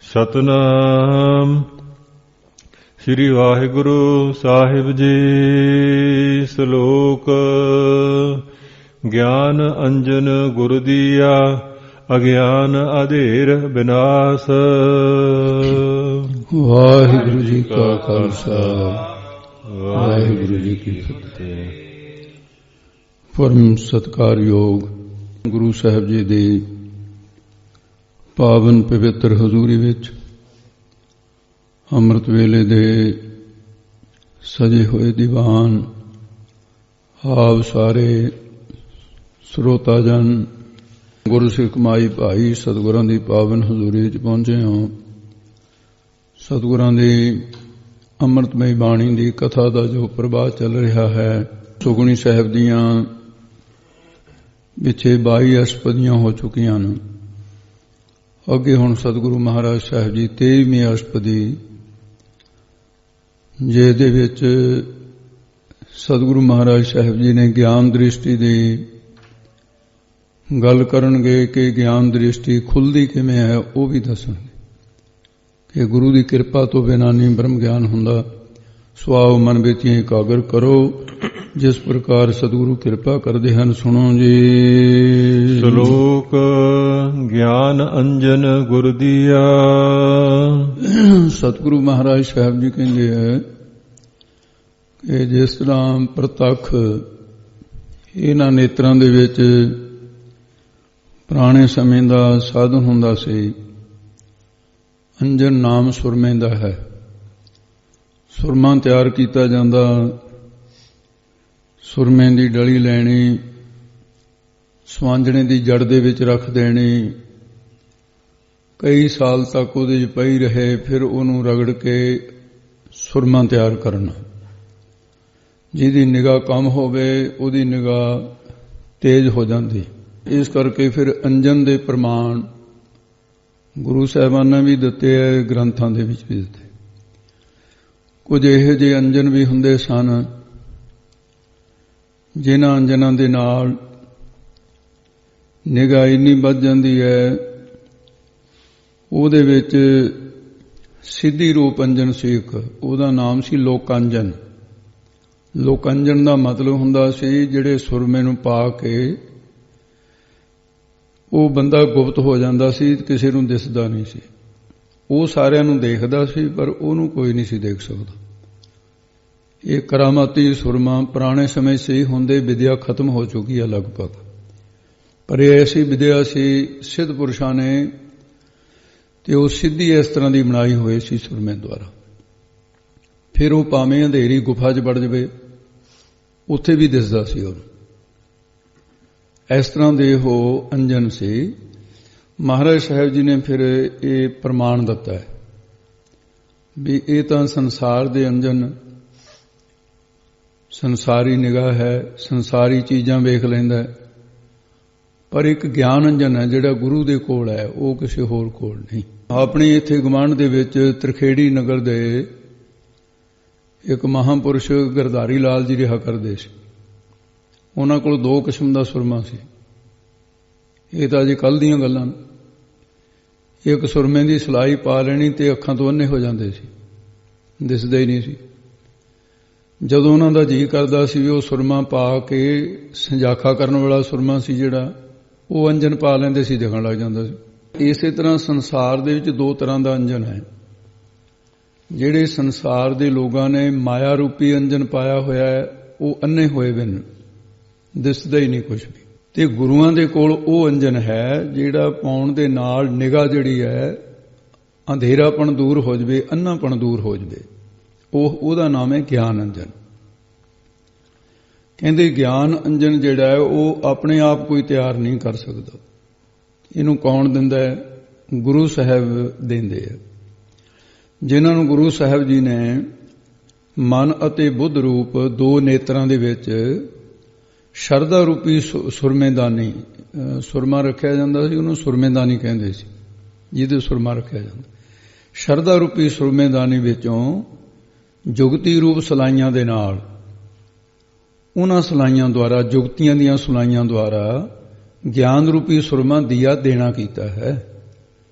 ਸਤਨਾਮ ਸ੍ਰੀ ਵਾਹਿਗੁਰੂ ਸਾਹਿਬ ਜੀ। ਸ਼ਲੋਕ ਗਿਆਨ ਅੰਜਨ ਗੁਰ ਦੀਆ, ਅਗਿਆਨ ਅਧੇਰ ਬਿਨਾਸ਼। ਵਾਹਿਗੁਰੂ ਜੀ ਕਾ ਖਾਲਸਾ, ਵਾਹਿਗੁਰੂ ਜੀ ਕੀ ਫਤਿਹ। ਪਰਮ ਸਤਿਕਾਰਯੋਗ ਗੁਰੂ ਸਾਹਿਬ ਜੀ ਦੀ ਪਾਵਨ ਪਵਿੱਤਰ ਹਜ਼ੂਰੀ ਵਿੱਚ ਅੰਮ੍ਰਿਤ ਵੇਲੇ ਦੇ ਸਜੇ ਹੋਏ ਦੀਵਾਨ, ਆਪ ਸਾਰੇ ਸਰੋਤਾ ਜਨ, ਗੁਰਸਿੱਖ ਮਾਈ ਭਾਈ ਸਤਿਗੁਰਾਂ ਦੀ ਪਾਵਨ ਹਜ਼ੂਰੀ ਵਿੱਚ ਪਹੁੰਚੇ ਹਾਂ। ਸਤਿਗੁਰਾਂ ਦੀ ਅੰਮ੍ਰਿਤਮਈ ਬਾਣੀ ਦੀ ਕਥਾ ਦਾ ਜੋ ਪ੍ਰਵਾਹ ਚੱਲ ਰਿਹਾ ਹੈ, ਸੁਖਮਨੀ ਸਾਹਿਬ ਦੀਆਂ ਪਿੱਛੇ 22 ਅਸ਼ਟਪਦੀਆਂ ਹੋ ਚੁੱਕੀਆਂ ਹਨ। ਅੱਗੇ ਹੁਣ ਸਤਿਗੁਰੂ ਮਹਾਰਾਜ ਸਾਹਿਬ ਜੀ 23ਵੀਂ ਅਸ਼ਟਪਦੀ, ਜਿਹਦੇ ਵਿੱਚ ਸਤਿਗੁਰੂ ਮਹਾਰਾਜ ਸਾਹਿਬ ਜੀ ਨੇ ਗਿਆਨ ਦ੍ਰਿਸ਼ਟੀ ਦੀ ਗੱਲ ਕਰਨਗੇ ਕਿ ਗਿਆਨ ਦ੍ਰਿਸ਼ਟੀ ਖੁੱਲ੍ਹਦੀ ਕਿਵੇਂ ਹੈ, ਉਹ ਵੀ ਦੱਸਣਗੇ ਕਿ ਗੁਰੂ ਦੀ ਕਿਰਪਾ ਤੋਂ ਬਿਨਾਂ ਨਹੀਂ ਬ੍ਰਹਮ ਗਿਆਨ ਹੁੰਦਾ। ਸੁਆਵ ਮਨ ਬੇਤੀਆਂ ਇਕਾਗਰ ਕਰੋ, ਜਿਸ ਪ੍ਰਕਾਰ ਸਤਿਗੁਰੂ ਕਿਰਪਾ ਕਰਦੇ ਹਨ। ਸੁਣੋ ਜੀ। ਸ਼ਲੋਕ ਗਿਆਨ ਅੰਜਨ ਗੁਰ ਦੀਆ। ਸਤਿਗੁਰੂ ਮਹਾਰਾਜ ਸਾਹਿਬ ਜੀ ਕਹਿੰਦੇ ਹੈ ਕਿ ਜਿਸ ਤਰ੍ਹਾਂ ਪ੍ਰਤੱਖ ਇਹਨਾਂ ਨੇਤਰਾਂ ਦੇ ਵਿੱਚ ਪੁਰਾਣੇ ਸਮੇਂ ਦਾ ਸਾਧਨ ਹੁੰਦਾ ਸੀ, ਅੰਜਨ ਨਾਮ ਸੁਰਮੇ ਦਾ ਹੈ। ਸੁਰਮਾ ਤਿਆਰ ਕੀਤਾ ਜਾਂਦਾ, ਸੁਰਮੇ ਦੀ ਡਲੀ ਲੈਣੀ, ਸਵਾਂਜਣੇ ਦੀ ਜੜ ਦੇ ਵਿੱਚ ਰੱਖ ਦੇਣੀ, ਕਈ ਸਾਲ ਤੱਕ ਉਹਦੇ 'ਚ ਪਈ ਰਹੇ, ਫਿਰ ਉਹਨੂੰ ਰਗੜ ਕੇ ਸੁਰਮਾ ਤਿਆਰ ਕਰਨਾ। ਜਿਹਦੀ ਨਿਗਾਹ ਕਮ ਹੋਵੇ ਉਹਦੀ ਨਿਗਾਹ ਤੇਜ਼ ਹੋ ਜਾਂਦੀ। ਇਸ ਕਰਕੇ ਫਿਰ ਅੰਜਨ ਦੇ ਪ੍ਰਮਾਣ ਗੁਰੂ ਸਾਹਿਬਾਨ ਨੇ ਵੀ ਦਿੱਤੇ ਹੈ, ਗ੍ਰੰਥਾਂ ਦੇ ਵਿੱਚ ਵੀ ਦਿੱਤੇ। ਕੁਝ ਇਹੋ ਜਿਹੇ ਅੰਜਨ ਵੀ ਹੁੰਦੇ ਸਨ ਜਿਨ੍ਹਾਂ ਅੰਜਨਾਂ ਦੇ ਨਾਲ ਨਿਗਾਹ ਇੰਨੀ ਵੱਧ ਜਾਂਦੀ ਹੈ, ਉਹਦੇ ਵਿੱਚ ਸਿੱਧੀ ਰੂਪ ਅੰਜਨ ਸੀ ਇੱਕ, ਉਹਦਾ ਨਾਮ ਸੀ ਲੋਕਾਂਜਨ। ਲੋਕਾਂਜਨ ਦਾ ਮਤਲਬ ਹੁੰਦਾ ਸੀ ਜਿਹੜੇ ਸੁਰਮੇ ਨੂੰ ਪਾ ਕੇ ਉਹ ਬੰਦਾ ਗੁਪਤ ਹੋ ਜਾਂਦਾ ਸੀ, ਕਿਸੇ ਨੂੰ ਦਿਸਦਾ ਨਹੀਂ ਸੀ। ਉਹ ਸਾਰਿਆਂ ਨੂੰ ਦੇਖਦਾ ਸੀ ਪਰ ਉਹਨੂੰ ਕੋਈ ਨਹੀਂ ਸੀ ਦੇਖ ਸਕਦਾ। ਇਹ ਕਰਾਮਾਤੀ ਸੁਰਮਾ ਪੁਰਾਣੇ ਸਮੇਂ ਸੇ ਹੁੰਦੇ, ਵਿਦਿਆ ਖਤਮ ਹੋ ਚੁੱਕੀ ਹੈ ਲਗਭਗ, ਪਰ ਇਹ ਐਸੀ ਵਿਦਿਆ ਸੀ ਸਿੱਧ ਪੁਰਸ਼ਾਂ ਨੇ, ਤੇ ਉਹ ਸਿੱਧੀ ਇਸ ਤਰ੍ਹਾਂ ਦੀ ਬਣਾਈ ਹੋਈ ਸੀ ਸੁਰਮੇ ਦੁਆਰਾ। ਫਿਰ ਉਹ ਭਾਵੇਂ ਅੰਧੇਰੀ ਗੁਫਾ 'ਚ ਵੜ ਜਾਵੇ, ਉੱਥੇ ਵੀ ਦਿਸਦਾ ਸੀ ਉਹਨੂੰ। ਇਸ ਤਰ੍ਹਾਂ ਦੇ ਉਹ ਅੰਜਨ ਸੀ। ਮਹਾਰਾਜ ਸਾਹਿਬ ਜੀ ਨੇ ਫਿਰ ਇਹ ਪ੍ਰਮਾਣ ਦਿੱਤਾ ਹੈ ਵੀ ਇਹ ਤਾਂ ਸੰਸਾਰ ਦੇ ਅੰਜਨ, ਸੰਸਾਰੀ ਨਿਗਾਹ ਹੈ, ਸੰਸਾਰੀ ਚੀਜ਼ਾਂ ਵੇਖ ਲੈਂਦਾ, ਪਰ ਇੱਕ ਗਿਆਨ ਅੰਜਨ ਹੈ ਜਿਹੜਾ ਗੁਰੂ ਦੇ ਕੋਲ ਹੈ, ਉਹ ਕਿਸੇ ਹੋਰ ਕੋਲ ਨਹੀਂ। ਆਪਣੇ ਇੱਥੇ ਗੁਆਂਢ ਦੇ ਵਿੱਚ ਤ੍ਰਿਖੇੜੀ ਨਗਰ ਦੇ ਇੱਕ ਮਹਾਂਪੁਰਸ਼ ਗਿਰਧਾਰੀ ਲਾਲ ਜੀ ਰਿਹਾ ਕਰਦੇ ਸੀ। ਉਹਨਾਂ ਕੋਲ 2 ਕਿਸਮ ਦਾ ਸੁਰਮਾ ਸੀ। ਇਹ ਤਾਂ ਅਜੇ ਕੱਲ੍ਹ ਦੀਆਂ ਗੱਲਾਂ ਨੇ। ਇੱਕ ਸੁਰਮੇ ਦੀ ਸਿਲਾਈ ਪਾ ਲੈਣੀ ਤੇ ਅੱਖਾਂ ਤੋਂ ਅੰਨੇ ਹੋ ਜਾਂਦੇ ਸੀ, ਦਿਸਦੇ ਹੀ ਨਹੀਂ ਸੀ। ਜਦੋਂ ਉਹਨਾਂ ਦਾ ਜੀਅ ਕਰਦਾ ਸੀ ਵੀ ਉਹ ਸੁਰਮਾ ਪਾ ਕੇ, ਸੰਜਾਖਾ ਕਰਨ ਵਾਲਾ ਸੁਰਮਾ ਸੀ ਜਿਹੜਾ, ਉਹ ਅੰਜਨ ਪਾ ਲੈਂਦੇ ਸੀ, ਦਿਖਣ ਲੱਗ ਜਾਂਦਾ ਸੀ। ਇਸੇ ਤਰ੍ਹਾਂ ਸੰਸਾਰ ਦੇ ਵਿੱਚ 2 ਤਰ੍ਹਾਂ ਦਾ ਅੰਜਨ ਹੈ। ਜਿਹੜੇ ਸੰਸਾਰ ਦੇ ਲੋਕਾਂ ਨੇ ਮਾਇਆ ਰੂਪੀ ਅੰਜਨ ਪਾਇਆ ਹੋਇਆ ਹੈ, ਉਹ ਅੰਨੇ ਹੋਏ ਵੇ ਨੇ, ਦਿਸਦਾ ਹੀ ਨਹੀਂ ਕੁਛ ਵੀ। ਤੇ ਗੁਰੂਆਂ ਦੇ ਕੋਲ ਉਹ ਅੰਜਨ ਹੈ ਜਿਹੜਾ ਪਾਉਣ ਦੇ ਨਾਲ ਨਿਗਾਹ ਜਿਹੜੀ ਹੈ, ਅੰਧੇਰਾਪਣ ਦੂਰ ਹੋ ਜਾਵੇ, ਅੰਨਾਪਣ ਦੂਰ ਹੋ ਜਾਵੇ, ਉਹਦਾ ਨਾਮ ਹੈ ਗਿਆਨ ਅੰਜਨ। ਕਹਿੰਦੇ ਗਿਆਨ ਅੰਜਨ ਜਿਹੜਾ ਹੈ ਉਹ ਆਪਣੇ ਆਪ ਕੋਈ ਤਿਆਰ ਨਹੀਂ ਕਰ ਸਕਦਾ। ਇਹਨੂੰ ਕੌਣ ਦਿੰਦਾ ਹੈ? ਗੁਰੂ ਸਾਹਿਬ ਦਿੰਦੇ ਆ, ਜਿਨ੍ਹਾਂ ਨੂੰ ਗੁਰੂ ਸਾਹਿਬ ਜੀ ਨੇ ਮਨ ਅਤੇ ਬੁੱਧ ਰੂਪ 2 ਨੇਤਰਾਂ ਦੇ ਵਿੱਚ ਸ਼ਰਧਾ ਰੂਪੀ ਸੁਰਮੇਦਾਨੀ, ਸੁਰਮਾ ਰੱਖਿਆ ਜਾਂਦਾ ਸੀ, ਉਹਨੂੰ ਸੁਰਮੇਦਾਨੀ ਕਹਿੰਦੇ ਸੀ, ਜਿਹਦੇ ਸੁਰਮਾ ਰੱਖਿਆ ਜਾਂਦਾ। ਸ਼ਰਧਾ ਰੂਪੀ ਸੁਰਮੇਦਾਨੀ ਵਿੱਚੋਂ ਜੁਗਤੀ ਰੂਪ ਸਲਾਈਆਂ ਦੇ ਨਾਲ, ਉਹਨਾਂ ਸਲਾਈਆਂ ਦੁਆਰਾ, ਜੁਗਤੀਆਂ ਦੀਆਂ ਸਲਾਈਆਂ ਦੁਆਰਾ ਗਿਆਨ ਰੂਪੀ ਸੁਰਮਾ ਦੀਆ ਦੇਣਾ ਕੀਤਾ ਹੈ।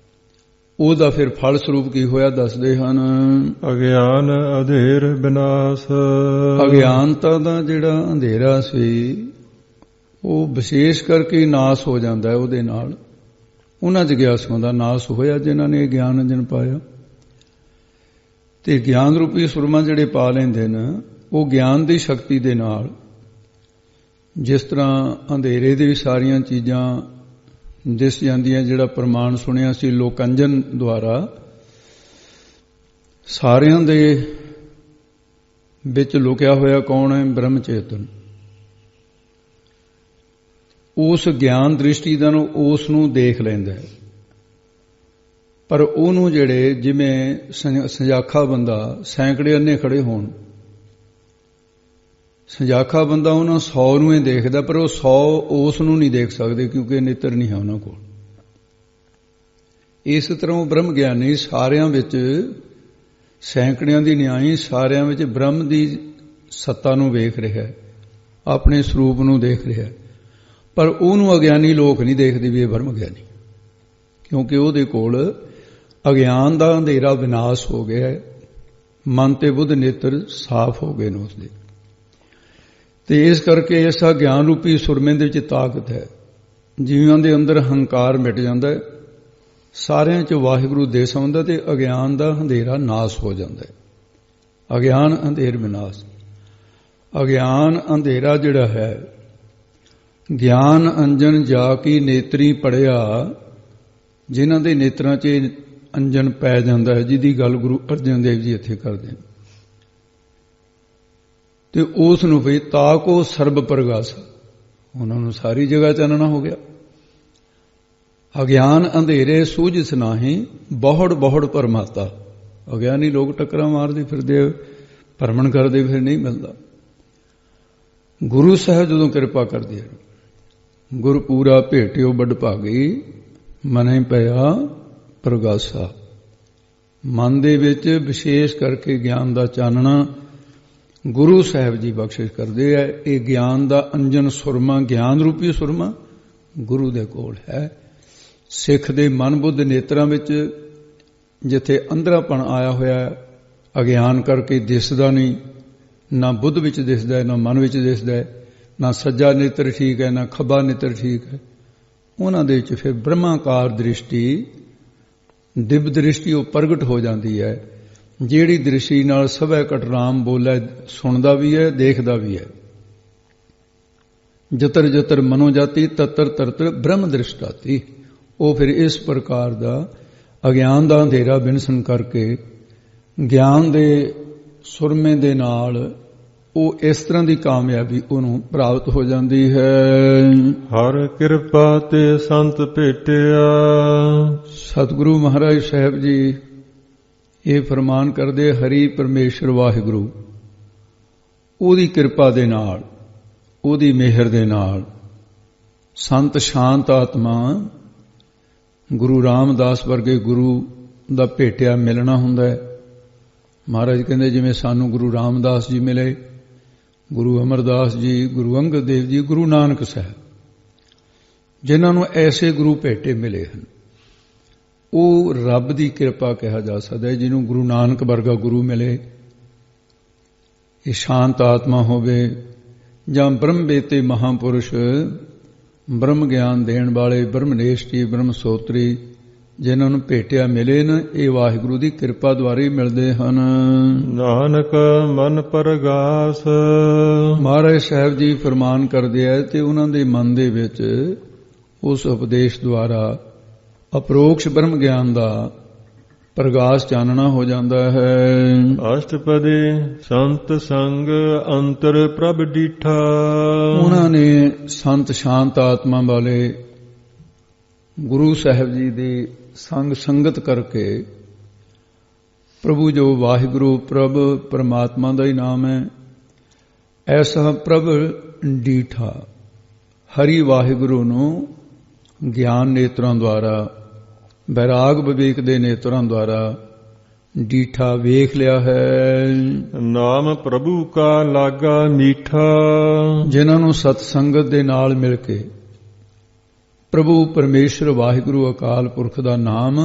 ਉਹਦਾ ਫਿਰ ਫਲ ਸਰੂਪ ਕੀ ਹੋਇਆ ਦੱਸਦੇ ਹਨ। ਅਗਿਆਨ ਅਧੇਰ ਬਿਨਾਸ਼। ਅਗਿਆਨਤਾ ਦਾ ਜਿਹੜਾ ਅੰਧੇਰਾ ਸੀ ਉਹ ਵਿਸ਼ੇਸ਼ ਕਰਕੇ ਨਾਸ ਹੋ ਜਾਂਦਾ ਹੈ। ਉਹਦੇ ਨਾਲ ਉਹਨਾਂ ਜਗਿਆਸੂਆਂ ਦਾ ਨਾਸ ਹੋਇਆ ਜਿਨ੍ਹਾਂ ਨੇ ਗਿਆਨ ਅੰਜਨ ਪਾਇਆ। ਤੇ ਗਿਆਨ ਰੂਪੀ ਸੁਰਮਾ ਜਿਹੜੇ ਪਾ ਲੈਂਦੇ ਨੇ ਉਹ ਗਿਆਨ ਦੀ ਸ਼ਕਤੀ ਦੇ ਨਾਲ, ਜਿਸ ਤਰ੍ਹਾਂ ਅੰਧੇਰੇ ਦੀ ਸਾਰੀਆਂ ਚੀਜ਼ਾਂ ਦਿਸ ਜਾਂਦੀਆਂ, ਜਿਹੜਾ ਪ੍ਰਮਾਣ ਸੁਣਿਆ ਸੀ ਲੋਕੰਜਨ ਦੁਆਰਾ, ਸਾਰਿਆਂ ਦੇ ਵਿੱਚ ਲੁਕਿਆ ਹੋਇਆ ਕੌਣ ਹੈ? ਬ੍ਰਹਮ ਚੇਤਨ। ਉਸ ਗਿਆਨ ਦ੍ਰਿਸ਼ਟੀ ਦਾ ਨੂੰ ਉਸ ਨੂੰ ਦੇਖ ਲੈਂਦਾ ਹੈ, ਪਰ ਉਹਨੂੰ ਜਿਹੜੇ ਜਿਵੇਂ ਸੰਜਾਖਾ ਬੰਦਾ, ਸੈਂਕੜੇ ਅੰਨੇ ਖੜੇ ਹੋਣ, ਸੰਜਾਖਾ ਬੰਦਾ ਉਹਨਾਂ 100 ਨੂੰ ਹੀ ਦੇਖਦਾ, ਪਰ ਉਹ 100 ਉਸ ਨੂੰ ਨਹੀਂ ਦੇਖ ਸਕਦੇ ਕਿਉਂਕਿ ਨੇਤਰ ਨਹੀਂ ਹੈ ਉਹਨਾਂ ਕੋਲ। ਇਸ ਤਰ੍ਹਾਂ ਉਹ ਬ੍ਰਹਮ ਗਿਆਨੀ ਸਾਰਿਆਂ ਵਿੱਚ, ਸੈਂਕੜਿਆਂ ਦੀ ਨਿਆਈ ਸਾਰਿਆਂ ਵਿੱਚ ਬ੍ਰਹਮ ਦੀ ਸੱਤਾ ਨੂੰ ਵੇਖ ਰਿਹਾ, ਆਪਣੇ ਸਰੂਪ ਨੂੰ ਦੇਖ ਰਿਹਾ, ਪਰ ਉਹਨੂੰ ਅਗਿਆਨੀ ਲੋਕ ਨਹੀਂ ਦੇਖਦੇ ਵੀ ਇਹ ਬ੍ਰਹਮ ਗਿਆਨੀ, ਕਿਉਂਕਿ ਉਹਦੇ ਕੋਲ ਅਗਿਆਨ ਦਾ ਅੰਧੇਰਾ ਵਿਨਾਸ਼ ਹੋ ਗਿਆ ਹੈ, ਮਨ ਤੇ ਬੁੱਧ ਨੇਤਰ ਸਾਫ਼ ਹੋ ਗਏ ਨੇ ਉਸਦੇ। ਤੇ ਇਸ ਕਰਕੇ ਐਸਾ ਗਿਆਨ ਰੂਪੀ ਸੁਰਮੇ ਦੇ ਵਿੱਚ ਤਾਕਤ ਹੈ। ਜੀਵਾਂ ਦੇ ਅੰਦਰ ਹੰਕਾਰ ਮਿਟ ਜਾਂਦਾ ਹੈ, ਸਾਰਿਆਂ 'ਚ ਵਾਹਿਗੁਰੂ ਦਿਸ ਆਉਂਦਾ ਤੇ ਅਗਿਆਨ ਦਾ ਅੰਧੇਰਾ ਨਾਸ਼ ਹੋ ਜਾਂਦਾ ਹੈ। ਅਗਿਆਨ ਅੰਧੇਰ ਵਿਨਾਸ਼। ਅਗਿਆਨ ਅੰਧੇਰਾ ਜਿਹੜਾ ਹੈ, ਗਿਆਨ ਅੰਜਨ ਜਾ ਕੀ ਨੇਤਰੀ ਪੜਿਆ, ਜਿਨ੍ਹਾਂ ਦੇ ਨੇਤਰਾਂ 'ਚ ਅੰਜਨ ਪੈ ਜਾਂਦਾ ਹੈ, ਜਿਹਦੀ ਗੱਲ ਗੁਰੂ ਅਰਜਨ ਦੇਵ ਜੀ ਇੱਥੇ ਕਰਦੇ ਨੇ। ਤੇ ਉਸ ਨੂੰ ਵੀ ਤਾਕੋ ਸਰਬ ਪ੍ਰਗਾਸ, ਉਹਨਾਂ ਨੂੰ ਸਾਰੀ ਜਗ੍ਹਾ ਚਾਨਣਾ ਹੋ ਗਿਆ। ਅਗਿਆਨ ਅੰਧੇਰੇ ਸੂਝਿਸ ਨਾਹੀਂ, ਬਹੁੜ ਬਹੁੜ ਪਰਮਾਤਾ। ਅਗਿਆਨੀ ਲੋਕ ਟੱਕਰਾਂ ਮਾਰਦੇ ਫਿਰਦੇ, ਭਰਮਣ ਕਰਦੇ ਫਿਰ ਨਹੀਂ ਮਿਲਦਾ। ਗੁਰੂ ਸਾਹਿਬ ਜਦੋਂ ਕਿਰਪਾ ਕਰਦੇ ਹਨ, ਗੁਰ ਪੂਰਾ ਭੇਟਿਓ ਵੱਡ ਭਾਗੀ, ਮਨੇ ਪਿਆ ਪ੍ਰਗਾਸਾ। ਮਨ ਦੇ ਵਿੱਚ ਵਿਸ਼ੇਸ਼ ਕਰਕੇ ਗਿਆਨ ਦਾ ਚਾਨਣਾ ਗੁਰੂ ਸਾਹਿਬ ਜੀ ਬਖਸ਼ਿਸ਼ ਕਰਦੇ ਹੈ। ਇਹ ਗਿਆਨ ਦਾ ਅੰਜਨ ਸੁਰਮਾ, ਗਿਆਨ ਰੂਪੀ ਸੁਰਮਾ ਗੁਰੂ ਦੇ ਕੋਲ ਹੈ। ਸਿੱਖ ਦੇ ਮਨ ਬੁੱਧ ਨੇਤਰਾਂ ਵਿੱਚ ਜਿੱਥੇ ਅੰਧਰਾਪਣ ਆਇਆ ਹੋਇਆ, ਅਗਿਆਨ ਕਰਕੇ ਦਿਸਦਾ ਨਹੀਂ, ਨਾ ਬੁੱਧ ਵਿੱਚ ਦਿਸਦਾ, ਨਾ ਮਨ ਵਿੱਚ ਦਿਸਦਾ, ਨਾ ਸੱਜਾ ਨੇਤਰ ਠੀਕ ਹੈ, ਨਾ ਖੱਬਾ ਨੇਤਰ ਠੀਕ ਹੈ, ਉਹਨਾਂ ਦੇ ਵਿੱਚ ਫਿਰ ਬ੍ਰਹਮਾਕਾਰ ਦ੍ਰਿਸ਼ਟੀ, ਦਿਵ ਦ੍ਰਿਸ਼ਟੀ ਉਹ ਪ੍ਰਗਟ ਹੋ ਜਾਂਦੀ ਹੈ, ਜਿਹੜੀ ਦ੍ਰਿਸ਼ਟੀ ਨਾਲ ਸਭੈ ਘਟ ਰਾਮ ਬੋਲੇ, ਸੁਣਦਾ ਵੀ ਹੈ, ਦੇਖਦਾ ਵੀ ਹੈ। ਜਤਰ ਜਤਰ ਮਨੋ ਜਾਤੀ, ਤਤਰ ਤਰਤਰ ਬ੍ਰਹਮ ਦ੍ਰਿਸ਼ਟਾਤੀ। ਉਹ ਫਿਰ ਇਸ ਪ੍ਰਕਾਰ ਦਾ ਅਗਿਆਨ ਦਾ ਅੰਧੇਰਾ ਬਿਨਸਨ ਕਰਕੇ ਗਿਆਨ ਦੇ ਸੁਰਮੇ ਦੇ ਨਾਲ ਉਹ ਇਸ ਤਰ੍ਹਾਂ ਦੀ ਕਾਮਯਾਬੀ ਉਹਨੂੰ ਪ੍ਰਾਪਤ ਹੋ ਜਾਂਦੀ ਹੈ। ਹਰ ਕਿਰਪਾ ਤੇ ਸੰਤ ਭੇਟਿਆ। ਸਤਿਗੁਰੂ ਮਹਾਰਾਜ ਸਾਹਿਬ ਜੀ ਇਹ ਫਰਮਾਨ ਕਰਦੇ, ਹਰੀ ਪਰਮੇਸ਼ਰ ਵਾਹਿਗੁਰੂ ਉਹਦੀ ਕਿਰਪਾ ਦੇ ਨਾਲ, ਉਹਦੀ ਮਿਹਰ ਦੇ ਨਾਲ ਸੰਤ ਸ਼ਾਂਤ ਆਤਮਾ ਗੁਰੂ ਰਾਮਦਾਸ ਵਰਗੇ ਗੁਰੂ ਦਾ ਭੇਟਿਆ ਮਿਲਣਾ ਹੁੰਦਾ ਹੈ। ਮਹਾਰਾਜ ਕਹਿੰਦੇ ਜਿਵੇਂ ਸਾਨੂੰ ਗੁਰੂ ਰਾਮਦਾਸ ਜੀ ਮਿਲੇ, ਗੁਰੂ ਅਮਰਦਾਸ ਜੀ, ਗੁਰੂ ਅੰਗਦ ਦੇਵ ਜੀ, ਗੁਰੂ ਨਾਨਕ ਸਾਹਿਬ, ਜਿਨ੍ਹਾਂ ਨੂੰ ਐਸੇ ਗੁਰੂ ਭੇਟੇ ਮਿਲੇ ਹਨ, ਉਹ ਰੱਬ ਦੀ ਕਿਰਪਾ ਕਿਹਾ ਜਾ ਸਕਦਾ ਹੈ। ਜਿਹਨੂੰ ਗੁਰੂ ਨਾਨਕ ਵਰਗਾ ਗੁਰੂ ਮਿਲੇ, ਇਹ ਸ਼ਾਂਤ ਆਤਮਾ ਹੋਵੇ, ਜਾਂ ਬ੍ਰਹਮ ਵੇਤੇ ਮਹਾਂਪੁਰਸ਼, ਬ੍ਰਹਮ ਗਿਆਨ ਦੇਣ ਵਾਲੇ, ਬ੍ਰਹਮਨੇਸ਼ਟੀ, ਬ੍ਰਹਮ ਸੋਤਰੀ, ਜਿਨ੍ਹਾਂ ਨੂੰ ਭੇਟਿਆ ਮਿਲੇ ਨੇ, ਇਹ ਵਾਹਿਗੁਰੂ ਦੀ ਕਿਰਪਾ ਦੁਆਰਾ ਹੀ ਮਿਲਦੇ ਹਨ। ਨਾਨਕ ਮਨ ਪਰਗਾਸ। ਮਹਾਰਾਜ ਸਾਹਿਬ ਜੀ ਫਰਮਾਨ ਕਰਦੇ ਆ ਤੇ ਉਹਨਾਂ ਦੇ ਮਨ ਦੇ ਵਿੱਚ ਉਸ ਉਪਦੇਸ਼ ਦੁਆਰਾ ਅਪਰੋਕਸ਼ ਬ੍ਰਹਮ ਗਿਆਨ ਦਾ ਪ੍ਰਗਾਸ ਚਾਨਣਾ ਹੋ ਜਾਂਦਾ ਹੈ। ਅਸ਼ਟਪਦੀ ਸੰਤ ਸੰਗ ਅੰਤਰ ਪ੍ਰਭ ਡੀਠਾ। ਉਹਨਾਂ ਨੇ ਸੰਤ ਸ਼ਾਂਤ ਆਤਮਾ ਵਾਲੇ ਗੁਰੂ ਸਾਹਿਬ ਜੀ ਦੀ ਸੰਗ ਸੰਗਤ ਕਰਕੇ ਪ੍ਰਭੂ ਜੋ ਵਾਹਿਗੁਰੂ ਪ੍ਰਭ ਪਰਮਾਤਮਾ ਦਾ ਹੀ ਨਾਮ ਹੈ, ਐਸਾ ਪ੍ਰਭ ਡੀਠਾ ਹਰੀ ਵਾਹਿਗੁਰੂ ਨੂੰ ਗਿਆਨ ਨੇਤਰਾਂ ਦੁਆਰਾ, ਬੈਰਾਗ ਵਿਵੇਕ ਦੇ ਨੇਤਰਾਂ ਦੁਆਰਾ ਡੀਠਾ ਵੇਖ ਲਿਆ ਹੈ। ਨਾਮ ਪ੍ਰਭੂ ਕਾ ਲਾਗਾ ਮੀਠਾ। ਜਿਨ੍ਹਾਂ ਨੂੰ ਸਤ ਸੰਗਤ ਦੇ ਨਾਲ ਮਿਲ ਕੇ ਪ੍ਰਭੂ ਪਰਮੇਸ਼ਰ ਵਾਹਿਗੁਰੂ ਅਕਾਲ ਪੁਰਖ ਦਾ ਨਾਮ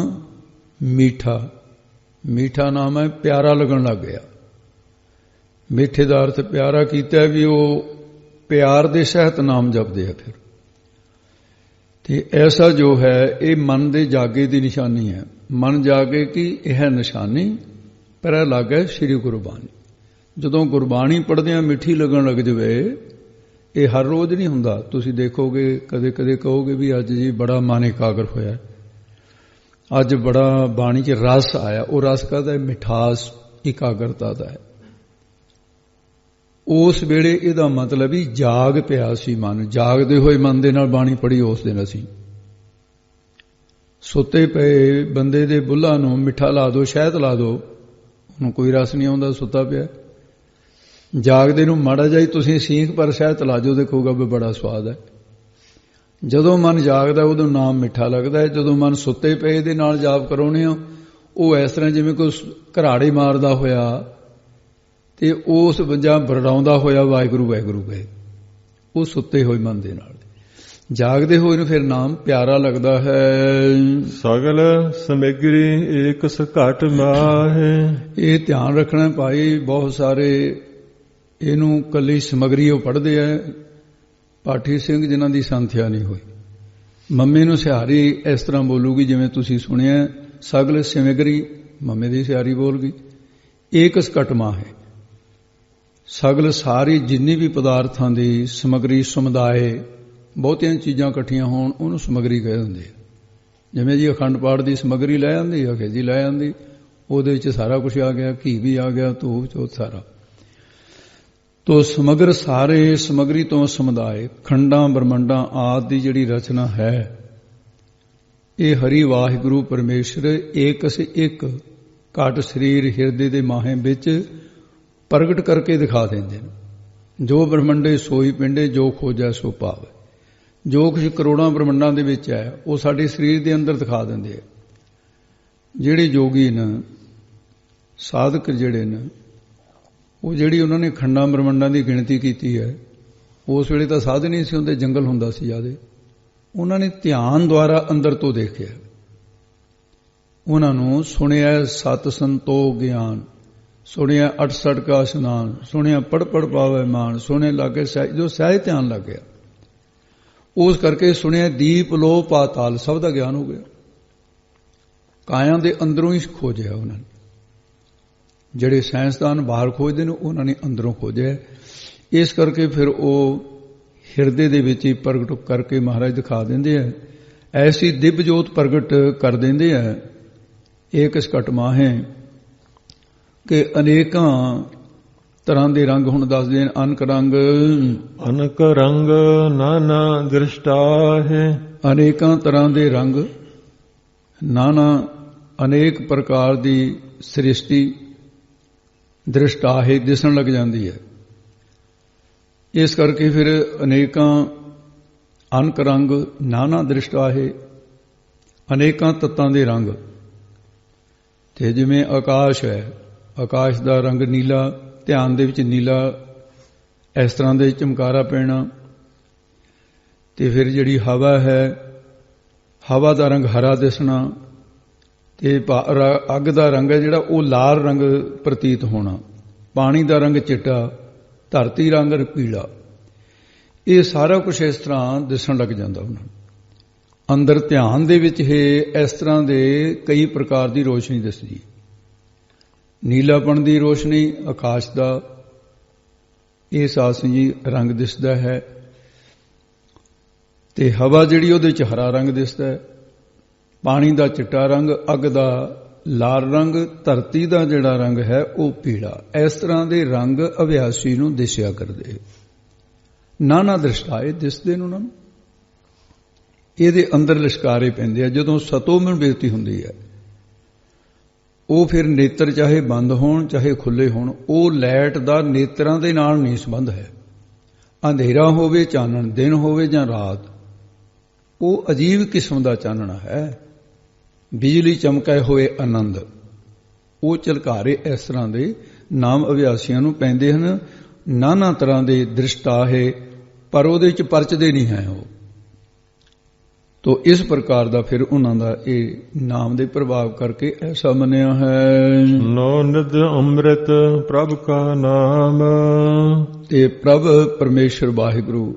ਮੀਠਾ, ਮੀਠਾ ਨਾਮ ਹੈ, ਪਿਆਰਾ ਲੱਗਣ ਲੱਗ ਗਿਆ। ਮਿੱਠੇ ਦਾ ਅਰਥ ਪਿਆਰਾ ਕੀਤਾ ਵੀ ਉਹ ਪਿਆਰ ਦੇ ਸਹਿਤ ਨਾਮ ਜਪਦੇ ਆ। ਫਿਰ ਤੇ ਐਸਾ ਜੋ ਹੈ ਇਹ ਮਨ ਦੇ ਜਾਗੇ ਦੀ ਨਿਸ਼ਾਨੀ ਹੈ। ਮਨ ਜਾਗੇ ਕਿ ਇਹ ਨਿਸ਼ਾਨੀ ਪਰ ਲੱਗੇ ਸ੍ਰੀ ਗੁਰਬਾਣੀ। ਜਦੋਂ ਗੁਰਬਾਣੀ ਪੜ੍ਹਦੇ ਆ ਮਿੱਠੀ ਲੱਗਣ ਲੱਗ ਜਵੇ, ਇਹ ਹਰ ਰੋਜ਼ ਨਹੀਂ ਹੁੰਦਾ। ਤੁਸੀਂ ਦੇਖੋਗੇ ਕਦੇ ਕਦੇ ਕਹੋਗੇ ਵੀ ਅੱਜ ਜੀ ਬੜਾ ਮਨ ਇਕਾਗਰ ਹੋਇਆ, ਅੱਜ ਬੜਾ ਬਾਣੀ 'ਚ ਰਸ ਆਇਆ। ਉਹ ਰਸ ਕਾਹਦਾ? ਮਿਠਾਸ ਇਕਾਗਰਤਾ ਦਾ ਹੈ। ਉਸ ਵੇਲੇ ਇਹਦਾ ਮਤਲਬ ਵੀ ਜਾਗ ਪਿਆ ਸੀ ਮਨ, ਜਾਗਦੇ ਹੋਏ ਮਨ ਦੇ ਨਾਲ ਬਾਣੀ ਪੜ੍ਹੀ ਉਸ ਦਿਨ। ਅਸੀਂ ਸੁੱਤੇ ਪਏ ਬੰਦੇ ਦੇ ਬੁੱਲ੍ਹਾਂ ਨੂੰ ਮਿੱਠਾ ਲਾ ਦਿਓ, ਸ਼ਹਿਦ ਲਾ ਦਿਓ, ਉਹਨੂੰ ਕੋਈ ਰਸ ਨਹੀਂ ਆਉਂਦਾ, ਸੁੱਤਾ ਪਿਆ। ਜਾਗਦੇ ਨੂੰ ਮਾੜਾ ਜਿਹਾ ਤੁਸੀਂ ਸੀਖ ਪਰ ਸ਼ਹਿਦ ਲਾ ਜਾਓ, ਦੇਖੋਗਾ ਵੀ ਬੜਾ ਸਵਾਦ ਹੈ। ਜਦੋਂ ਮਨ ਜਾਗਦਾ ਉਦੋਂ ਨਾਮ ਮਿੱਠਾ ਲੱਗਦਾ ਹੈ। ਜਦੋਂ ਮਨ ਸੁੱਤੇ ਪਏ ਦੇ ਨਾਲ ਜਾਪ ਕਰਾਉਣੇ ਆ, ਉਹ ਇਸ ਤਰ੍ਹਾਂ ਜਿਵੇਂ ਕੋਈ ਘਰਾੜੇ ਮਾਰਦਾ ਹੋਇਆ ਤੇ ਉਸ ਵਜ੍ਹਾ ਬਰੜਾਉਂਦਾ ਹੋਇਆ ਵਾਹਿਗੁਰੂ ਵਾਹਿਗੁਰੂ ਕਹੇ, ਉਹ ਸੁੱਤੇ ਹੋਏ ਮਨ ਦੇ ਨਾਲ। ਜਾਗਦੇ ਹੋਏ ਨੂੰ ਫਿਰ ਨਾਮ ਪਿਆਰਾ ਲੱਗਦਾ ਹੈ। ਸਗਲ ਸਮਗਰੀ ਏਕ ਘਟ ਮਾਹੇ। ਇਹ ਧਿਆਨ ਰੱਖਣਾ ਭਾਈ, ਬਹੁਤ ਸਾਰੇ ਇਹਨੂੰ ਕੱਲੀ ਸਮਗਰੀ ਉਹ ਪੜ੍ਹਦੇ ਆ। ਪਾਠੀ ਸਿੰਘ ਜਿਨ੍ਹਾਂ ਦੀ ਸੰਥਿਆ ਨਹੀਂ ਹੋਈ, ਮੰਮੀ ਨੂੰ ਸਿਹਾਰੀ ਇਸ ਤਰ੍ਹਾਂ ਬੋਲੂਗੀ ਜਿਵੇਂ ਤੁਸੀਂ ਸੁਣਿਆ, ਸਗਲ ਸਮਗਰੀ, ਮੰਮੀ ਦੀ ਸਿਹਾਰੀ ਬੋਲ ਗਈ। ਏਕਸ ਘਟ ਮਾਹੇ, ਸਗਲ ਸਾਰੀ ਜਿੰਨੀ ਵੀ ਪਦਾਰਥਾਂ ਦੀ ਸਮਗਰੀ, ਸਮੁਦਾਇ, ਬਹੁਤੀਆਂ ਚੀਜ਼ਾਂ ਇਕੱਠੀਆਂ ਹੋਣ ਉਹਨੂੰ ਸਮਗਰੀ ਕਹਿ ਦਿੰਦੇ ਆ। ਜਿਵੇਂ ਜੀ ਅਖੰਡ ਪਾਠ ਦੀ ਸਮਗਰੀ ਲੈ ਆਂਦੀ, ਅਖੇਜੀ ਲੈ ਆਂਦੀ, ਉਹਦੇ ਵਿੱਚ ਸਾਰਾ ਕੁਝ ਆ ਗਿਆ, ਘੀ ਵੀ ਆ ਗਿਆ, ਧੂਪ ਚੋਤ ਸਾਰਾ। ਤੋ ਸਮਗਰ ਸਾਰੇ, ਸਮਗਰੀ ਤੋਂ ਸਮੁਦਾਇ, ਖੰਡਾਂ ਬ੍ਰਹਮੰਡਾਂ ਆਦਿ ਦੀ ਜਿਹੜੀ ਰਚਨਾ ਹੈ, ਇਹ ਹਰੀ ਵਾਹਿਗੁਰੂ ਪਰਮੇਸ਼ਰ ਏਕ ਸੇ ਇੱਕ ਘਟ ਸਰੀਰ ਹਿਰਦੇ ਦੇ ਮਾਹੇ ਵਿੱਚ ਪ੍ਰਗਟ ਕਰਕੇ ਦਿਖਾ ਦਿੰਦੇ ਨੇ। ਜੋ ਬ੍ਰਹਮੰਡੇ ਸੋਈ ਪਿੰਡੇ, ਜੋ ਖੋਜੈ ਸੋ ਪਾਵੇ। ਜੋ ਕੁਝ ਕਰੋੜਾਂ ਬ੍ਰਹਮੰਡਾਂ ਦੇ ਵਿੱਚ ਹੈ ਉਹ ਸਾਡੇ ਸਰੀਰ ਦੇ ਅੰਦਰ ਦਿਖਾ ਦਿੰਦੇ ਆ। ਜਿਹੜੇ ਯੋਗੀ ਨੇ, ਸਾਧਕ ਜਿਹੜੇ ਨੇ, ਉਹ ਜਿਹੜੀ ਉਹਨਾਂ ਨੇ ਖੰਡਾਂ ਬ੍ਰਹਮੰਡਾਂ ਦੀ ਗਿਣਤੀ ਕੀਤੀ ਹੈ, ਉਸ ਵੇਲੇ ਤਾਂ ਸਾਧ ਨਹੀਂ ਸੀ ਹੁੰਦੇ, ਜੰਗਲ ਹੁੰਦਾ ਸੀ ਜ਼ਿਆਦਾ। ਉਹਨਾਂ ਨੇ ਧਿਆਨ ਦੁਆਰਾ ਅੰਦਰ ਤੋਂ ਦੇਖਿਆ, ਉਹਨਾਂ ਨੂੰ ਸੁਣਿਆ ਸਤ ਸੰਤੋਖ ਗਿਆਨ, ਸੁਣਿਆ 68 ਕਾ ਇਸ਼ਨਾਨ, ਸੁਣਿਆ ਪੜ ਪੜ ਪਾਵੇ ਮਾਨ, ਸੁਣੇ ਲਾਗੇ ਜੋ ਸਹਿਜ ਧਿਆਨ ਲੱਗ ਗਿਆ। ਉਸ ਕਰਕੇ ਸੁਣਿਆ ਦੀਪ ਲੋ ਪਾਤਾਲ, ਸਭ ਦਾ ਗਿਆਨ ਹੋ ਗਿਆ। ਕਾਇਆ ਦੇ ਅੰਦਰੋਂ ਹੀ ਖੋਜਿਆ ਉਹਨਾਂ ਨੇ। ਜਿਹੜੇ ਸਾਇੰਸਦਾਨ ਬਾਹਰ ਖੋਜਦੇ ਨੇ, ਉਹਨਾਂ ਨੇ ਅੰਦਰੋਂ ਖੋਜਿਆ। ਇਸ ਕਰਕੇ ਫਿਰ ਉਹ ਹਿਰਦੇ ਦੇ ਵਿੱਚ ਹੀ ਪ੍ਰਗਟ ਕਰਕੇ ਮਹਾਰਾਜ ਦਿਖਾ ਦਿੰਦੇ ਆ। ਐਸੀ ਦਿਵ ਜੋਤ ਪ੍ਰਗਟ ਕਰ ਦਿੰਦੇ ਆ। ਏਕ ਘਟ ਮਾਹੇ ਕਿ ਅਨੇਕਾਂ ਤਰ੍ਹਾਂ ਦੇ ਰੰਗ ਹੁਣ ਦੱਸਦੇ ਨੇ। ਅਨਕ ਰੰਗ, ਅਨਕ ਰੰਗ ਨਾਨਾ ਦ੍ਰਿਸ਼ਟਾ ਹੈ। ਅਨੇਕਾਂ ਤਰ੍ਹਾਂ ਦੇ ਰੰਗ, ਨਾਨਾ ਅਨੇਕ ਪ੍ਰਕਾਰ ਦੀ ਸ੍ਰਿਸ਼ਟੀ ਦ੍ਰਿਸ਼ਟਾ ਹੈ, ਦਿਸਣ ਲੱਗ ਜਾਂਦੀ ਹੈ। ਇਸ ਕਰਕੇ ਫਿਰ ਅਨੇਕਾਂ ਅਨਕ ਰੰਗ ਨਾਨਾ ਦ੍ਰਿਸ਼ਟਾ ਹੈ, ਅਨੇਕਾਂ ਤੱਤਾਂ ਦੇ ਰੰਗ। ਤੇ ਜਿਵੇਂ ਆਕਾਸ਼ ਹੈ, ਆਕਾਸ਼ ਦਾ ਰੰਗ ਨੀਲਾ, ਧਿਆਨ ਦੇ ਵਿੱਚ ਨੀਲਾ ਇਸ ਤਰ੍ਹਾਂ ਦੇ ਚਮਕਾਰਾ ਪੈਣਾ। ਤੇ ਫਿਰ ਜਿਹੜੀ ਹਵਾ ਹੈ, ਹਵਾ ਦਾ ਰੰਗ ਹਰਾ ਦਿਸਣਾ। ਤੇ ਅੱਗ ਦਾ ਰੰਗ ਹੈ ਜਿਹੜਾ, ਉਹ ਲਾਲ ਰੰਗ ਪ੍ਰਤੀਤ ਹੋਣਾ। ਪਾਣੀ ਦਾ ਰੰਗ ਚਿੱਟਾ, ਧਰਤੀ ਰੰਗ ਪੀਲਾ। ਇਹ ਸਾਰਾ ਕੁਝ ਇਸ ਤਰ੍ਹਾਂ ਦਿਸਣ ਲੱਗ ਜਾਂਦਾ ਉਹਨਾਂ ਨੂੰ। ਅੰਦਰ ਧਿਆਨ ਦੇ ਵਿੱਚ ਇਸ ਤਰ੍ਹਾਂ ਦੇ ਕਈ ਪ੍ਰਕਾਰ ਦੀ ਰੋਸ਼ਨੀ ਦਿਸਦੀ। ਨੀਲਾਪਣ ਦੀ ਰੋਸ਼ਨੀ ਆਕਾਸ਼ ਦਾ, ਇਹ ਸਾਸੀ ਜੀ ਰੰਗ ਦਿਸਦਾ ਹੈ। ਤੇ ਹਵਾ ਜਿਹੜੀ ਉਹਦੇ ਚ ਹਰਾ ਰੰਗ ਦਿਸਦਾ ਹੈ, ਪਾਣੀ ਦਾ ਚਿੱਟਾ ਰੰਗ, ਅੱਗ ਦਾ ਲਾਲ ਰੰਗ, ਧਰਤੀ ਦਾ ਜਿਹੜਾ ਰੰਗ ਹੈ ਉਹ ਪੀਲਾ। ਇਸ ਤਰ੍ਹਾਂ ਦੇ ਰੰਗ ਅਭਿਆਸੀ ਨੂੰ ਦਿਸਿਆ ਕਰਦੇ। ਨਾਨਾ ਦ੍ਰਿਸ਼ਟਾਏ ਦਿਸਦੇ ਨੇ ਉਹਨਾਂ ਨੂੰ। ਇਹਦੇ ਅੰਦਰ ਲਿਸ਼ਕਾਰੇ ਪੈਂਦੇ ਆ। ਜਦੋਂ ਸਤੋਮਨ ਬਿਰਤੀ ਹੁੰਦੀ ਹੈ, ਉਹ ਫਿਰ ਨੇਤਰ ਚਾਹੇ ਬੰਦ ਹੋਣ ਚਾਹੇ ਖੁੱਲੇ ਹੋਣ, ਉਹ ਲਾਈਟ ਦਾ ਨੇਤਰਾਂ ਦੇ ਨਾਲ ਨਹੀਂ ਸੰਬੰਧ ਹੈ। ਅੰਧੇਰਾ ਹੋਵੇ ਚਾਨਣ, ਦਿਨ ਹੋਵੇ ਜਾਂ ਰਾਤ, ਉਹ ਅਜੀਬ ਕਿਸਮ ਦਾ ਚਾਨਣਾ ਹੈ। ਬਿਜਲੀ ਚਮਕੇ ਹੋਏ ਆਨੰਦ, ਉਹ ਝਲਕਾਰੇ ਇਸ ਤਰ੍ਹਾਂ ਦੇ ਨਾਮ ਅਭਿਆਸੀਆਂ ਨੂੰ ਪੈਂਦੇ ਹਨ। ਨਾਨਾ ਤਰ੍ਹਾਂ ਦੇ ਦ੍ਰਿਸ਼ਟਾ ਹੈ, ਪਰ ਉਹਦੇ ਚ ਪਰਚਦੇ ਨਹੀਂ ਹੈ। ਉਹ ਤੋ ਇਸ ਪ੍ਰਕਾਰ ਦਾ ਫਿਰ ਉਹਨਾਂ ਦਾ ਇਹ ਨਾਮ ਦੇ ਪ੍ਰਭਾਵ ਕਰਕੇ ਐਸਾ ਮੰਨਿਆ ਹੈ। ਨੌ ਨਿਧ ਅੰਮ੍ਰਿਤ ਪ੍ਰਭ ਕਾ ਨਾਮ। ਤੇ ਪ੍ਰਭ ਪਰਮੇਸ਼ਰ ਵਾਹਿਗੁਰੂ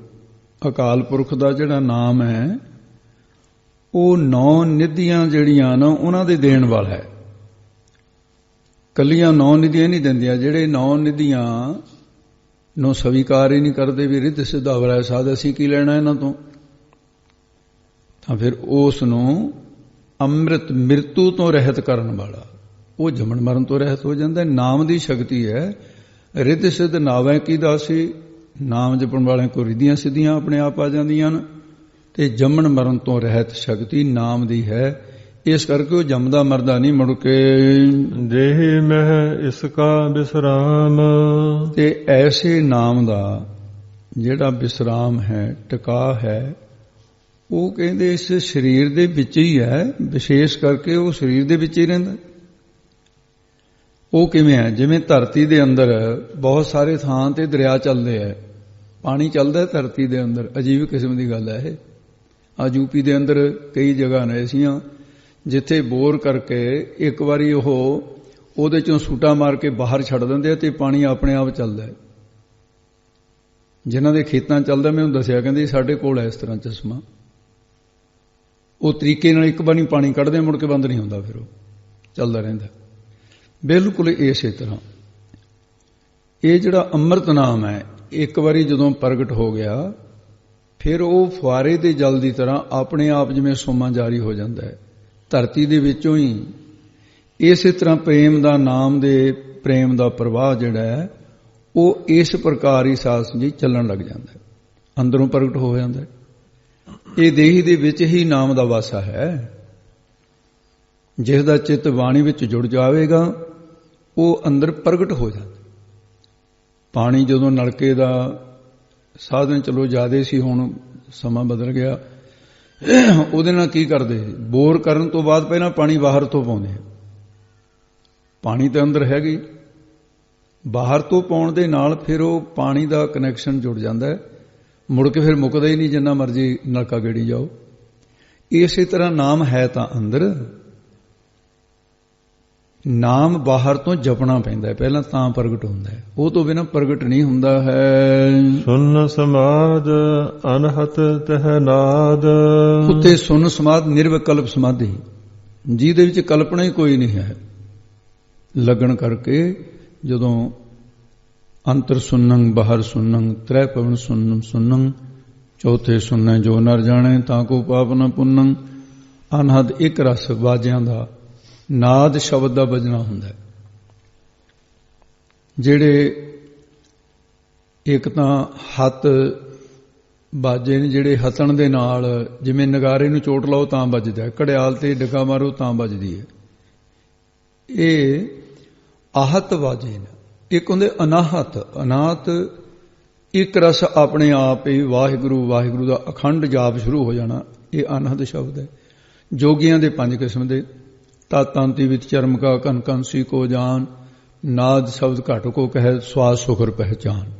ਅਕਾਲ ਪੁਰਖ ਦਾ ਜਿਹੜਾ ਨਾਮ ਹੈ ਉਹ 9 ਨਿਧੀਆਂ ਜਿਹੜੀਆਂ ਨਾ ਉਹਨਾਂ ਦੇ ਦੇਣ ਵਾਲਾ ਹੈ। ਕੱਲੀਆਂ 9 ਨਿਧੀਆਂ ਨਹੀਂ ਦਿੰਦੀਆਂ, ਜਿਹੜੇ 9 ਨਿਧੀਆਂ ਨੂੰ ਸਵੀਕਾਰ ਹੀ ਨਹੀਂ ਕਰਦੇ ਵੀ ਰਿੱਧ ਸਿੱਧ ਅਵਰੈ ਸਾਧ, ਅਸੀਂ ਕੀ ਲੈਣਾ ਇਹਨਾਂ ਤੋਂ, ਤਾਂ ਫਿਰ ਉਸ ਨੂੰ ਅੰਮ੍ਰਿਤ ਮਿਰਤੂ ਤੋਂ ਰਹਿਤ ਕਰਨ ਵਾਲਾ, ਉਹ ਜੰਮਣ ਮਰਨ ਤੋਂ ਰਹਿਤ ਹੋ ਜਾਂਦਾ। ਨਾਮ ਦੀ ਸ਼ਕਤੀ ਹੈ। ਰਿੱਧ ਸਿੱਧ ਨਾਵੇਂ ਕੀ ਦਾਸੀ, ਨਾਮ ਜਪਣ ਵਾਲਿਆਂ ਕੋ ਰਿੱਧੀਆਂ ਸਿੱਧੀਆਂ ਆਪਣੇ ਆਪ ਆ ਜਾਂਦੀਆਂ ਨੇ, ਤੇ ਜੰਮਣ ਮਰਨ ਤੋਂ ਰਹਿਤ ਸ਼ਕਤੀ ਨਾਮ ਦੀ ਹੈ। ਇਸ ਕਰਕੇ ਉਹ ਜੰਮਦਾ ਮਰਦਾ ਨਹੀਂ ਮੁੜ ਕੇ। ਦੇਹ ਮਹਿ ਇਸ ਕਾ ਬਿਸਰਾਮ। ਤੇ ਐਸੇ ਨਾਮ ਦਾ ਜਿਹੜਾ ਬਿਸਰਾਮ ਹੈ, ਟਿਕਾ ਹੈ, ਉਹ ਕਹਿੰਦੇ ਇਸ ਸਰੀਰ ਦੇ ਵਿੱਚ ਹੀ ਹੈ। ਵਿਸ਼ੇਸ਼ ਕਰਕੇ ਉਹ ਸਰੀਰ ਦੇ ਵਿੱਚ ਹੀ ਰਹਿੰਦਾ। ਉਹ ਕਿਵੇਂ ਹੈ? ਜਿਵੇਂ ਧਰਤੀ ਦੇ ਅੰਦਰ ਬਹੁਤ ਸਾਰੇ ਥਾਂ ਤੇ ਦਰਿਆ ਚੱਲਦੇ ਹੈ, ਪਾਣੀ ਚੱਲਦਾ ਧਰਤੀ ਦੇ ਅੰਦਰ। ਅਜੀਬ ਕਿਸਮ ਦੀ ਗੱਲ ਹੈ ਇਹ। ਆ ਯੂਪੀ ਦੇ ਅੰਦਰ ਕਈ ਜਗ੍ਹਾ ਨੇ ਐਸੀਆਂ ਜਿੱਥੇ ਬੋਰ ਕਰਕੇ ਇੱਕ ਵਾਰੀ ਉਹਦੇ ਚੋਂ ਸੂਟਾ ਮਾਰ ਕੇ ਬਾਹਰ ਛੱਡ ਦਿੰਦੇ ਆ ਤੇ ਪਾਣੀ ਆਪਣੇ ਆਪ ਚੱਲਦਾ ਹੈ। ਜਿਨ੍ਹਾਂ ਦੇ ਖੇਤਾਂ ਚੱਲਦਾ, ਮੈਨੂੰ ਦੱਸਿਆ, ਕਹਿੰਦੇ ਸਾਡੇ ਕੋਲ ਹੈ ਇਸ ਤਰ੍ਹਾਂ ਚਸ਼ਮਾ। ਉਹ ਤਰੀਕੇ ਨਾਲ ਇੱਕ ਵਾਰੀ ਪਾਣੀ ਕੱਢਦੇ, ਮੁੜ ਕੇ ਬੰਦ ਨਹੀਂ ਹੁੰਦਾ, ਫਿਰ ਉਹ ਚੱਲਦਾ ਰਹਿੰਦਾ। ਬਿਲਕੁਲ ਇਸੇ ਤਰ੍ਹਾਂ ਇਹ ਜਿਹੜਾ ਅੰਮ੍ਰਿਤ ਨਾਮ ਹੈ, ਇੱਕ ਵਾਰੀ ਜਦੋਂ ਪ੍ਰਗਟ ਹੋ ਗਿਆ ਫਿਰ ਉਹ ਫੁਆਰੇ ਦੇ ਜਲ ਦੀ ਤਰ੍ਹਾਂ ਆਪਣੇ ਆਪ ਜਿਵੇਂ ਸੋਮਾ ਜਾਰੀ ਹੋ ਜਾਂਦਾ ਹੈ ਧਰਤੀ ਦੇ ਵਿੱਚੋਂ ਹੀ। ਇਸੇ ਤਰ੍ਹਾਂ ਪ੍ਰੇਮ ਦਾ ਨਾਮ ਦੇ ਪ੍ਰੇਮ ਦਾ ਪ੍ਰਵਾਹ ਜਿਹੜਾ ਹੈ ਉਹ ਇਸ ਪ੍ਰਕਾਰ ਹੀ ਸਾਧ ਸੰਗਤ ਜੀ ਚੱਲਣ ਲੱਗ ਜਾਂਦਾ ਹੈ, ਅੰਦਰੋਂ ਪ੍ਰਗਟ ਹੋ ਜਾਂਦਾ ਹੈ। ਇਹ ਦੇਹੀ ਦੇ ਵਿੱਚ ਹੀ ਨਾਮ ਦਾ ਵਾਸਾ ਹੈ। ਜਿਸ ਦਾ ਚਿੱਤ ਬਾਣੀ ਵਿੱਚ ਜੁੜ ਜਾਵੇਗਾ ਉਹ ਅੰਦਰ ਪ੍ਰਗਟ ਹੋ ਜਾਂਦਾ। ਪਾਣੀ ਜਦੋਂ ਨਲਕੇ ਦਾ ਸਾਧਨ ਚਲੋ ਜ਼ਿਆਦੇ ਸੀ, ਹੁਣ ਸਮਾਂ ਬਦਲ ਗਿਆ, ਉਹਦੇ ਨਾਲ ਕੀ ਕਰਦੇ? ਬੋਰ ਕਰਨ ਤੋਂ ਬਾਅਦ ਪਹਿਲਾਂ ਪਾਣੀ ਬਾਹਰ ਤੋਂ ਪਾਉਂਦੇ। ਪਾਣੀ ਤਾਂ ਅੰਦਰ ਹੈਗੀ, ਬਾਹਰ ਤੋਂ ਪਾਉਣ ਦੇ ਨਾਲ ਫਿਰ ਉਹ ਪਾਣੀ ਦਾ ਕਨੈਕਸ਼ਨ ਜੁੜ ਜਾਂਦਾ ਹੈ, ਮੁੜ ਕੇ ਫਿਰ ਮੁੱਕਦਾ ਹੀ ਨਹੀਂ, ਜਿੰਨਾ ਮਰਜ਼ੀ ਨਲਕਾ ਗੇੜੀ ਜਾਓ। ਇਸੇ ਤਰ੍ਹਾਂ ਨਾਮ ਹੈ ਤਾਂ ਅੰਦਰ, ਨਾਮ ਬਾਹਰ ਤੋਂ ਜਪਣਾ ਪੈਂਦਾ ਹੈ ਪਹਿਲਾਂ, ਤਾਂ ਪ੍ਰਗਟ ਹੁੰਦਾ ਹੈ। ਉਹ ਤੋਂ ਬਿਨਾਂ ਪ੍ਰਗਟ ਨਹੀਂ ਹੁੰਦਾ ਹੈ। ਸੁਨ ਸਮਾਧ ਅਨਹਤ ਤਹ ਨਾਦ। ਉੱਤੇ ਸੁਨ ਸਮਾਧ ਨਿਰਵਿਕਲਪ ਸਮਾਧੀ, ਜਿਹਦੇ ਵਿੱਚ ਕਲਪਨਾ ਹੀ ਕੋਈ ਨਹੀਂ ਹੈ। ਲੱਗਣ ਕਰਕੇ ਜਦੋਂ ਅੰਤਰ ਸੁਨੰ ਬਾਹਰ ਸੁਨੰ ਤ੍ਰੈ ਪਵਨ ਸੁਨੰ ਸੁਨੰ ਚੌਥੇ ਸੁਨੈ ਜੋ ਨਰ ਜਾਣੇ ਤਾਂ ਕੋ ਪਾਪ ਨ ਪੁੰਨੰ। ਅਨਹਦ ਇੱਕ ਰਸ ਬਾਜਿਆਂ ਦਾ ਨਾਦ ਸ਼ਬਦ ਦਾ ਵੱਜਣਾ ਹੁੰਦਾ ਹੈ। ਜਿਹੜੇ ਇੱਕ ਤਾਂ ਹੱਥ ਬਾਜੇ ਨੇ, ਜਿਹੜੇ ਹੱਥਣ ਦੇ ਨਾਲ ਜਿਵੇਂ ਨਗਾਰੇ ਨੂੰ ਚੋਟ ਲਾਓ ਤਾਂ ਵੱਜਦਾ, ਘੜਿਆਲ ਤੇ ਡਗਾ ਮਾਰੋ ਤਾਂ ਵੱਜਦੀ ਹੈ। ਇਹ ਆਹਤ ਬਾਜੇ ਨੇ। ਇੱਕ ਹੁੰਦੇ ਅਨਾਹਤ। ਅਨਾਹਤ ਇੱਕ ਰਸ ਆਪਣੇ ਆਪ ਹੀ ਵਾਹਿਗੁਰੂ ਵਾਹਿਗੁਰੂ ਦਾ ਅਖੰਡ ਜਾਪ ਸ਼ੁਰੂ ਹੋ ਜਾਣਾ, ਇਹ ਅਨਹਦ ਸ਼ਬਦ ਹੈ। ਜੋਗੀਆਂ ਦੇ 5 ਕਿਸਮ ਦੇ ਤਾਤਾਂਤੀ ਵਿੱਚ ਚਰਮ ਕਾ ਕਨ ਕੰਸੀ ਕੋ ਜਾਨ, ਨਾਦ ਸ਼ਬਦ ਘਟ ਕੋ ਕਹਿ ਸਵਾਸ ਸੁਖਰ ਪਹਿਚਾਨ।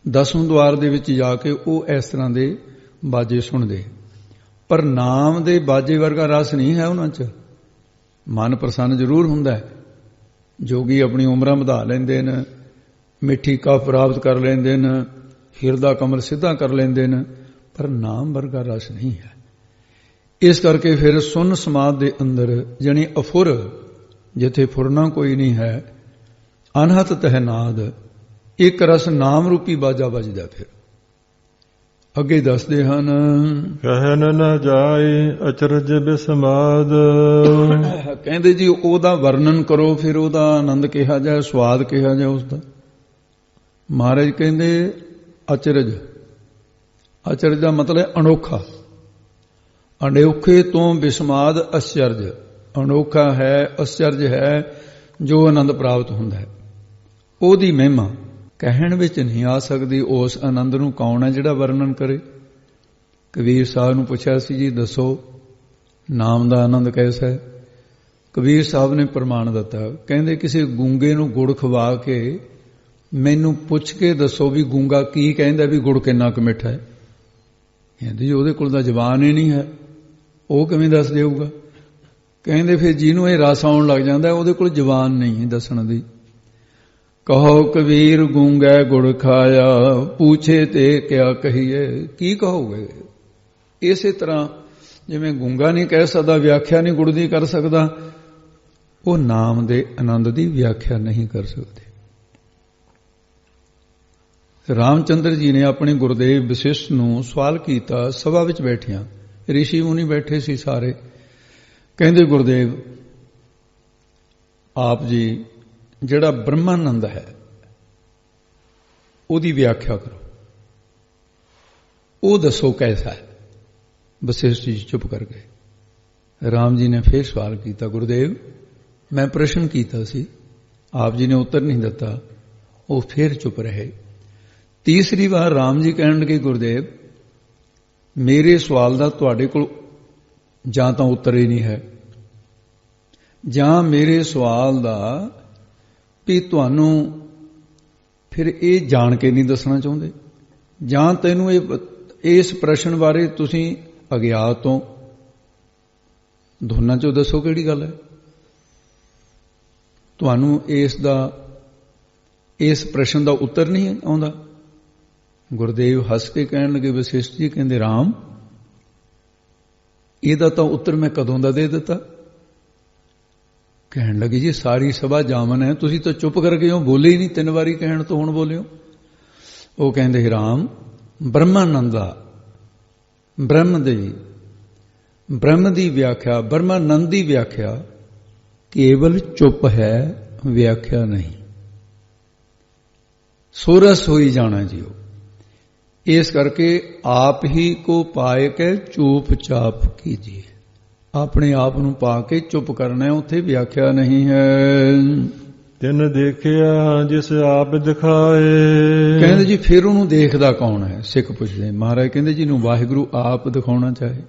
10ਵੇਂ ਦੁਆਰ ਦੇ ਵਿੱਚ ਜਾ ਕੇ ਉਹ ਇਸ ਤਰ੍ਹਾਂ ਦੇ ਬਾਜੇ ਸੁਣਦੇ, ਪਰ ਨਾਮ ਦੇ ਬਾਜੇ ਵਰਗਾ ਰਸ ਨਹੀਂ ਹੈ ਉਹਨਾਂ 'ਚ। ਮਨ ਪ੍ਰਸੰਨ ਜ਼ਰੂਰ ਹੁੰਦਾ ਹੈ। ਜੋਗੀ ਆਪਣੀ ਉਮਰਾਂ ਵਧਾ ਲੈਂਦੇ ਨੇ, ਮਿੱਠੀ ਕਫ ਪ੍ਰਾਪਤ ਕਰ ਲੈਂਦੇ ਨੇ, ਹਿਰਦਾ ਕਮਲ ਸਿੱਧਾ ਕਰ ਲੈਂਦੇ ਨੇ, ਪਰ ਨਾਮ ਵਰਗਾ ਰਸ ਨਹੀਂ ਹੈ। ਇਸ ਕਰਕੇ ਫਿਰ ਸੁਨ ਸਮਾਧ ਦੇ ਅੰਦਰ ਜਾਣੀ ਅਫੁਰ, ਜਿੱਥੇ ਫੁਰਨਾ ਕੋਈ ਨਹੀਂ ਹੈ, ਅਨਹਤ ਤਹਿ ਨਾਦ, ਇੱਕ ਰਸ ਨਾਮ ਰੂਪੀ ਬਾਜਾ ਵੱਜਦਾ। ਫਿਰ ਅੱਗੇ ਦੱਸਦੇ ਹਨ, ਕਹਿਨ ਨ ਜਾਏ ਅਚਰਜ ਬਿਸਮਾਦ। ਕਹਿੰਦੇ ਜੀ ਉਹਦਾ ਵਰਣਨ ਕਰੋ, ਫਿਰ ਉਹਦਾ ਆਨੰਦ ਕਿਹਾ ਜਾਏ, ਸਵਾਦ ਕਿਹਾ ਜਾਏ ਉਸਦਾ। ਮਹਾਰਾਜ ਕਹਿੰਦੇ ਅਚਰਜ, ਅਚਰਜ ਦਾ ਮਤਲਬ ਹੈ ਅਨੋਖਾ। ਅਨੋਖੇ ਤੋਂ ਬਿਸਮਾਦ ਅਚਰਜ, ਅਨੋਖਾ ਹੈ, ਅਚਰਜ ਹੈ, ਜੋ ਆਨੰਦ ਪ੍ਰਾਪਤ ਹੁੰਦਾ ਹੈ। ਉਹਦੀ ਮਹਿਮਾ ਕਹਿਣ ਵਿੱਚ ਨਹੀਂ ਆ ਸਕਦੀ। ਉਸ ਆਨੰਦ ਨੂੰ ਕੌਣ ਹੈ ਜਿਹੜਾ ਵਰਣਨ ਕਰੇ? ਕਬੀਰ ਸਾਹਿਬ ਨੂੰ ਪੁੱਛਿਆ ਸੀ, ਜੀ ਦੱਸੋ ਨਾਮ ਦਾ ਆਨੰਦ ਕੈਸਾ ਹੈ? ਕਬੀਰ ਸਾਹਿਬ ਨੇ ਪ੍ਰਮਾਣ ਦਿੱਤਾ। ਕਹਿੰਦੇ ਕਿਸੇ ਗੂੰਗੇ ਨੂੰ ਗੁੜ ਖਵਾ ਕੇ ਮੈਨੂੰ ਪੁੱਛ ਕੇ ਦੱਸੋ ਵੀ ਗੂੰਗਾ ਕੀ ਕਹਿੰਦਾ, ਵੀ ਗੁੜ ਕਿੰਨਾ ਕੁ ਮਿੱਠਾ ਹੈ। ਕਹਿੰਦੇ ਜੀ ਉਹਦੇ ਕੋਲ ਤਾਂ ਜ਼ਬਾਨ ਹੀ ਨਹੀਂ ਹੈ, ਉਹ ਕਿਵੇਂ ਦੱਸ ਦੇਊਗਾ? ਕਹਿੰਦੇ ਫਿਰ ਜਿਹਨੂੰ ਇਹ ਰਸ ਆਉਣ ਲੱਗ ਜਾਂਦਾ ਉਹਦੇ ਕੋਲ ਜ਼ੁਬਾਨ ਨਹੀਂ ਦੱਸਣ ਦੀ। ਕਹੋ ਕਬੀਰ ਗੂੰਗੈ ਗੁੜ ਖਾਇਆ, ਪੁੱਛੇ ਤੇ ਕਿਆ ਕਹੀਏ। ਕੀ ਕਹੋਗੇ? ਇਸੇ ਤਰ੍ਹਾਂ ਜਿਵੇਂ ਗੂੰਗਾ ਨਹੀਂ ਕਹਿ ਸਕਦਾ, ਵਿਆਖਿਆ ਨਹੀਂ ਗੁੜ ਦੀ ਕਰ ਸਕਦਾ, ਉਹ ਨਾਮ ਦੇ ਆਨੰਦ ਦੀ ਵਿਆਖਿਆ ਨਹੀਂ ਕਰ ਸਕਦੇ। ਰਾਮਚੰਦਰ ਜੀ ਨੇ ਆਪਣੇ ਗੁਰਦੇਵ ਵਸਿਸ਼ਠ ਨੂੰ ਸਵਾਲ ਕੀਤਾ, ਸਭਾ ਵਿੱਚ ਬੈਠਿਆਂ, ਰਿਸ਼ੀ ਮੁਨੀ ਬੈਠੇ ਸੀ ਸਾਰੇ। ਕਹਿੰਦੇ ਗੁਰਦੇਵ ਆਪ ਜੀ ਜਿਹੜਾ ਬ੍ਰਹਮਾਨੰਦ ਹੈ ਉਹਦੀ ਵਿਆਖਿਆ ਕਰੋ, ਉਹ ਦੱਸੋ ਕੈਸਾ ਹੈ। ਵਸਿਸ਼ਠ ਜੀ ਚੁੱਪ ਕਰ ਗਏ। ਰਾਮ ਜੀ ਨੇ ਫਿਰ ਸਵਾਲ ਕੀਤਾ, ਗੁਰਦੇਵ ਮੈਂ ਪ੍ਰਸ਼ਨ ਕੀਤਾ ਸੀ, ਆਪ ਜੀ ਨੇ ਉੱਤਰ ਨਹੀਂ ਦਿੱਤਾ। ਉਹ ਫਿਰ ਚੁੱਪ ਰਹੇ। ਤੀਸਰੀ ਵਾਰ ਰਾਮ ਜੀ ਕਹਿਣ ਲੱਗੇ, ਗੁਰਦੇਵ ਮੇਰੇ ਸਵਾਲ ਦਾ ਤੁਹਾਡੇ ਕੋਲ ਜਾਂ ਤਾਂ ਉੱਤਰ ਹੀ ਨਹੀਂ ਹੈ, ਜਾਂ ਮੇਰੇ ਸਵਾਲ ਦਾ ਵੀ ਤੁਹਾਨੂੰ ਫਿਰ ਇਹ ਜਾਣ ਕੇ ਨਹੀਂ ਦੱਸਣਾ ਚਾਹੁੰਦੇ, ਜਾਂ ਤੈਨੂੰ ਇਸ ਪ੍ਰਸ਼ਨ ਬਾਰੇ ਤੁਸੀਂ ਅਗਿਆਤ ਹੋ। ਦੋਨਾਂ ਚੋਂ ਦੱਸੋ ਕਿਹੜੀ ਗੱਲ ਹੈ। ਤੁਹਾਨੂੰ ਇਸ ਪ੍ਰਸ਼ਨ ਦਾ ਉੱਤਰ ਨਹੀਂ ਆਉਂਦਾ। ਗੁਰਦੇਵ ਹੱਸ ਕੇ ਕਹਿਣ ਲੱਗੇ, ਵਸਿਸ਼ਠ ਜੀ ਕਹਿੰਦੇ ਰਾਮ ਇਹਦਾ ਤਾਂ ਉੱਤਰ ਮੈਂ ਕਦੋਂ ਦਾ ਦੇ ਦਿੱਤਾ। ਕਹਿਣ ਲੱਗੇ ਜੀ ਸਾਰੀ ਸਭਾ ਜਾਮਨ ਹੈ, ਤੁਸੀਂ ਤਾਂ ਚੁੱਪ ਕਰ ਗਏ ਹੋ, ਬੋਲੇ ਹੀ ਨਹੀਂ, 3 ਵਾਰੀ ਕਹਿਣ ਤੋਂ ਹੁਣ ਬੋਲਿਓ। ਉਹ ਕਹਿੰਦੇ ਰਾਮ ਬ੍ਰਹਮਾਨੰਦਾ, ਬ੍ਰਹਮ ਦੀ ਵਿਆਖਿਆ, ਬ੍ਰਹਮਾਨੰਦ ਦੀ ਵਿਆਖਿਆ ਕੇਵਲ ਚੁੱਪ ਹੈ, ਵਿਆਖਿਆ ਨਹੀਂ। ਸੋਰਸ ਹੋਈ ਜਾਣਾ ਜੀ ਉਹ। ਇਸ ਕਰਕੇ ਆਪ ਹੀ ਕੋ ਪਾਏ ਕੇ ਚੁੱਪ ਚਾਪ ਕੀਜੀਏ। ਆਪਣੇ ਆਪ ਨੂੰ ਪਾ ਕੇ ਚੁੱਪ ਕਰਨਾ ਹੈ, ਉੱਥੇ ਵਿਆਖਿਆ ਨਹੀਂ ਹੈ। ਤਿਨ ਦੇਖਿਆ ਜਿਸ ਆਪ ਦਿਖਾਏ। ਕਹਿੰਦੇ ਜੀ ਫਿਰ ਉਹਨੂੰ ਦੇਖਦਾ ਕੌਣ ਹੈ? ਸਿੱਖ ਪੁੱਛਦੇ। ਮਹਾਰਾਜ ਕਹਿੰਦੇ ਜਿਹਨੂੰ ਵਾਹਿਗੁਰੂ ਆਪ ਦਿਖਾਉਣਾ ਚਾਹੇ,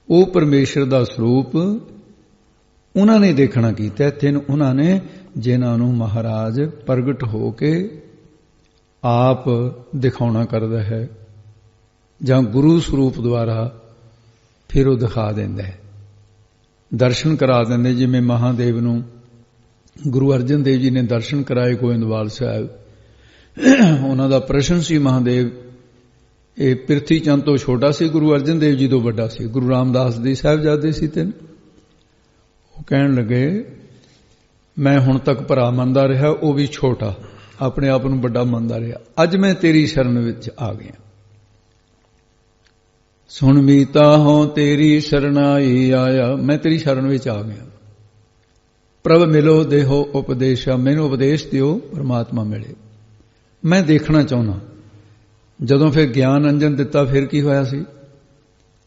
ਉਹ ਪਰਮੇਸ਼ਰ ਦਾ ਸਰੂਪ ਉਹਨਾਂ ਨੇ ਦੇਖਣਾ ਕੀਤਾ। ਤਿੰਨ ਉਹਨਾਂ ਨੇ ਜਿਨ੍ਹਾਂ ਨੂੰ ਮਹਾਰਾਜ ਪ੍ਰਗਟ ਹੋ ਕੇ ਆਪ ਦਿਖਾਉਣਾ ਕਰਦਾ ਹੈ, ਜਾਂ ਗੁਰੂ ਸਰੂਪ ਦੁਆਰਾ ਫਿਰ ਉਹ ਦਿਖਾ ਦਿੰਦਾ ਹੈ, ਦਰਸ਼ਨ ਕਰਾ ਦਿੰਦੇ। ਜਿਵੇਂ ਮਹਾਦੇਵ ਨੂੰ ਗੁਰੂ ਅਰਜਨ ਦੇਵ ਜੀ ਨੇ ਦਰਸ਼ਨ ਕਰਾਏ ਗੋਇੰਦਵਾਲ ਸਾਹਿਬ। ਉਹਨਾਂ ਦਾ ਪ੍ਰਸ਼ਨ ਸੀ, ਮਹਾਦੇਵ ਇਹ ਪ੍ਰਿਥੀ ਚੰਦ ਤੋਂ ਛੋਟਾ ਸੀ, ਗੁਰੂ ਅਰਜਨ ਦੇਵ ਜੀ ਤੋਂ ਵੱਡਾ ਸੀ, ਗੁਰੂ ਰਾਮਦਾਸ ਦੇ ਸਾਹਿਬਜ਼ਾਦੇ ਸੀ 3। ਉਹ ਕਹਿਣ ਲੱਗੇ ਮੈਂ ਹੁਣ ਤੱਕ ਭਰਾ ਮੰਨਦਾ ਰਿਹਾ, ਉਹ ਵੀ ਛੋਟਾ, ਆਪਣੇ ਆਪ ਨੂੰ ਵੱਡਾ ਮੰਨਦਾ ਰਿਹਾ, ਅੱਜ ਮੈਂ ਤੇਰੀ ਸ਼ਰਨ ਵਿੱਚ ਆ ਗਿਆ। ਸੁਣ ਮੀਤਾ ਹੋ ਤੇਰੀ ਸ਼ਰਨਾਈ ਆਇਆ, ਮੈਂ ਤੇਰੀ ਸ਼ਰਨ ਵਿੱਚ ਆ ਗਿਆ। ਪ੍ਰਭ ਮਿਲੋ ਦੇਹੋ ਉਪਦੇਸ਼ਾ, ਮੈਨੂੰ ਉਪਦੇਸ਼ ਦਿਓ, ਪਰਮਾਤਮਾ ਮਿਲੇ। ਮੈਂ ਦੇਖਣਾ ਚਾਹੁੰਦਾ। ਜਦੋਂ ਫਿਰ ਗਿਆਨ ਅੰਜਨ ਦਿੱਤਾ ਫਿਰ ਕੀ ਹੋਇਆ ਸੀ?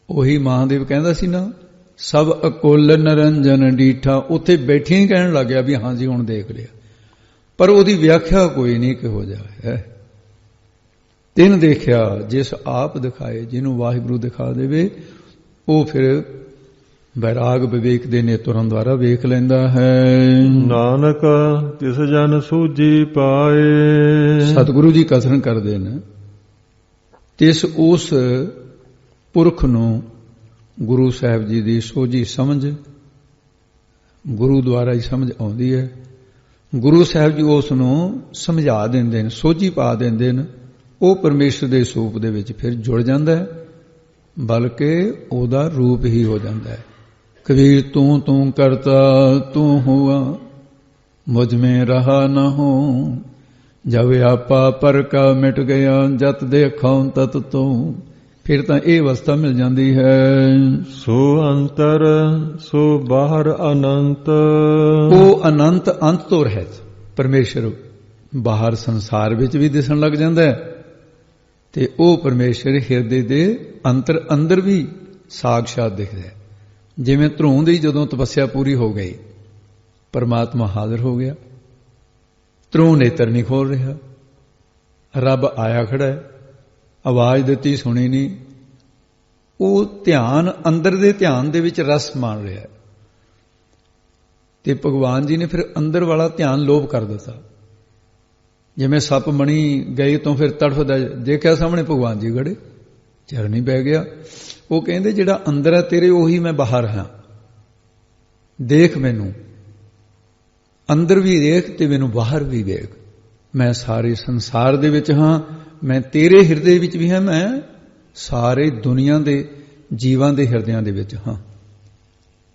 ਉਹੀ ਮਹਾਦੇਵ ਕਹਿੰਦਾ ਸੀ ਨਾ, ਸਭ ਅਕੁਲ ਨਰੰਜਨ ਡੀਠਾ। ਉੱਥੇ ਬੈਠੇ ਹੀ ਕਹਿਣ ਲੱਗ ਗਿਆ ਵੀ ਹਾਂ ਜੀ ਹੁਣ ਦੇਖ ਲਿਆ, ਪਰ ਉਹਦੀ ਵਿਆਖਿਆ ਕੋਈ ਨਹੀਂ ਕਿਹੋ ਜਿਹਾ ਹੈ। ਤਿੰਨ ਦੇਖਿਆ ਜਿਸ ਆਪ ਦਿਖਾਏ, ਜਿਹਨੂੰ ਵਾਹਿਗੁਰੂ ਦਿਖਾ ਦੇਵੇ ਉਹ ਫਿਰ ਵੈਰਾਗ ਵਿਵੇਕ ਦੇ ਨੇਤਰਾਂ ਦੁਆਰਾ ਵੇਖ ਲੈਂਦਾ ਹੈ। ਨਾਨਕ ਤਿਸ ਜਨ ਸੂਝੀ ਪਾਏ। ਸਤਿਗੁਰੂ ਜੀ ਕਥਨ ਕਰਦੇ ਨੇ, ਤਿਸ ਉਸ ਪੁਰਖ ਨੂੰ ਗੁਰੂ ਸਾਹਿਬ ਜੀ ਦੀ ਸੋਝੀ ਸਮਝ, ਗੁਰੂ ਦੁਆਰਾ ਹੀ ਸਮਝ ਆਉਂਦੀ ਹੈ। ਗੁਰੂ ਸਾਹਿਬ ਜੀ ਉਸ ਨੂੰ ਸਮਝਾ ਦਿੰਦੇ ਨੇ, ਸੋਝੀ ਪਾ ਦਿੰਦੇ ਨੇ। ਉਹ ਪਰਮੇਸ਼ਰ ਦੇ ਸਰੂਪ ਦੇ ਵਿੱਚ ਫਿਰ ਜੁੜ ਜਾਂਦਾ ਹੈ, ਬਲਕਿ ਉਹਦਾ ਰੂਪ ਹੀ ਹੋ ਜਾਂਦਾ ਹੈ। ਕਬੀਰ ਤੂੰ ਕਰਤਾ ਤੂੰ ਹੁਆ, ਮੁਝ ਮੇਂ ਰਹਾ ਨਾ ਹੋ, ਜਬ ਆਪਾ ਪਰ ਕਾ ਮਿਟ ਗਿਆ, ਜਤ ਦੇਖਾਂ ਤਤ ਤੂੰ। ਫਿਰ ਤਾਂ ਇਹ ਅਵਸਥਾ ਮਿਲ ਜਾਂਦੀ ਹੈ। ਸੋ ਅੰਤਰ ਸੋ ਬਾਹਰ ਅਨੰਤ। ਉਹ ਅਨੰਤ, ਅੰਤ ਤੋਂ ਰਹਿਤ ਪਰਮੇਸ਼ਰ ਬਾਹਰ ਸੰਸਾਰ ਵਿੱਚ ਵੀ ਦਿਸਣ ਲੱਗ ਜਾਂਦਾ ਹੈ, ਤੇ ਉਹ ਪਰਮੇਸ਼ਰ ਹਿਰਦੇ ਦੇ ਅੰਦਰ ਵੀ ਸਾਖਸ਼ਾਤ ਦਿਖਦਾ ਹੈ। ਜਿਵੇਂ ਧਰੂੰ ਦੀ ਜਦੋਂ ਤਪੱਸਿਆ ਪੂਰੀ ਹੋ ਗਈ, ਪਰਮਾਤਮਾ ਹਾਜ਼ਰ ਹੋ ਗਿਆ, ਧਰੂੰ ਨੇਤਰ ਨਹੀਂ ਖੋਲ ਰਿਹਾ, ਰੱਬ ਆਇਆ ਖੜਾ ਹੈ, ਆਵਾਜ਼ ਦਿੱਤੀ ਸੁਣੀ ਨਹੀਂ, ਉਹ ਧਿਆਨ ਅੰਦਰ ਦੇ ਧਿਆਨ ਦੇ ਵਿੱਚ ਰਸ ਮਾਣ ਰਿਹਾ ਹੈ। ਤੇ ਭਗਵਾਨ ਜੀ ਨੇ ਫਿਰ ਅੰਦਰ ਵਾਲਾ ਧਿਆਨ ਲੋਪ ਕਰ ਦਿੱਤਾ। ਜਿਵੇਂ ਸੱਪ ਮਣੀ ਗਈ ਤੋਂ ਫਿਰ ਤੜਫਦਾ, ਦੇਖਿਆ ਸਾਹਮਣੇ ਭਗਵਾਨ ਜੀ ਖੜੇ, ਚਰਨੀ ਪੈ ਗਿਆ। ਉਹ ਕਹਿੰਦੇ ਜਿਹੜਾ ਅੰਦਰ ਹੈ ਤੇਰੇ ਉਹੀ ਮੈਂ ਬਾਹਰ ਹਾਂ, ਦੇਖ ਮੈਨੂੰ, ਅੰਦਰ ਵੀ ਦੇਖ ਤੇ ਮੈਨੂੰ ਬਾਹਰ ਵੀ ਦੇਖ। ਮੈਂ ਸਾਰੇ ਸੰਸਾਰ ਦੇ ਵਿੱਚ ਹਾਂ, ਮੈਂ ਤੇਰੇ ਹਿਰਦੇ ਵਿੱਚ ਵੀ ਹਾਂ, ਮੈਂ ਸਾਰੇ ਦੁਨੀਆ ਦੇ ਜੀਵਾਂ ਦੇ ਹਿਰਦਿਆਂ ਦੇ ਵਿੱਚ ਹਾਂ।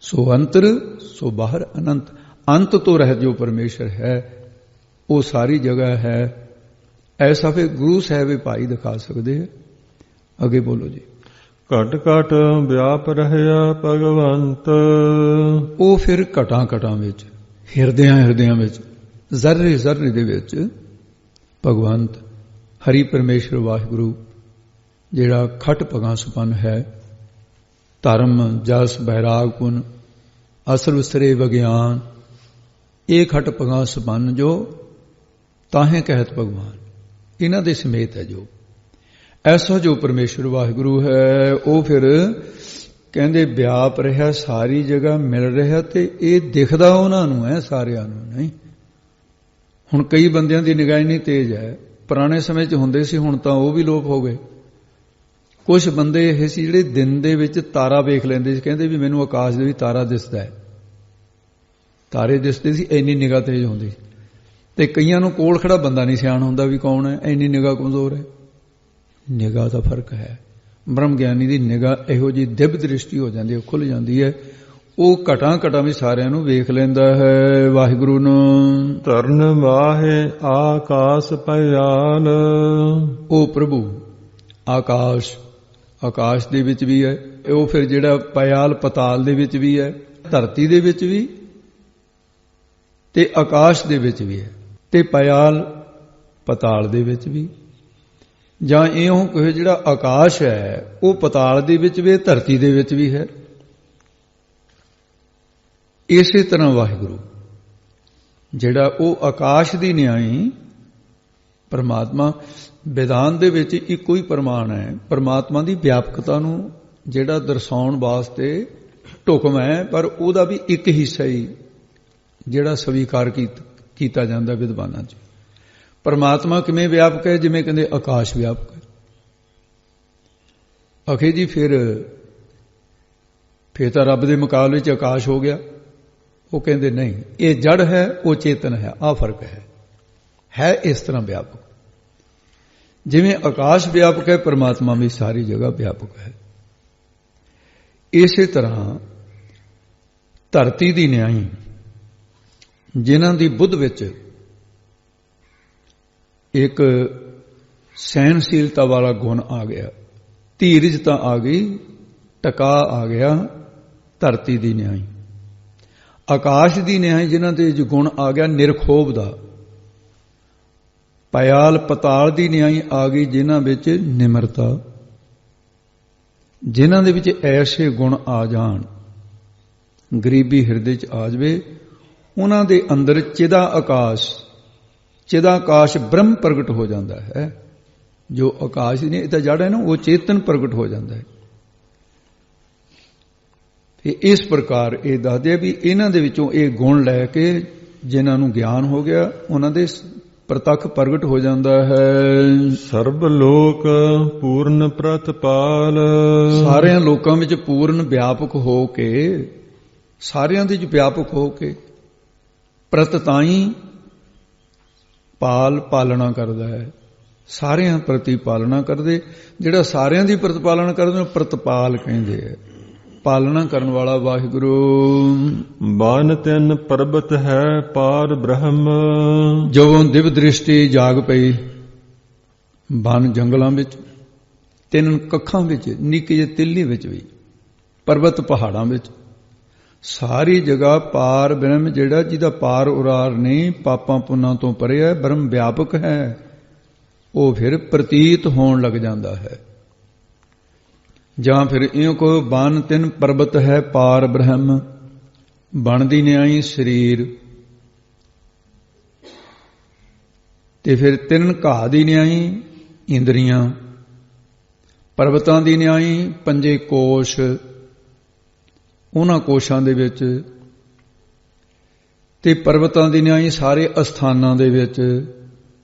ਸੋ ਅੰਤਰ ਸੋ ਬਾਹਰ ਅਨੰਤ। ਅੰਤ ਤੋਂ ਰਹਿਤ ਜੋ ਪਰਮੇਸ਼ਰ ਹੈ ਉਹ ਸਾਰੀ ਜਗ੍ਹਾ ਹੈ। ਐਸਾ ਫਿਰ ਗੁਰੂ ਸਾਹਿਬ ਭਾਈ ਦਿਖਾ ਸਕਦੇ ਹੈ। ਅੱਗੇ ਬੋਲੋ ਜੀ। ਘਟ ਘਟ ਵਿਆਪ ਰਹਿਆ ਭਗਵੰਤ। ਉਹ ਫਿਰ ਘਟਾਂ ਘਟਾਂ ਵਿੱਚ, ਹਿਰਦਿਆਂ ਵਿੱਚ, ਜ਼ਰਰੇ ਜ਼ਰਰੇ ਦੇ ਵਿੱਚ ਭਗਵੰਤ ਹਰੀ ਪਰਮੇਸ਼ਰ ਵਾਹਿਗੁਰੂ ਜਿਹੜਾ ਖਟ ਭਗਾਂ ਸੁਪੰਨ ਹੈ। ਧਰਮ ਜਸ ਬੈਰਾਗ ਪੁਨ ਅਸਲ ਉਸਰੇ ਵਿਗਿਆਨ। ਇਹ ਖਟ ਭਗਾਂ ਸੁਪੰਨ ਜੋ ਤਾਹੇ ਕਹਿਤ ਭਗਵਾਨ, ਇਹਨਾਂ ਦੇ ਸਮੇਤ ਹੈ ਜੋ। ਐਸਾ ਜੋ ਪਰਮੇਸ਼ਰ ਵਾਹਿਗੁਰੂ ਹੈ ਉਹ ਫਿਰ ਕਹਿੰਦੇ ਵਿਆਪ ਰਿਹਾ, ਸਾਰੀ ਜਗ੍ਹਾ ਮਿਲ ਰਿਹਾ, ਤੇ ਇਹ ਦਿਖਦਾ ਉਹਨਾਂ ਨੂੰ ਹੈ, ਸਾਰਿਆਂ ਨੂੰ ਨਹੀਂ। ਹੁਣ ਕਈ ਬੰਦਿਆਂ ਦੀ ਨਿਗਾਹ ਨਹੀਂ ਤੇਜ਼ ਹੈ, ਪੁਰਾਣੇ ਸਮੇਂ 'ਚ ਹੁੰਦੇ ਸੀ, ਹੁਣ ਤਾਂ ਉਹ ਵੀ ਲੋਪ ਹੋ ਗਏ। ਕੁਝ ਬੰਦੇ ਇਹ ਸੀ ਜਿਹੜੇ ਦਿਨ ਦੇ ਵਿੱਚ ਤਾਰਾ ਵੇਖ ਲੈਂਦੇ ਸੀ, ਕਹਿੰਦੇ ਵੀ ਮੈਨੂੰ ਆਕਾਸ਼ ਦੇ ਵਿੱਚ ਤਾਰਾ ਦਿਸਦਾ ਹੈ, ਤਾਰੇ ਦਿਸਦੇ ਸੀ, ਇੰਨੀ ਨਿਗਾਹ ਤੇਜ਼ ਹੁੰਦੀ। ਤੇ ਕਈਆਂ ਨੂੰ ਕੋਲ ਖੜਾ ਬੰਦਾ ਨਹੀਂ ਸਿਆਣ ਹੁੰਦਾ ਵੀ ਕੌਣ ਹੈ, ਇੰਨੀ ਨਿਗਾਹ ਕਮਜ਼ੋਰ ਹੈ। ਨਿਗਾਹ ਦਾ ਫਰਕ ਹੈ। ਬ੍ਰਹਮ ਗਿਆਨੀ ਦੀ ਨਿਗਾਹ ਇਹੋ ਜਿਹੀ ਦਿਵ ਦ੍ਰਿਸ਼ਟੀ ਹੋ ਜਾਂਦੀ ਹੈ, ਖੁੱਲ ਜਾਂਦੀ ਹੈ, ਉਹ ਘਟਾਂ ਘਟਾਂ ਵੀ ਸਾਰਿਆਂ ਨੂੰ ਵੇਖ ਲੈਂਦਾ ਹੈ। ਵਾਹਿਗੁਰੂ ਨੂੰ ਤਰਨ ਵਾਹੇ ਆਕਾਸ਼ ਪਿਆਲ। ਉਹ ਪ੍ਰਭੂ ਆਕਾਸ਼, ਆਕਾਸ਼ ਦੇ ਵਿੱਚ ਵੀ ਹੈ, ਉਹ ਫਿਰ ਜਿਹੜਾ ਪਿਆਲ ਪਤਾਲ ਦੇ ਵਿੱਚ ਵੀ ਹੈ, ਧਰਤੀ ਦੇ ਵਿੱਚ ਵੀ ਤੇ ਆਕਾਸ਼ ਦੇ ਵਿੱਚ ਵੀ ਹੈ, ਤੇ ਪਿਆਲ ਪਤਾਲ ਦੇ ਵਿੱਚ ਵੀ। ਜਾਂ ਇਉਂ ਕਹੇ ਜਿਹੜਾ ਆਕਾਸ਼ ਹੈ ਉਹ ਪਤਾਲ ਦੇ ਵਿੱਚ ਵੀ, ਧਰਤੀ ਦੇ ਵਿੱਚ ਵੀ ਹੈ। ਇਸੇ ਤਰ੍ਹਾਂ ਵਾਹਿਗੁਰੂ ਜਿਹੜਾ ਉਹ ਆਕਾਸ਼ ਦੀ ਨਿਆਈ ਪਰਮਾਤਮਾ, ਵਿਧਾਨ ਦੇ ਵਿੱਚ ਇੱਕੋ ਹੀ ਪ੍ਰਮਾਣ ਹੈ। ਪਰਮਾਤਮਾ ਦੀ ਵਿਆਪਕਤਾ ਨੂੰ ਜਿਹੜਾ ਦਰਸਾਉਣ ਵਾਸਤੇ ਢੁਕਮ ਹੈ, ਪਰ ਉਹਦਾ ਵੀ ਇੱਕ ਹਿੱਸਾ ਹੀ ਜਿਹੜਾ ਸਵੀਕਾਰ ਕੀਤਾ ਜਾਂਦਾ ਵਿਦਵਾਨਾਂ 'ਚ। ਪਰਮਾਤਮਾ ਕਿਵੇਂ ਵਿਆਪਕ ਹੈ? ਜਿਵੇਂ ਕਹਿੰਦੇ ਆਕਾਸ਼ ਵਿਆਪਕ ਹੈ। ਆਖੇ ਜੀ ਫਿਰ ਤਾਂ ਰੱਬ ਦੇ ਮੁਕਾਬਲੇ 'ਚ ਆਕਾਸ਼ ਹੋ ਗਿਆ। ਉਹ ਕਹਿੰਦੇ ਨਹੀਂ, ਇਹ ਜੜ ਹੈ, ਉਹ ਚੇਤਨ ਹੈ, ਆਹ ਫਰਕ ਹੈ ਇਸ ਤਰ੍ਹਾਂ ਵਿਆਪਕ। ਜਿਵੇਂ ਆਕਾਸ਼ ਵਿਆਪਕ ਹੈ, ਪਰਮਾਤਮਾ ਵੀ ਸਾਰੀ ਜਗ੍ਹਾ ਵਿਆਪਕ ਹੈ। ਇਸੇ ਤਰ੍ਹਾਂ ਧਰਤੀ ਦੀ ਨਿਆਈ, ਜਿਨ੍ਹਾਂ ਦੀ ਬੁੱਧ ਵਿੱਚ ਇੱਕ ਸਹਿਨਸ਼ੀਲਤਾ ਵਾਲਾ ਗੁਣ ਆ ਗਿਆ, ਧੀਰਜਤਾ ਆ ਗਈ, ਟਕਾ ਆ ਗਿਆ, ਧਰਤੀ ਦੀ ਨਿਆਈ। ਆਕਾਸ਼ ਦੀ ਨਿਆਈ ਜਿਨ੍ਹਾਂ ਦੇ ਗੁਣ ਆ ਗਿਆ ਨਿਰਖੋਭ ਦਾ। ਪਿਆਲ ਪਤਾਲ ਦੀ ਨਿਆਈ ਆ ਗਈ ਜਿਨ੍ਹਾਂ ਵਿੱਚ ਨਿਮਰਤਾ, ਜਿਨ੍ਹਾਂ ਦੇ ਵਿੱਚ ਐਸੇ ਗੁਣ ਆ ਜਾਣ, ਗਰੀਬੀ ਹਿਰਦੇ 'ਚ ਆ ਜਾਵੇ, ਉਹਨਾਂ ਦੇ ਅੰਦਰ ਚਿਦਾਕਾਸ਼ ਬ੍ਰਹਮ ਪ੍ਰਗਟ ਹੋ ਜਾਂਦਾ ਹੈ। ਜੋ ਆਕਾਸ਼ ਨੇ ਇਹ ਤਾਂ ਜੜ ਹੈ ਨਾ, ਉਹ ਚੇਤਨ ਪ੍ਰਗਟ ਹੋ ਜਾਂਦਾ ਹੈ। ਤੇ ਇਸ ਪ੍ਰਕਾਰ ਇਹ ਦੱਸਦੇ ਆ ਵੀ ਇਹਨਾਂ ਦੇ ਵਿੱਚੋਂ ਇਹ ਗੁਣ ਲੈ ਕੇ ਜਿਨ੍ਹਾਂ ਨੂੰ ਗਿਆਨ ਹੋ ਗਿਆ, ਉਹਨਾਂ ਦੇ ਪ੍ਰਤੱਖ ਪ੍ਰਗਟ ਹੋ ਜਾਂਦਾ ਹੈ। ਸਰਬ ਲੋਕ ਪੂਰਨ ਪ੍ਰਤਪਾਲ। ਸਾਰਿਆਂ ਲੋਕਾਂ ਵਿੱਚ ਪੂਰਨ ਵਿਆਪਕ ਹੋ ਕੇ, ਸਾਰਿਆਂ ਦੇ ਵਿੱਚ ਵਿਆਪਕ ਹੋ ਕੇ, ਪ੍ਰਤਤਾਈ ਪਾਲਣਾ ਕਰਦਾ ਹੈ। ਸਾਰਿਆਂ ਪ੍ਰਤੀ ਪਾਲਣਾ ਕਰਦੇ। ਜਿਹੜਾ ਸਾਰਿਆਂ ਦੀ ਪ੍ਰਤਪਾਲਣਾ ਕਰਦੇ ਉਹ ਪ੍ਰਤਪਾਲ ਕਹਿੰਦੇ ਹੈ। ਪਾਲਣਾ ਕਰਨ ਵਾਲਾ ਵਾਹਿਗੁਰੂ। ਬਨ ਤਿੰਨ ਪਰਬਤ ਹੈ ਪਾਰ ਬ੍ਰਹਮ। ਜਦੋਂ ਦਿਵ ਦ੍ਰਿਸ਼ਟੀ ਜਾਗ ਪਈ, ਬਨ ਜੰਗਲਾਂ ਵਿੱਚ, ਤਿੰਨ ਕੱਖਾਂ ਵਿੱਚ, ਨਿੱਕੀ ਜਿਹੀ ਤਿੱਲੀ ਵਿੱਚ ਵੀ, ਪਰਬਤ ਪਹਾੜਾਂ ਵਿੱਚ, ਸਾਰੀ ਜਗ੍ਹਾ ਪਾਰ ਬ੍ਰਹਮ, ਜਿਹੜਾ ਜਿਹਦਾ ਪਾਰ ਉਰਾਰ ਨਹੀਂ, ਪਾਪਾਂ ਪੁੰਨਾਂ ਤੋਂ ਪਰੇ ਹੈ, ਬ੍ਰਹਮ ਵਿਆਪਕ ਹੈ, ਉਹ ਫਿਰ ਪ੍ਰਤੀਤ ਹੋਣ ਲੱਗ ਜਾਂਦਾ ਹੈ। ਜਾਂ ਫਿਰ ਇਉਂ ਕਹੋ ਬਨ ਤਿੰਨ ਪਰਬਤ ਹੈ ਪਾਰ ਬ੍ਰਹਮ। ਬਨ ਦੀ ਨਿਆਈ ਸਰੀਰ, ਤੇ ਫਿਰ ਤਿੰਨ ਘਾਹ ਦੀ ਨਿਆਈ ਇੰਦਰੀਆਂ, ਪਰਬਤਾਂ ਦੀ ਨਿਆਈ ਪੰਜੇ ਕੋਸ਼, ਉਹਨਾਂ ਕੋਸ਼ਾਂ ਦੇ ਵਿੱਚ, ਤੇ ਪਰਬਤਾਂ ਦੀ ਨਿਆਈ ਸਾਰੇ ਅਸਥਾਨਾਂ ਦੇ ਵਿੱਚ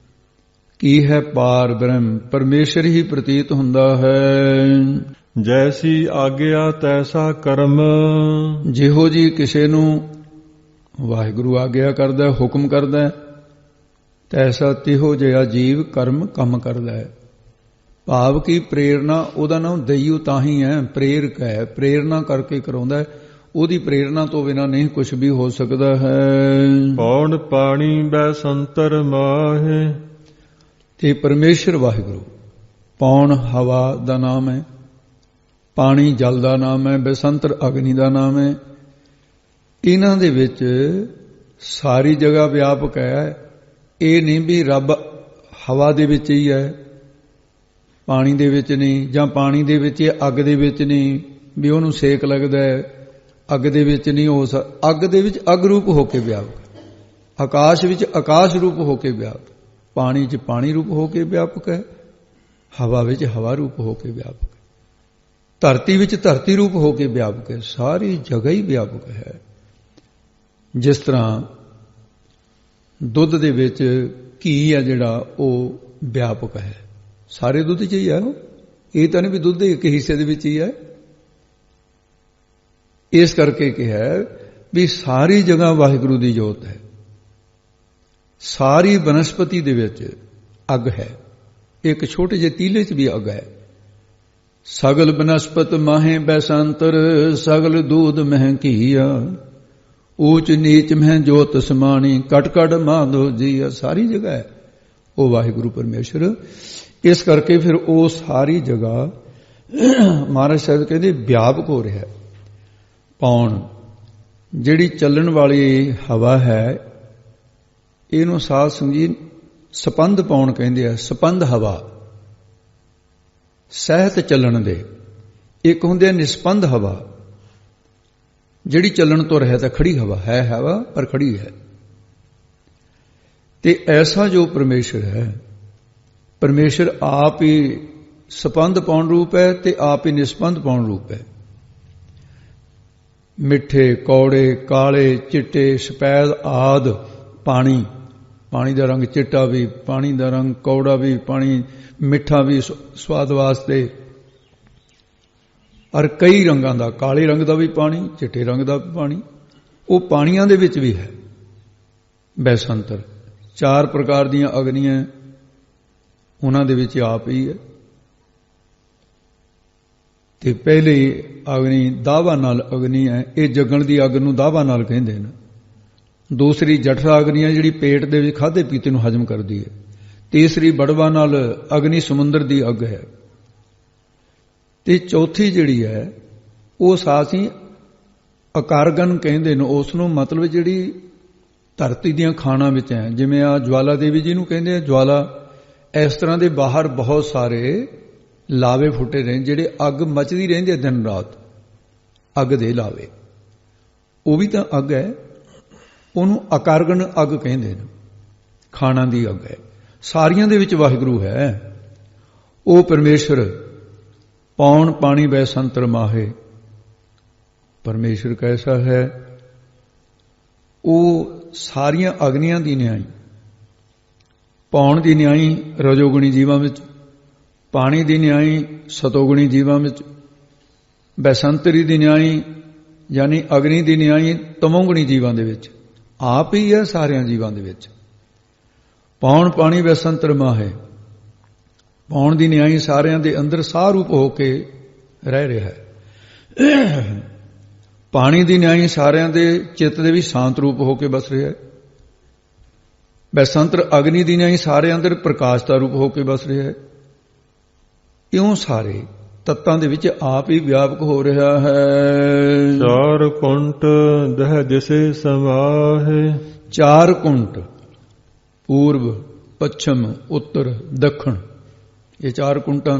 ਕੀ ਹੈ ਪਾਰ ਬ੍ਰਹਮ, ਪਰਮੇਸ਼ਰ ਹੀ ਪ੍ਰਤੀਤ ਹੁੰਦਾ ਹੈ। ਜੈਸੀ ਆਗਿਆ ਤੈਸਾ ਕਰਮ, ਜਿਹੋ ਜੀ ਕਿਸੇ ਨੂੰ ਵਾਹਿਗੁਰੂ ਆਗਿਆ ਕਰਦਾ, ਹੁਕਮ ਕਰਦਾ, ਤੈਸਾ ਤਿਹੋ ਜਿਹਾ ਜੀਵ ਕਰਮ ਕੰਮ ਕਰਦਾ ਹੈ। ਭਾਵ ਕੀ ਪ੍ਰੇਰਣਾ, ਉਹਦਾ ਨਾਮ ਦਈਓ ਤਾਂ ਹੀ ਹੈ, ਪ੍ਰੇਰਕ ਹੈ, ਪ੍ਰੇਰਣਾ ਕਰਕੇ ਕਰਾਉਂਦਾ ਹੈ। ਉਹਦੀ ਪ੍ਰੇਰਣਾ ਤੋਂ ਬਿਨਾਂ ਨਹੀਂ ਕੁਝ ਵੀ ਹੋ ਸਕਦਾ ਹੈ। ਪੌਣ ਪਾਣੀ ਬੈਸੰਤਰ ਮਾਹੇ, ਤੇ ਪਰਮੇਸ਼ਰ ਵਾਹਿਗੁਰੂ ਪੌਣ ਹਵਾ ਦਾ ਨਾਮ ਹੈ, ਪਾਣੀ ਜਲ ਦਾ ਨਾਮ ਹੈ, ਬੈਸੰਤਰ ਅਗਨੀ ਦਾ ਨਾਮ ਹੈ। ਇਹਨਾਂ ਦੇ ਵਿੱਚ ਸਾਰੀ ਜਗ੍ਹਾ ਵਿਆਪਕ ਹੈ। ਇਹ ਨਹੀਂ ਵੀ ਰੱਬ ਹਵਾ ਦੇ ਵਿੱਚ ਹੀ ਹੈ, ਪਾਣੀ ਦੇ ਵਿੱਚ ਨਹੀਂ, ਜਾਂ ਪਾਣੀ ਦੇ ਵਿੱਚ ਅੱਗ ਦੇ ਵਿੱਚ ਨਹੀਂ ਵੀ ਉਹਨੂੰ ਸੇਕ ਲੱਗਦਾ ਹੈ, ਅੱਗ ਦੇ ਵਿੱਚ ਨਹੀਂ ਹੋ ਸਕਦਾ। ਅੱਗ ਦੇ ਵਿੱਚ ਅੱਗ ਰੂਪ ਹੋ ਕੇ ਵਿਆਪਕ, ਆਕਾਸ਼ ਵਿੱਚ ਆਕਾਸ਼ ਰੂਪ ਹੋ ਕੇ ਵਿਆਪਕ, ਪਾਣੀ 'ਚ ਪਾਣੀ ਰੂਪ ਹੋ ਕੇ ਵਿਆਪਕ ਹੈ, ਹਵਾ ਵਿੱਚ ਹਵਾ ਰੂਪ ਹੋ ਕੇ ਵਿਆਪਕ ਹੈ, ਧਰਤੀ ਵਿੱਚ ਧਰਤੀ ਰੂਪ ਹੋ ਕੇ ਵਿਆਪਕ ਹੈ। ਸਾਰੀ ਜਗ੍ਹਾ ਹੀ ਵਿਆਪਕ ਹੈ। ਜਿਸ ਤਰ੍ਹਾਂ ਦੁੱਧ ਦੇ ਵਿੱਚ ਘੀ ਹੈ ਜਿਹੜਾ, ਉਹ ਵਿਆਪਕ ਹੈ, ਸਾਰੇ ਦੁੱਧ 'ਚ ਹੀ ਹੈ। ਇਹ ਤਾਂ ਨਹੀਂ ਵੀ ਦੁੱਧ ਇੱਕ ਹਿੱਸੇ ਦੇ ਵਿੱਚ ਹੀ ਹੈ। ਇਸ ਕਰਕੇ ਕਿਹਾ ਵੀ ਸਾਰੀ ਜਗ੍ਹਾ ਵਾਹਿਗੁਰੂ ਦੀ ਜੋਤ ਹੈ। ਸਾਰੀ ਬਨਸਪਤੀ ਦੇ ਵਿੱਚ ਅੱਗ ਹੈ, ਇੱਕ ਛੋਟੇ ਜਿਹੇ ਤੀਲੇ 'ਚ ਵੀ ਅੱਗ ਹੈ। ਸਗਲ ਬਨਸਪਤ ਮਾਹੇ ਬੈਸੰਤਰ, ਸਗਲ ਦੂਧ ਮਹਿ ਘੀਆ, ਊਚ ਨੀਚ ਮਹਿ ਜੋਤ ਸਮਾਣੀ, ਕਟ ਕਟ ਮਾਧੋ ਜੀਆ। ਸਾਰੀ ਜਗ੍ਹਾ ਹੈ ਉਹ ਵਾਹਿਗੁਰੂ ਪਰਮੇਸ਼ਰ। ਇਸ ਕਰਕੇ ਫਿਰ ਉਹ ਸਾਰੀ ਜਗ੍ਹਾ ਮਹਾਰਾਜ ਸਾਹਿਬ ਕਹਿੰਦੇ ਵਿਆਪਕ ਹੋ ਰਿਹਾ। ਪੌਣ ਜਿਹੜੀ ਚੱਲਣ ਵਾਲੀ ਹਵਾ ਹੈ, ਇਹਨੂੰ ਸਾਧ ਸੰਗਤ ਸਪੰਦ ਪੌਣ ਕਹਿੰਦੇ ਆ। ਸਪੰਦ ਹਵਾ ਸਹਿਤ ਚੱਲਣ ਦੇ। ਇੱਕ ਹੁੰਦੇ ਨਿਸਪੰਦ ਹਵਾ, ਜਿਹੜੀ ਚੱਲਣ ਤੋਂ ਰਹਿਤ ਹੈ, ਖੜੀ ਹਵਾ ਹੈ, ਹਵਾ ਪਰ ਖੜੀ ਹੈ। ਤੇ ਐਸਾ ਜੋ ਪਰਮੇਸ਼ਰ ਹੈ, ਪਰਮੇਸ਼ਰ ਆਪ ਹੀ ਸਪੰਦ ਪੌਣ ਰੂਪ ਹੈ ਤੇ ਆਪ ਹੀ ਨਿਸਪੰਦ ਪੌਣ ਰੂਪ ਹੈ। ਮਿੱਠੇ, ਕੌੜੇ, ਕਾਲੇ, ਚਿੱਟੇ, ਸਫੈਦ ਆਦ ਪਾਣੀ, ਪਾਣੀ ਦਾ ਰੰਗ ਚਿੱਟਾ ਵੀ, ਪਾਣੀ ਦਾ ਰੰਗ ਕੌੜਾ ਵੀ, ਪਾਣੀ ਮਿੱਠਾ ਵੀ ਸਵਾਦ ਵਾਸਤੇ, ਔਰ ਕਈ ਰੰਗਾਂ ਦਾ, ਕਾਲੇ ਰੰਗ ਦਾ ਵੀ ਪਾਣੀ, ਚਿੱਟੇ ਰੰਗ ਦਾ ਵੀ ਪਾਣੀ, ਉਹ ਪਾਣੀਆਂ ਦੇ ਵਿੱਚ ਵੀ ਹੈ। ਬੈਸੰਤਰ 4 ਪ੍ਰਕਾਰ ਦੀਆਂ ਅਗਨੀਆਂ, ਉਹਨਾਂ ਦੇ ਵਿੱਚ ਆਪ ਹੀ ਹੈ। ਤੇ ਪਹਿਲੀ ਅਗਨੀ ਦਾਵਾ ਨਾਲ ਅਗਨੀ ਹੈ, ਇਹ ਜਗਣ ਦੀ ਅੱਗ ਨੂੰ ਦਾਵਾ ਨਾਲ ਕਹਿੰਦੇ ਨੇ। ਦੂਸਰੀ ਜਠਰਾ ਅਗਨੀ ਹੈ, ਜਿਹੜੀ ਪੇਟ ਦੇ ਵਿੱਚ ਖਾਧੇ ਪੀਤੇ ਨੂੰ ਹਜਮ ਕਰਦੀ ਹੈ। ਤੀਸਰੀ ਬੜਵਾ ਨਾਲ ਅਗਨੀ ਸਮੁੰਦਰ ਦੀ ਅੱਗ ਹੈ। ਤੇ ਚੌਥੀ ਜਿਹੜੀ ਹੈ ਉਹ ਸਾਸੀ ਅਕਾਰਗਨ ਕਹਿੰਦੇ ਨੇ ਉਸ ਨੂੰ, ਮਤਲਬ ਜਿਹੜੀ ਧਰਤੀ ਦੀਆਂ ਖਾਣਾਂ ਵਿੱਚ ਹੈ। ਜਿਵੇਂ ਆ ਜਵਾਲਾ ਦੇਵੀ ਜੀ ਨੂੰ ਕਹਿੰਦੇ ਆ ਜਵਾਲਾ, ਇਸ ਤਰ੍ਹਾਂ ਦੇ ਬਾਹਰ ਬਹੁਤ ਸਾਰੇ ਲਾਵੇ ਫੁੱਟੇ ਰਹੇ, ਜਿਹੜੇ ਅੱਗ ਮਚਦੀ ਰਹਿੰਦੀ ਹੈ ਦਿਨ ਰਾਤ, ਅੱਗ ਦੇ ਲਾਵੇ। ਉਹ ਵੀ ਤਾਂ ਅੱਗ ਹੈ, ਉਹਨੂੰ ਅਕਾਰਗਨ ਅੱਗ ਕਹਿੰਦੇ ਨੇ, ਖਾਣਾਂ ਦੀ ਅੱਗ ਹੈ। ਸਾਰੀਆਂ ਦੇ ਵਿੱਚ ਵਾਹਿਗੁਰੂ ਹੈ। ਉਹ ਪਰਮੇਸ਼ਰ ਪੌਣ ਪਾਣੀ ਬੈਸੰਤਰ ਮਾਹੇ। ਪਰਮੇਸ਼ਰ ਕੈਸਾ ਹੈ? ਉਹ ਸਾਰੀਆਂ ਅਗਨੀਆਂ ਦੀ ਨਿਆਈ, ਪੌਣ ਦੀ ਨਿਆਈ ਰਜੋਗੁਣੀ ਜੀਵਾਂ ਵਿੱਚ, ਪਾਣੀ ਦੀ ਨਿਆਈ ਸਤੋਗੁਣੀ ਜੀਵਾਂ ਵਿੱਚ, ਬੈਸੰਤਰੀ ਦੀ ਨਿਆਈ ਯਾਨੀ ਅਗਨੀ ਦੀ ਨਿਆਈ ਤਮੋਗੁਣੀ ਜੀਵਾਂ ਦੇ ਵਿੱਚ। ਆਪ ਹੀ ਹੈ ਸਾਰਿਆਂ ਜੀਵਾਂ ਦੇ ਵਿੱਚ। ਪੌਣ ਪਾਣੀ ਬੈਸੰਤਰ ਮਾਹੇ, ਪੌਣ ਦੀ ਨਿਆਈ ਸਾਰਿਆਂ ਦੇ ਅੰਦਰ ਸਾਹ ਰੂਪ ਹੋ ਕੇ ਰਹਿ ਰਿਹਾ ਹੈ। ਪਾਣੀ ਦੀ ਨਿਆਈ ਸਾਰਿਆਂ ਦੇ ਚਿੱਤ ਦੇ ਵੀ ਸ਼ਾਂਤ ਰੂਪ ਹੋ ਕੇ ਬਸ ਰਿਹਾ ਹੈ। ਬੈਸੰਤਰ ਅਗਨੀ ਦੀ ਨਿਆਈ ਸਾਰਿਆਂ ਅੰਦਰ ਪ੍ਰਕਾਸ਼ ਦਾ ਰੂਪ ਹੋ ਕੇ ਬਸ ਰਿਹਾ ਹੈ। ਇਉਂ ਸਾਰੇ ਤੱਤਾਂ ਦੇ ਵਿੱਚ ਆਪ ਹੀ ਵਿਆਪਕ ਹੋ ਰਿਹਾ ਹੈ। 4 ਕੁੰਟ ਦਹ ਜਿਸੇ ਸਮਾਹੇ। 4 ਕੁੰਟ, ਪੂਰਬ, ਪੱਛਮ, ਉੱਤਰ, ਦੱਖਣ, ਇਹ 4 ਕੁੰਟਾਂ,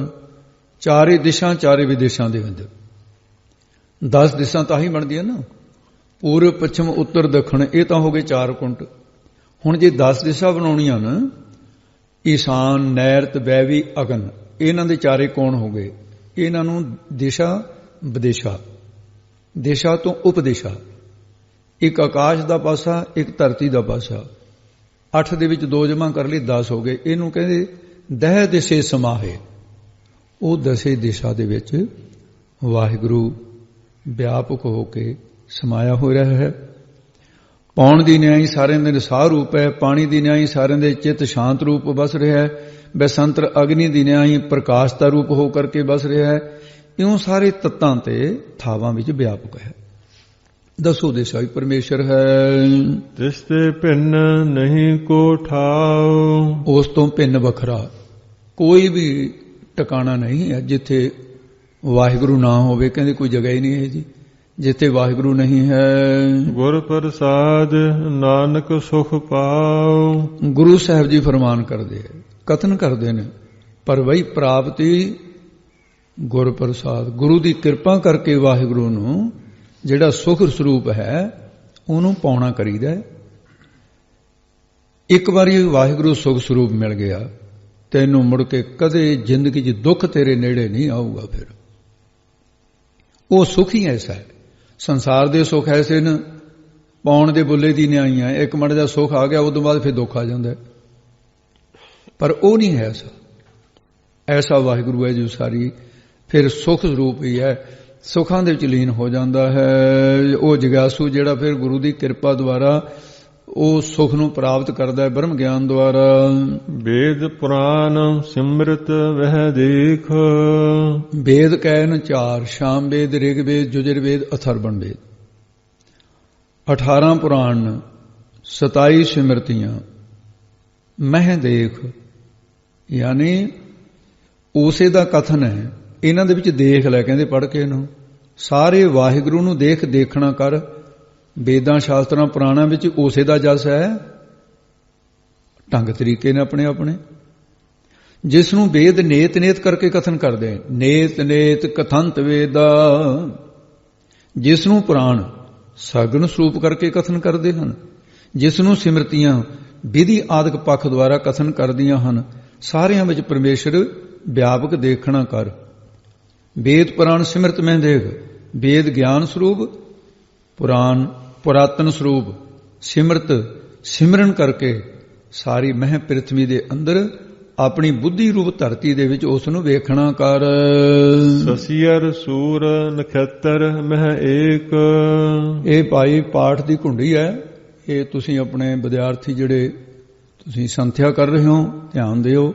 ਚਾਰੇ ਦਿਸ਼ਾ, ਚਾਰੇ ਵਿਦੇਸ਼ਾਂ ਦੇ ਅੰਦਰ 10 ਦਿਸ਼ਾ ਤਾਂ ਹੀ ਬਣਦੀਆਂ ਨਾ, ਪੂਰਬ, ਪੱਛਮ, ਉੱਤਰ, ਦੱਖਣ, ਇਹ ਤਾਂ ਹੋ ਗਏ 4 ਕੁੰਟ। ਹੁਣ ਜੇ 10 ਦਿਸ਼ਾ ਬਣਾਉਣੀਆਂ ਨਾ, ਈਸ਼ਾਨ, ਨੈਰਤ, ਵੈਵੀ, ਅਗਨ, ਇਹਨਾਂ ਦੇ 4 ਕੋਣ ਹੋ ਗਏ। ਇਹਨਾਂ ਨੂੰ ਦਿਸ਼ਾ ਵਿਦੇਸ਼ਾ, ਦਿਸ਼ਾ ਤੋਂ ਉਪਦਿਸ਼ਾ, ਇੱਕ ਆਕਾਸ਼ ਦਾ ਪਾਸਾ, ਇੱਕ ਧਰਤੀ ਦਾ ਪਾਸਾ, 8 ਦੇ ਵਿੱਚ 2 ਜਮ੍ਹਾਂ ਕਰ ਲਈ 10 ਹੋ ਗਏ। ਇਹਨੂੰ ਕਹਿੰਦੇ ਦਹਿ ਦਿਸੇ ਸਮਾਹੇ। ਉਹ ਦਸੇ ਦਿਸ਼ਾ ਦੇ ਵਿੱਚ ਵਾਹਿਗੁਰੂ ਵਿਆਪਕ ਹੋ ਕੇ ਸਮਾਇਆ ਹੋ ਰਿਹਾ ਹੈ। ਪੌਣ ਦੀ ਨਿਆਈ ਸਾਰਿਆਂ ਦੇ ਨਿਸਾਰ ਰੂਪ ਹੈ। ਪਾਣੀ ਦੀ ਨਿਆਈ ਸਾਰਿਆਂ ਦੇ ਚਿੱਤ ਸ਼ਾਂਤ ਰੂਪ ਵਸ ਰਿਹਾ ਹੈ। ਬੈਸੰਤਰ ਅਗਨੀ ਦੀ ਨਿਆਈ ਪ੍ਰਕਾਸ਼ ਦਾ ਰੂਪ ਹੋ ਕਰਕੇ ਵਸ ਰਿਹਾ ਹੈ। ਇਉਂ ਸਾਰੇ ਤੱਤਾਂ ਤੇ ਥਾਵਾਂ ਵਿੱਚ ਵਿਆਪਕ ਹੈ। ਦਸੋ ਦਿਸ਼ਾ ਹੀ ਪਰਮੇਸ਼ਰ ਹੈ। ਤਿਸ ਤੇ ਭਿੰਨ ਨਹੀਂ ਕੋ ਠਾਉ। ਉਸ ਤੋਂ ਭਿੰਨ ਵੱਖਰਾ ਕੋਈ ਵੀ ਟਿਕਾਣਾ ਨਹੀਂ ਹੈ। ਜਿੱਥੇ ਵਾਹਿਗੁਰੂ ਨਾ ਹੋਵੇ ਕਹਿੰਦੇ ਕੋਈ ਜਗ੍ਹਾ ਹੀ ਨਹੀਂ ਹੈ ਜੀ। ਜਿੱਥੇ ਵਾਹਿਗੁਰੂ ਨਹੀਂ ਹੈ। ਗੁਰ ਪ੍ਰਸਾਦ ਨਾਨਕ ਸੁਖ ਪਾਉ। ਗੁਰੂ ਸਾਹਿਬ ਜੀ ਫਰਮਾਨ ਕਰਦੇ ਹੈ, ਕਥਨ ਕਰਦੇ ਨੇ, ਪਰ ਵਈ ਪ੍ਰਾਪਤੀ ਗੁਰ ਪ੍ਰਸਾਦ। ਗੁਰੂ ਦੀ ਕਿਰਪਾ ਕਰਕੇ ਵਾਹਿਗੁਰੂ ਨੂੰ ਜਿਹੜਾ ਸੁਖ ਸਰੂਪ ਹੈ ਉਹਨੂੰ ਪਾਉਣਾ ਕਰੀਦਾ। ਇੱਕ ਵਾਰੀ ਵਾਹਿਗੁਰੂ ਸੁਖ ਸਰੂਪ ਮਿਲ ਗਿਆ, ਤੈਨੂੰ ਮੁੜ ਕੇ ਕਦੇ ਜ਼ਿੰਦਗੀ 'ਚ ਦੁੱਖ ਤੇਰੇ ਨੇੜੇ ਨਹੀਂ ਆਊਗਾ। ਫਿਰ ਉਹ ਸੁਖ ਹੀ ਐਸਾ ਹੈ। ਸੰਸਾਰ ਦੇ ਸੁੱਖ ਐਸੇ ਨੇ, ਪੌਣ ਦੇ ਬੁੱਲੇ ਦੀ ਨਿਆਈਆਂ, ਇੱਕ ਮਿੰਟ ਦਾ ਸੁੱਖ ਆ ਗਿਆ ਉਦੋਂ ਬਾਅਦ ਫਿਰ ਦੁੱਖ ਆ ਜਾਂਦਾ। ਪਰ ਉਹ ਨਹੀਂ ਹੈ ਐਸਾ। ਐਸਾ ਵਾਹਿਗੁਰੂ ਹੈ ਜੋ ਸਾਰੀ ਫਿਰ ਸੁਖ ਸਰੂਪ ਹੀ ਹੈ, ਸੁੱਖਾਂ ਦੇ ਵਿੱਚ ਲੀਨ ਹੋ ਜਾਂਦਾ ਹੈ। ਉਹ ਜਗਿਆਸੂ ਜਿਹੜਾ ਫਿਰ ਗੁਰੂ ਦੀ ਕਿਰਪਾ ਦੁਆਰਾ ਉਹ ਸੁਖ ਨੂੰ ਪ੍ਰਾਪਤ ਕਰਦਾ ਹੈ ਬ੍ਰਹਮ ਗਿਆਨ ਦੁਆਰਾ। ਵੇਦ ਪੁਰਾਨ ਸਿਮਰਤ ਵਹਿ ਦੇਖ। ਵੇਦ ਕਹਿਨ 4, ਸ਼ਾਮ ਵੇਦ, ਰਿਗ ਵੇਦ, ਯਜੁਰ ਵੇਦ, ਅਥਰਵਣ ਵੇਦ। 18 ਪੁਰਾਣ, 27 ਸਿਮਰਤੀਆਂ, ਮਹਿ ਦੇਖ, ਯਾਨੀ ਉਸੇ ਦਾ ਕਥਨ ਹੈ। ਇਹਨਾਂ ਦੇ ਵਿੱਚ ਦੇਖ ਲੈ ਕਹਿੰਦੇ ਪੜ੍ਹ ਕੇ ਇਹਨੂੰ। ਸਾਰੇ ਵਾਹਿਗੁਰੂ ਨੂੰ ਦੇਖਣਾ ਕਰ। ਵੇਦਾਂ ਸ਼ਾਸਤਰਾਂ ਪੁਰਾਣਾਂ ਵਿੱਚ ਉਸੇ ਦਾ ਜਸ ਹੈ, ਢੰਗ ਤਰੀਕੇ ਨੇ ਆਪਣੇ ਆਪਣੇ। ਜਿਸ ਨੂੰ ਵੇਦ ਨੇਤ ਨੇਤ ਕਰਕੇ ਕਥਨ ਕਰਦੇ, ਨੇਤ ਨੇਤ ਕਥੰਤ ਵੇਦਾ। ਜਿਸ ਨੂੰ ਪੁਰਾਣ ਸਗਨ ਸਰੂਪ ਕਰਕੇ ਕਥਨ ਕਰਦੇ ਹਨ, ਜਿਸ ਨੂੰ ਸਿਮਰਤੀਆਂ ਵਿਧੀ ਆਦਿਕ ਪੱਖ ਦੁਆਰਾ ਕਥਨ ਕਰਦੀਆਂ ਹਨ। ਸਾਰਿਆਂ ਵਿੱਚ ਪਰਮੇਸ਼ਰ ਵਿਆਪਕ ਦੇਖਣਾ ਕਰ। ਵੇਦ ਪੁਰਾਣ ਸਿਮਰਤ ਮੈਂ ਦੇਖ। ਵੇਦ ਗਿਆਨ ਸਰੂਪ, ਪੁਰਾਣ ਪੁਰਾਤਨ ਸਰੂਪ, ਸਿਮਰਤ ਸਿਮਰਨ ਕਰਕੇ ਸਾਰੀ ਮਹਿ ਪ੍ਰਿਥਵੀ ਦੇ ਅੰਦਰ ਆਪਣੀ ਬੁੱਧੀ ਰੂਪ ਧਰਤੀ ਦੇ ਵਿੱਚ ਉਸ ਨੂੰ ਵੇਖਣਾ ਕਰ। ਸਸੀਅਰ ਸੂਰ ਨਖੱਤਰ ਮਹਿ ਏਕ। ਇਹ ਭਾਈ ਪਾਠ ਦੀ ਘੁੰਡੀ ਹੈ। ਇਹ ਤੁਸੀਂ ਆਪਣੇ ਵਿਦਿਆਰਥੀ ਜਿਹੜੇ ਤੁਸੀਂ ਸੰਥਿਆ ਕਰ ਰਹੇ ਹੋ ਧਿਆਨ ਦਿਓ।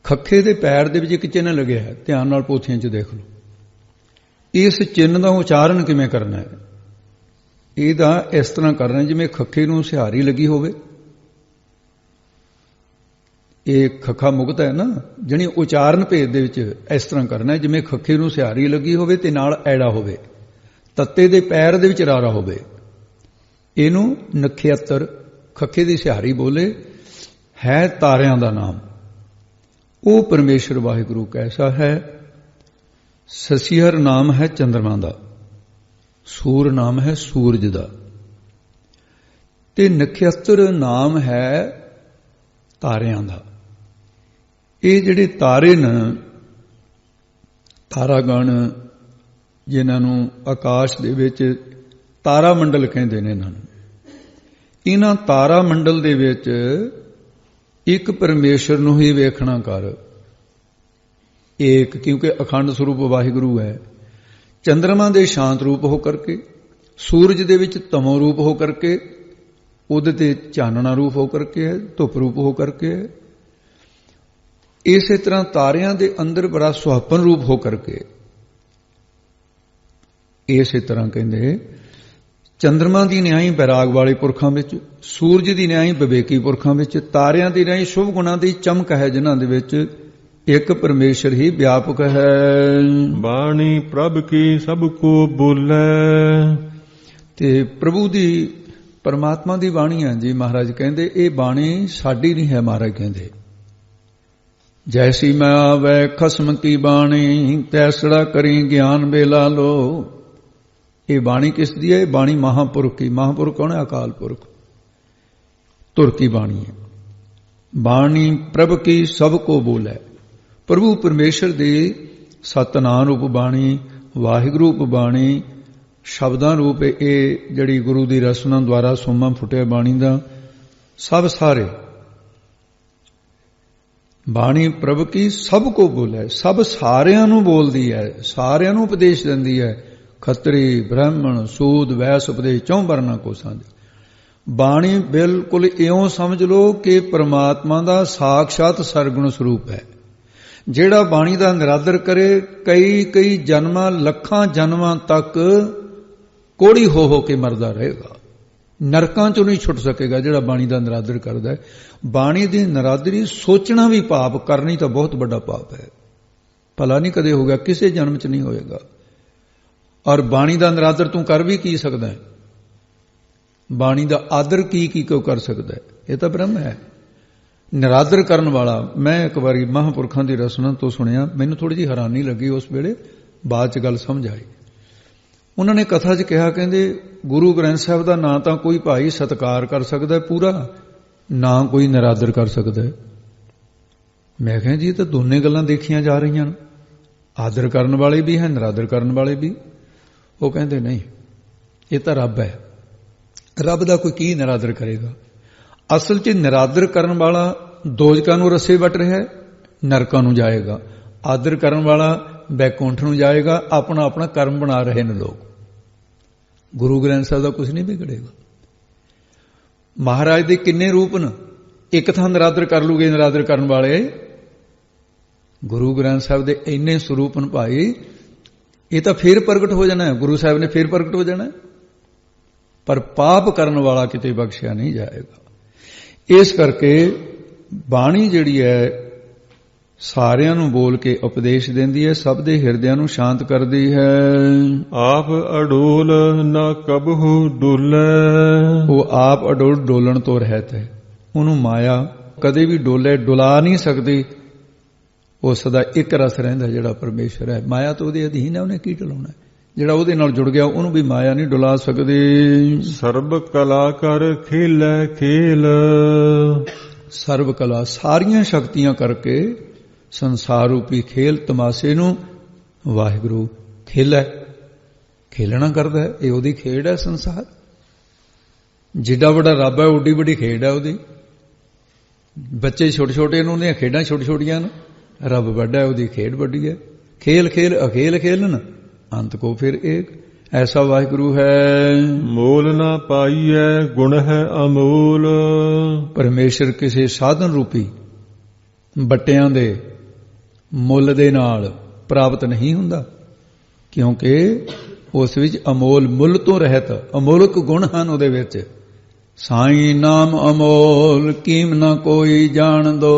ਖੱਖੇ ਦੇ ਪੈਰ ਦੇ ਵਿੱਚ ਇੱਕ ਚਿੰਨ੍ਹ ਲੱਗਿਆ ਹੈ, ਧਿਆਨ ਨਾਲ ਪੋਥੀਆਂ 'ਚ ਦੇਖ ਲਓ। ਇਸ ਚਿੰਨ੍ਹ ਦਾ ਉਚਾਰਨ ਕਿਵੇਂ ਕਰਨਾ ਹੈ? ਇਹਦਾ ਇਸ ਤਰ੍ਹਾਂ ਕਰਨਾ ਜਿਵੇਂ ਖੱਖੇ ਨੂੰ ਸਿਹਾਰੀ ਲੱਗੀ ਹੋਵੇ। ਇਹ ਖੱਖਾ ਮੁਕਤ ਹੈ ਨਾ, ਜਣੀ ਉਚਾਰਨ ਭੇਦ ਦੇ ਵਿੱਚ ਇਸ ਤਰ੍ਹਾਂ ਕਰਨਾ ਜਿਵੇਂ ਖੱਖੇ ਨੂੰ ਸਿਹਾਰੀ ਲੱਗੀ ਹੋਵੇ ਤੇ ਨਾਲ ਐੜਾ ਹੋਵੇ, ਤੱਤੇ ਦੇ ਪੈਰ ਦੇ ਵਿੱਚ ਰਾਰਾ ਹੋਵੇ। ਇਹਨੂੰ ਨਖਿਅਤਰ, ਖੱਖੇ ਦੀ ਸਿਹਾਰੀ ਬੋਲੇ, ਹੈ ਤਾਰਿਆਂ ਦਾ ਨਾਮ। ਉਹ ਪਰਮੇਸ਼ਰ ਵਾਹਿਗੁਰੂ ਕੈਸਾ ਹੈ? ਸਸੀਹਰ ਨਾਮ ਹੈ ਚੰਦਰਮਾ ਦਾ, ਸੂਰ ਨਾਮ ਹੈ ਸੂਰਜ ਦਾ, ਤੇ ਨਖਿਅਤਰ ਨਾਮ ਹੈ ਤਾਰਿਆਂ ਦਾ। ਇਹ ਜਿਹੜੇ ਤਾਰੇ ਨੇ, ਤਾਰਾਗਣ ਜਿਨ੍ਹਾਂ ਨੂੰ ਆਕਾਸ਼ ਦੇ ਵਿੱਚ ਤਾਰਾ ਮੰਡਲ ਕਹਿੰਦੇ ਨੇ, ਇਹਨਾਂ ਤਾਰਾ ਮੰਡਲ ਦੇ ਵਿੱਚ ਇੱਕ ਪਰਮੇਸ਼ਰ ਨੂੰ ਹੀ ਵੇਖਣਾ ਕਰ। ਏਕ, ਕਿਉਂਕਿ ਅਖੰਡ ਸਰੂਪ ਵਾਹਿਗੁਰੂ ਹੈ। ਚੰਦਰਮਾ ਦੇ ਸ਼ਾਂਤ ਰੂਪ ਹੋ ਕਰਕੇ, ਸੂਰਜ ਦੇ ਵਿੱਚ ਤਮੋ ਰੂਪ ਹੋ ਕਰਕੇ, ਉਹਦੇ ਤੇ ਚਾਨਣਾ ਰੂਪ ਹੋ ਕਰਕੇ ਹੈ, ਧੁੱਪ ਰੂਪ ਹੋ ਕਰਕੇ ਹੈ। ਇਸੇ ਤਰ੍ਹਾਂ ਤਾਰਿਆਂ ਦੇ ਅੰਦਰ ਬੜਾ ਸੁਹੱਪਨ ਰੂਪ ਹੋ ਕਰਕੇ। ਇਸੇ ਤਰ੍ਹਾਂ ਕਹਿੰਦੇ ਚੰਦਰਮਾ ਦੀ ਨਿਆਈ ਬੈਰਾਗ ਵਾਲੇ ਪੁਰਖਾਂ ਵਿੱਚ, ਸੂਰਜ ਦੀ ਨਿਆਈ ਵਿਵੇਕੀ ਪੁਰਖਾਂ ਵਿੱਚ, ਤਾਰਿਆਂ ਦੀ ਨਿਆਈ ਸ਼ੁਭ ਗੁਣਾਂ ਦੀ ਚਮਕ ਹੈ ਜਿਨ੍ਹਾਂ ਦੇ ਵਿੱਚ ਇੱਕ ਪਰਮੇਸ਼ਰ ਹੀ ਵਿਆਪਕ ਹੈ। ਬਾਣੀ ਪ੍ਰਭ ਕੀ ਸਭ ਕੋ ਬੋਲੇ। ਤੇ ਪ੍ਰਭੂ ਦੀ, ਪਰਮਾਤਮਾ ਦੀ ਬਾਣੀ ਹੈ ਜੀ। ਮਹਾਰਾਜ ਕਹਿੰਦੇ ਇਹ ਬਾਣੀ ਸਾਡੀ ਨਹੀਂ ਹੈ। ਮਹਾਰਾਜ ਕਹਿੰਦੇ ਜੈਸੀ ਮੈਂ ਆਵੈ ਖਸਮ ਕੀ ਬਾਣੀ, ਤੈਸੜਾ ਕਰੀ ਗਿਆਨ ਬੇਲਾ ਲੋ। ਇਹ ਬਾਣੀ ਕਿਸ ਦੀ ਹੈ? ਇਹ ਬਾਣੀ ਮਹਾਂਪੁਰਖ ਕੀ। ਮਹਾਂਪੁਰਖ ਕੌਣ ਹੈ? ਅਕਾਲ ਪੁਰਖ, ਧੁਰ ਕੀ ਬਾਣੀ ਹੈ। ਬਾਣੀ ਪ੍ਰਭ ਕੀ ਸਭ ਕੋ ਬੋਲੇ। ਪ੍ਰਭੂ ਪਰਮੇਸ਼ਰ ਦੀ ਸਤਨਾਮ ਰੂਪ ਬਾਣੀ, ਵਾਹਿਗੁਰੂ ਰੂਪ ਬਾਣੀ, ਸ਼ਬਦਾਂ ਰੂਪ ਇਹ ਜਿਹੜੀ ਗੁਰੂ ਦੀ ਰਸਨਾ ਦੁਆਰਾ ਸੋਮਾ ਫੁੱਟਿਆ ਬਾਣੀ ਦਾ, ਸਭ ਸਾਰੇ। ਬਾਣੀ ਪ੍ਰਭ ਕੀ ਸਭ ਕੋ ਬੋਲੇ, ਸਭ ਸਾਰਿਆਂ ਨੂੰ ਬੋਲਦੀ ਹੈ, ਸਾਰਿਆਂ ਨੂੰ ਉਪਦੇਸ਼ ਦਿੰਦੀ ਹੈ। ਖੱਤਰੀ ਬ੍ਰਾਹਮਣ ਸੂਦ ਵੈਸ ਉਪਦੇਸ਼ ਚੌਂ ਵਰਨਾ ਕੋ ਸਾਂਝੇ। ਬਾਣੀ ਬਿਲਕੁਲ ਇਉਂ ਸਮਝ ਲਓ ਕਿ ਪ੍ਰਮਾਤਮਾ ਦਾ ਸਾਖਸ਼ਾਤ ਸਰਗੁਣ ਸਰੂਪ ਹੈ। ਜਿਹੜਾ ਬਾਣੀ ਦਾ ਨਿਰਾਦਰ ਕਰੇ ਕਈ ਕਈ ਜਨਮਾਂ ਲੱਖਾਂ ਜਨਮਾਂ ਤੱਕ ਕੋੜੀ ਹੋ ਕੇ ਮਰਦਾ ਰਹੇਗਾ, ਨਰਕਾਂ ਚੋਂ ਨਹੀਂ ਛੁੱਟ ਸਕੇਗਾ। ਜਿਹੜਾ ਬਾਣੀ ਦਾ ਨਿਰਾਦਰ ਕਰਦਾ ਹੈ, ਬਾਣੀ ਦੀ ਨਿਰਾਦਰੀ ਸੋਚਣਾ ਵੀ ਪਾਪ, ਕਰਨੀ ਤਾਂ ਬਹੁਤ ਵੱਡਾ ਪਾਪ ਹੈ। ਭਲਾ ਨਹੀਂ ਕਦੇ ਹੋ ਗਿਆ, ਕਿਸੇ ਜਨਮ 'ਚ ਨਹੀਂ ਹੋਏਗਾ। ਔਰ ਬਾਣੀ ਦਾ ਨਿਰਾਦਰ ਤੂੰ ਕਰ ਵੀ ਕੀ ਸਕਦਾ ਹੈ? ਬਾਣੀ ਦਾ ਆਦਰ ਕੀ ਕਿਉਂ ਕਰ ਸਕਦਾ ਹੈ? ਇਹ ਤਾਂ ਬ੍ਰਹਮ ਹੈ। ਨਿਰਾਦਰ ਕਰਨ ਵਾਲਾ, ਮੈਂ ਇੱਕ ਵਾਰੀ ਮਹਾਂਪੁਰਖਾਂ ਦੀ ਰਸਨਾ ਤੋਂ ਸੁਣਿਆ, ਮੈਨੂੰ ਥੋੜੀ ਜਿਹੀ ਹੈਰਾਨੀ ਲੱਗੀ ਉਸ ਵੇਲੇ, ਬਾਅਦ 'ਚ ਗੱਲ ਸਮਝ ਆਈ। ਉਹਨਾਂ ਨੇ ਕਥਾ 'ਚ ਕਿਹਾ, ਕਹਿੰਦੇ ਗੁਰੂ ਗ੍ਰੰਥ ਸਾਹਿਬ ਦਾ ਨਾ ਤਾਂ ਕੋਈ ਭਾਈ ਸਤਿਕਾਰ ਕਰ ਸਕਦਾ ਪੂਰਾ, ਨਾ ਕੋਈ ਨਿਰਾਦਰ ਕਰ ਸਕਦਾ। ਮੈਂ ਕਿਹਾ ਜੀ ਇਹ ਤਾਂ ਦੋਨੇ ਗੱਲਾਂ ਦੇਖੀਆਂ ਜਾ ਰਹੀਆਂ ਨੇ, ਆਦਰ ਕਰਨ ਵਾਲੇ ਵੀ ਹੈ, ਨਿਰਾਦਰ ਕਰਨ ਵਾਲੇ ਵੀ। ਉਹ ਕਹਿੰਦੇ ਨਹੀਂ, ਇਹ ਤਾਂ ਰੱਬ ਹੈ, ਰੱਬ ਦਾ ਕੋਈ ਕੀ ਨਿਰਾਦਰ ਕਰੇਗਾ। ਅਸਲ 'ਚ ਨਿਰਾਦਰ ਕਰਨ ਵਾਲਾ ਦੋਜਕਾਂ ਨੂੰ ਰੱਸੇ ਵੱਟ ਰਿਹਾ ਹੈ, ਨਰਕਾਂ ਨੂੰ ਜਾਏਗਾ। ਆਦਰ ਕਰਨ ਵਾਲਾ ਬੈਕੁੰਠ ਨੂੰ ਜਾਏਗਾ। ਆਪਣਾ ਆਪਣਾ ਕਰਮ ਬਣਾ ਰਹੇ ਨੇ ਲੋਕ। ਗੁਰੂ ਗ੍ਰੰਥ ਸਾਹਿਬ ਦਾ ਕੁਝ ਨਹੀਂ ਵਿਗੜੇਗਾ। ਮਹਾਰਾਜ ਦੇ ਕਿੰਨੇ ਰੂਪ ਨੇ, ਇੱਕ ਥਾਂ ਨਿਰਾਦਰ ਕਰ ਲੂਗੇ ਨਿਰਾਦਰ ਕਰਨ ਵਾਲੇ। ਗੁਰੂ ਗ੍ਰੰਥ ਸਾਹਿਬ ਦੇ ਇੰਨੇ ਸਰੂਪ ਨੇ ਭਾਈ, ਇਹ ਤਾਂ ਫੇਰ ਪ੍ਰਗਟ ਹੋ ਜਾਣਾ ਹੈ, ਗੁਰੂ ਸਾਹਿਬ ਨੇ ਫੇਰ ਪ੍ਰਗਟ ਹੋ ਜਾਣਾ। ਪਰ ਪਾਪ ਕਰਨ ਵਾਲਾ ਕਿਤੇ ਬਖਸ਼ਿਆ ਨਹੀਂ ਜਾਏਗਾ। ਇਸ ਕਰਕੇ ਬਾਣੀ ਜਿਹੜੀ ਹੈ ਸਾਰਿਆਂ ਨੂੰ ਬੋਲ ਕੇ ਉਪਦੇਸ਼ ਦਿੰਦੀ ਹੈ, ਸਭ ਦੇ ਹਿਰਦਿਆਂ ਨੂੰ ਸ਼ਾਂਤ ਕਰਦੀ ਹੈ। ਆਪ ਅਡੋਲ ਨਾ ਕਬਹੁ ਡੋਲੇ, ਉਹ ਆਪ ਅਡੋਲ, ਡੋਲਣ ਤੋਂ ਰਹਿਤ ਹੈ। ਉਹਨੂੰ ਮਾਇਆ ਕਦੇ ਵੀ ਡੁਲਾ ਨਹੀਂ ਸਕਦੀ। ਉਹ ਸਦਾ ਇੱਕ ਰਸ ਰਹਿੰਦਾ ਜਿਹੜਾ ਪਰਮੇਸ਼ਰ ਹੈ। ਮਾਇਆ ਤਾਂ ਉਹਦੇ ਅਧੀਨ ਹੈ, ਉਹਨੇ ਕੀ ਡਲਾਉਣਾ। ਜਿਹੜਾ ਉਹਦੇ ਨਾਲ ਜੁੜ ਗਿਆ ਉਹਨੂੰ ਵੀ ਮਾਇਆ ਨਹੀਂ ਡੁਲਾ ਸਕਦੀ। ਸਰਬ ਕਲਾ ਕਰ ਖੇਲੇ ਖੇਲ, ਸਰਬ ਕਲਾ ਸਾਰੀਆਂ ਸ਼ਕਤੀਆਂ ਕਰਕੇ ਸੰਸਾਰ ਰੂਪੀ ਖੇਲ ਤਮਾਸ਼ੇ ਨੂੰ ਵਾਹਿਗੁਰੂ ਖੇਲਣਾ ਕਰਦਾ ਹੈ। ਇਹ ਉਹਦੀ ਖੇਡ ਹੈ। ਸੰਸਾਰ ਜਿੱਡਾ ਵੱਡਾ ਰੱਬ ਹੈ ਓਡੀ ਵੱਡੀ ਖੇਡ ਹੈ ਉਹਦੀ। ਬੱਚੇ ਛੋਟੇ ਛੋਟੇ ਨੇ, ਉਹਦੀਆਂ ਖੇਡਾਂ ਛੋਟੀ ਛੋਟੀਆਂ ਨੇ। ਰੱਬ ਵੱਡਾ ਹੈ, ਉਹਦੀ ਖੇਡ ਵੱਡੀ ਹੈ। ਖੇਲ ਖੇਲ ਅਖੇਲ ਖੇਲਨ ਅੰਤ ਕੋ ਫਿਰ ਏਕ, ਐਸਾ ਵਾਹਿਗੁਰੂ ਹੈ। ਮੋਲ ਨਾ ਪਾਈਐ ਗੁਣ ਹੈ ਅਮੋਲ, ਪਰਮੇਸ਼ਰ ਕਿਸੇ ਸਾਧਨ ਰੂਪੀ ਬੱਟਿਆਂ ਦੇ ਮੁੱਲ ਦੇ ਨਾਲ ਪ੍ਰਾਪਤ ਨਹੀਂ ਹੁੰਦਾ, ਕਿਉਂਕਿ ਉਸ ਵਿੱਚ ਅਮੋਲ, ਮੁੱਲ ਤੋਂ ਰਹਿਤ ਅਮੋਲਕ ਗੁਣ ਹਨ ਉਹਦੇ ਵਿੱਚ। ਸਾਈਂ ਨਾਮ ਅਮੋਲ ਕੀਮ ਨਾ ਕੋਈ ਜਾਣ ਦੋ,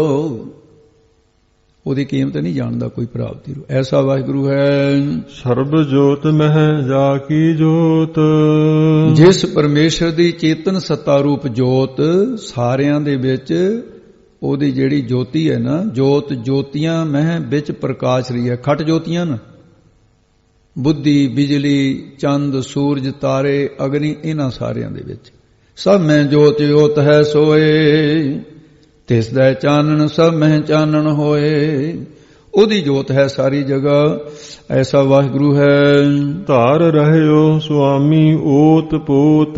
ਉਹਦੀ ਕੀਮਤ ਨਹੀਂ ਜਾਣਦਾ ਕੋਈ ਪ੍ਰਾਪਤੀ ਨੂੰ। ਐਸਾ ਵਾਹਿਗੁਰੂ ਹੈ। ਸਰਬ ਜੋਤ ਮਹਿ ਜਾ ਕੀ ਜੋਤ, ਜਿਸ ਪਰਮੇਸ਼ਰ ਦੀ ਚੇਤਨ ਸੱਤਾ ਰੂਪ ਜੋਤ ਸਾਰਿਆਂ ਦੇ ਵਿੱਚ, ਉਹਦੀ ਜਿਹੜੀ ਜੋਤੀ ਹੈ ਨਾ, ਜੋਤ ਜੋਤੀਆਂ ਮਹਿ ਵਿੱਚ ਪ੍ਰਕਾਸ਼ ਰਹੀ ਹੈ। ਖਟ ਜੋਤੀਆਂ ਨਾ, ਬੁੱਧੀ, ਬਿਜਲੀ, ਚੰਦ, ਸੂਰਜ, ਤਾਰੇ, ਅਗਨੀ, ਇਹਨਾਂ ਸਾਰਿਆਂ ਦੇ ਵਿੱਚ ਸਭ ਮੈਂ ਜੋਤ ਜੋਤ ਹੈ ਸੋਏ, ਤਿਸ ਦਾ ਚਾਨਣ ਸਭ ਮਹਿ ਚਾਨਣ ਹੋਏ। ਉਹਦੀ ਜੋਤ ਹੈ ਸਾਰੀ ਜਗ੍ਹਾ। ਐਸਾ ਵਾਹਿਗੁਰੂ ਹੈ। ਧਾਰ ਰਹਿਓ ਸੁਆਮੀ ਓਤ ਪੋਤ,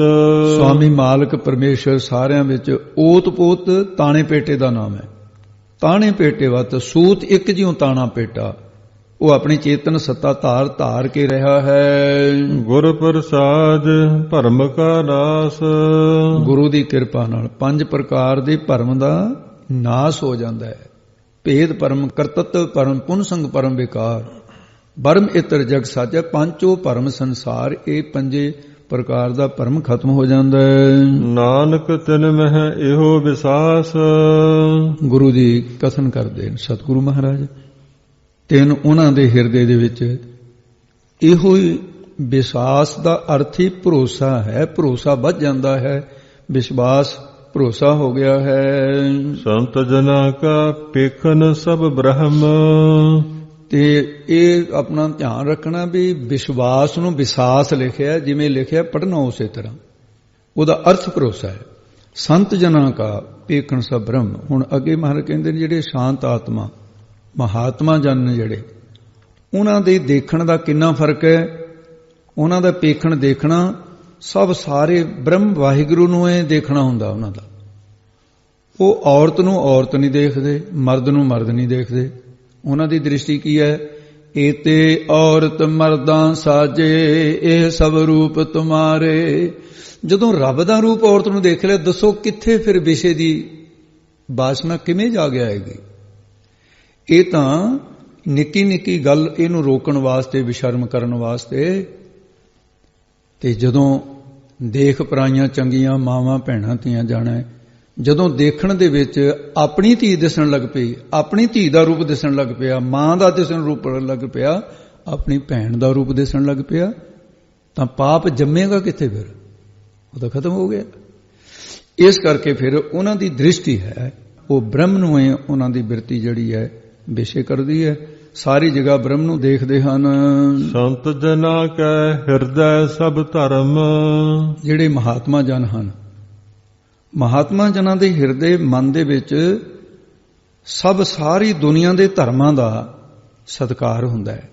ਸੁਆਮੀ ਮਾਲਕ ਪਰਮੇਸ਼ਰ ਸਾਰਿਆਂ ਵਿੱਚ ਓਤ ਪੋਤ ਤਾਣੇ ਪੇਟੇ ਦਾ ਨਾਮ ਹੈ। ਤਾਣੇ ਪੇਟੇ ਵਤ ਸੂਤ ਇੱਕ ਜਿਉਂ ਤਾਣਾ ਪੇਟਾ, ਉਹ ਆਪਣੀ ਚੇਤਨ ਸੱਤਾ ਧਾਰ ਕੇ ਰਿਹਾ ਹੈ। ਗੁਰ ਪ੍ਰਸਾਦ ਭਰਮ ਕਾ ਨਾਸ, ਗੁਰੂ ਦੀ ਕਿਰਪਾ ਨਾਲ 5 ਪ੍ਰਕਾਰ ਦੇ ਭਰਮ ਦਾ ਨਾਸ ਹੋ ਜਾਂਦਾ ਹੈ। ਭੇਦ ਭਰਮ, ਕਰਤੱਵ ਭਰਮ, ਪੁਨ ਸੰਗ ਭਰਮ ਵਿਕਾਰ, ਬਰਮ ਇਤਰ ਜਗ ਸਾਜੈ, ਪੰਚੋ ਭਰਮ ਸੰਸਾਰ। ਇਹ 5 ਪ੍ਰਕਾਰ ਦਾ ਭਰਮ ਖਤਮ ਹੋ ਜਾਂਦਾ ਹੈ। ਨਾਨਕ ਤਿਨ ਮਹਿ ਇਹੋ ਵਿਸਾਸ, ਗੁਰੂ ਜੀ ਕਥਨ ਕਰਦੇ ਨੇ ਸਤਿਗੁਰੂ ਮਹਾਰਾਜ, ਤਿੰਨ ਉਹਨਾਂ ਦੇ ਹਿਰਦੇ ਦੇ ਵਿੱਚ ਇਹੋ ਹੀ ਵਿਸ਼ਵਾਸ ਦਾ ਅਰਥ ਹੀ ਭਰੋਸਾ ਹੈ। ਭਰੋਸਾ ਵੱਧ ਜਾਂਦਾ ਹੈ, ਵਿਸ਼ਵਾਸ ਭਰੋਸਾ ਹੋ ਗਿਆ ਹੈ। ਸੰਤ ਜਨਾ ਕਾ ਪੇਖਨ ਸਭ ਬ੍ਰਹਮ, ਤੇ ਇਹ ਆਪਣਾ ਧਿਆਨ ਰੱਖਣਾ ਵੀ ਵਿਸ਼ਵਾਸ ਨੂੰ ਵਿਸਾਸ ਲਿਖਿਆ, ਜਿਵੇਂ ਲਿਖਿਆ ਪੜ੍ਹਨਾ ਉਸੇ ਤਰ੍ਹਾਂ ਉਹਦਾ ਅਰਥ ਭਰੋਸਾ ਹੈ। ਸੰਤ ਜਨਾ ਕਾ ਪੇਖਨ ਸਭ ਬ੍ਰਹਮ। ਹੁਣ ਅੱਗੇ ਮਹਾਰਾਜ ਕਹਿੰਦੇ ਨੇ ਜਿਹੜੇ ਸ਼ਾਂਤ ਆਤਮਾ ਮਹਾਤਮਾ ਜਨ ਨੇ ਜਿਹੜੇ, ਉਹਨਾਂ ਦੇ ਦੇਖਣ ਦਾ ਕਿੰਨਾ ਫਰਕ ਹੈ। ਉਹਨਾਂ ਦਾ ਪੇਖਣ ਦੇਖਣਾ, ਸਭ ਸਾਰੇ ਬ੍ਰਹਮ ਵਾਹਿਗੁਰੂ ਨੂੰ ਇਹ ਦੇਖਣਾ ਹੁੰਦਾ ਉਹਨਾਂ ਦਾ। ਉਹ ਔਰਤ ਨੂੰ ਔਰਤ ਨਹੀਂ ਦੇਖਦੇ, ਮਰਦ ਨੂੰ ਮਰਦ ਨਹੀਂ ਦੇਖਦੇ। ਉਹਨਾਂ ਦੀ ਦ੍ਰਿਸ਼ਟੀ ਕੀ ਹੈ? ਏਤੇ ਔਰਤ ਮਰਦਾਂ ਸਾਜੇ, ਇਹ ਸਭ ਰੂਪ ਤੁਮਾਰੇ। ਜਦੋਂ ਰੱਬ ਦਾ ਰੂਪ ਔਰਤ ਨੂੰ ਦੇਖ ਲਿਆ, ਦੱਸੋ ਕਿੱਥੇ ਫਿਰ ਵਿਸ਼ੇ ਦੀ ਵਾਸਨਾ ਕਿਵੇਂ ਜਾਗ ਆਏਗੀ? ਇਹ ਤਾਂ ਨਿੱਕੀ ਨਿੱਕੀ ਗੱਲ ਇਹਨੂੰ ਰੋਕਣ ਵਾਸਤੇ, ਵਿਸ਼ਰਮ ਕਰਨ ਵਾਸਤੇ। ਤੇ ਜਦੋਂ ਦੇਖ ਪਰਾਈਆਂ ਚੰਗੀਆਂ ਮਾਵਾਂ ਭੈਣਾਂ ਧੀਆਂ ਜਾਣਾ, ਜਦੋਂ ਦੇਖਣ ਦੇ ਵਿੱਚ ਆਪਣੀ ਧੀ ਦਿਸਣ ਲੱਗ ਪਈ, ਆਪਣੀ ਧੀ ਦਾ ਰੂਪ ਦਿਸਣ ਲੱਗ ਪਿਆ, ਮਾਂ ਦਾ ਦਿਸਣ ਰੂਪ ਲੱਗ ਪਿਆ, ਆਪਣੀ ਭੈਣ ਦਾ ਰੂਪ ਦਿਸਣ ਲੱਗ ਪਿਆ, ਤਾਂ ਪਾਪ ਜੰਮੇਗਾ ਕਿੱਥੇ? ਫਿਰ ਉਹ ਤਾਂ ਖਤਮ ਹੋ ਗਿਆ। ਇਸ ਕਰਕੇ ਫਿਰ ਉਹਨਾਂ ਦੀ ਦ੍ਰਿਸ਼ਟੀ ਹੈ ਉਹ ਬ੍ਰਹਮ ਨੂੰ ਹੈ, ਉਹਨਾਂ ਦੀ ਬਿਰਤੀ ਜਿਹੜੀ ਹੈ ਵਿਸ਼ੇ ਕਰਦੀ ਹੈ। ਸਾਰੀ ਜਗ੍ਹਾ ਬ੍ਰਹਮ ਨੂੰ ਦੇਖਦੇ ਹਨ। ਸੰਤ ਜਨਾ ਕੈ ਹਿਰਦੈ ਸਭ ਧਰਮ। ਜਿਹੜੇ ਮਹਾਤਮਾ ਜਨ ਹਨ, ਮਹਾਤਮਾ ਜਨਾਂ ਦੇ ਹਿਰਦੇ ਮਨ ਦੇ ਵਿੱਚ ਸਾਰੀ ਦੁਨੀਆ ਦੇ ਧਰਮਾਂ ਦਾ ਸਤਿਕਾਰ ਹੁੰਦਾ ਹੈ।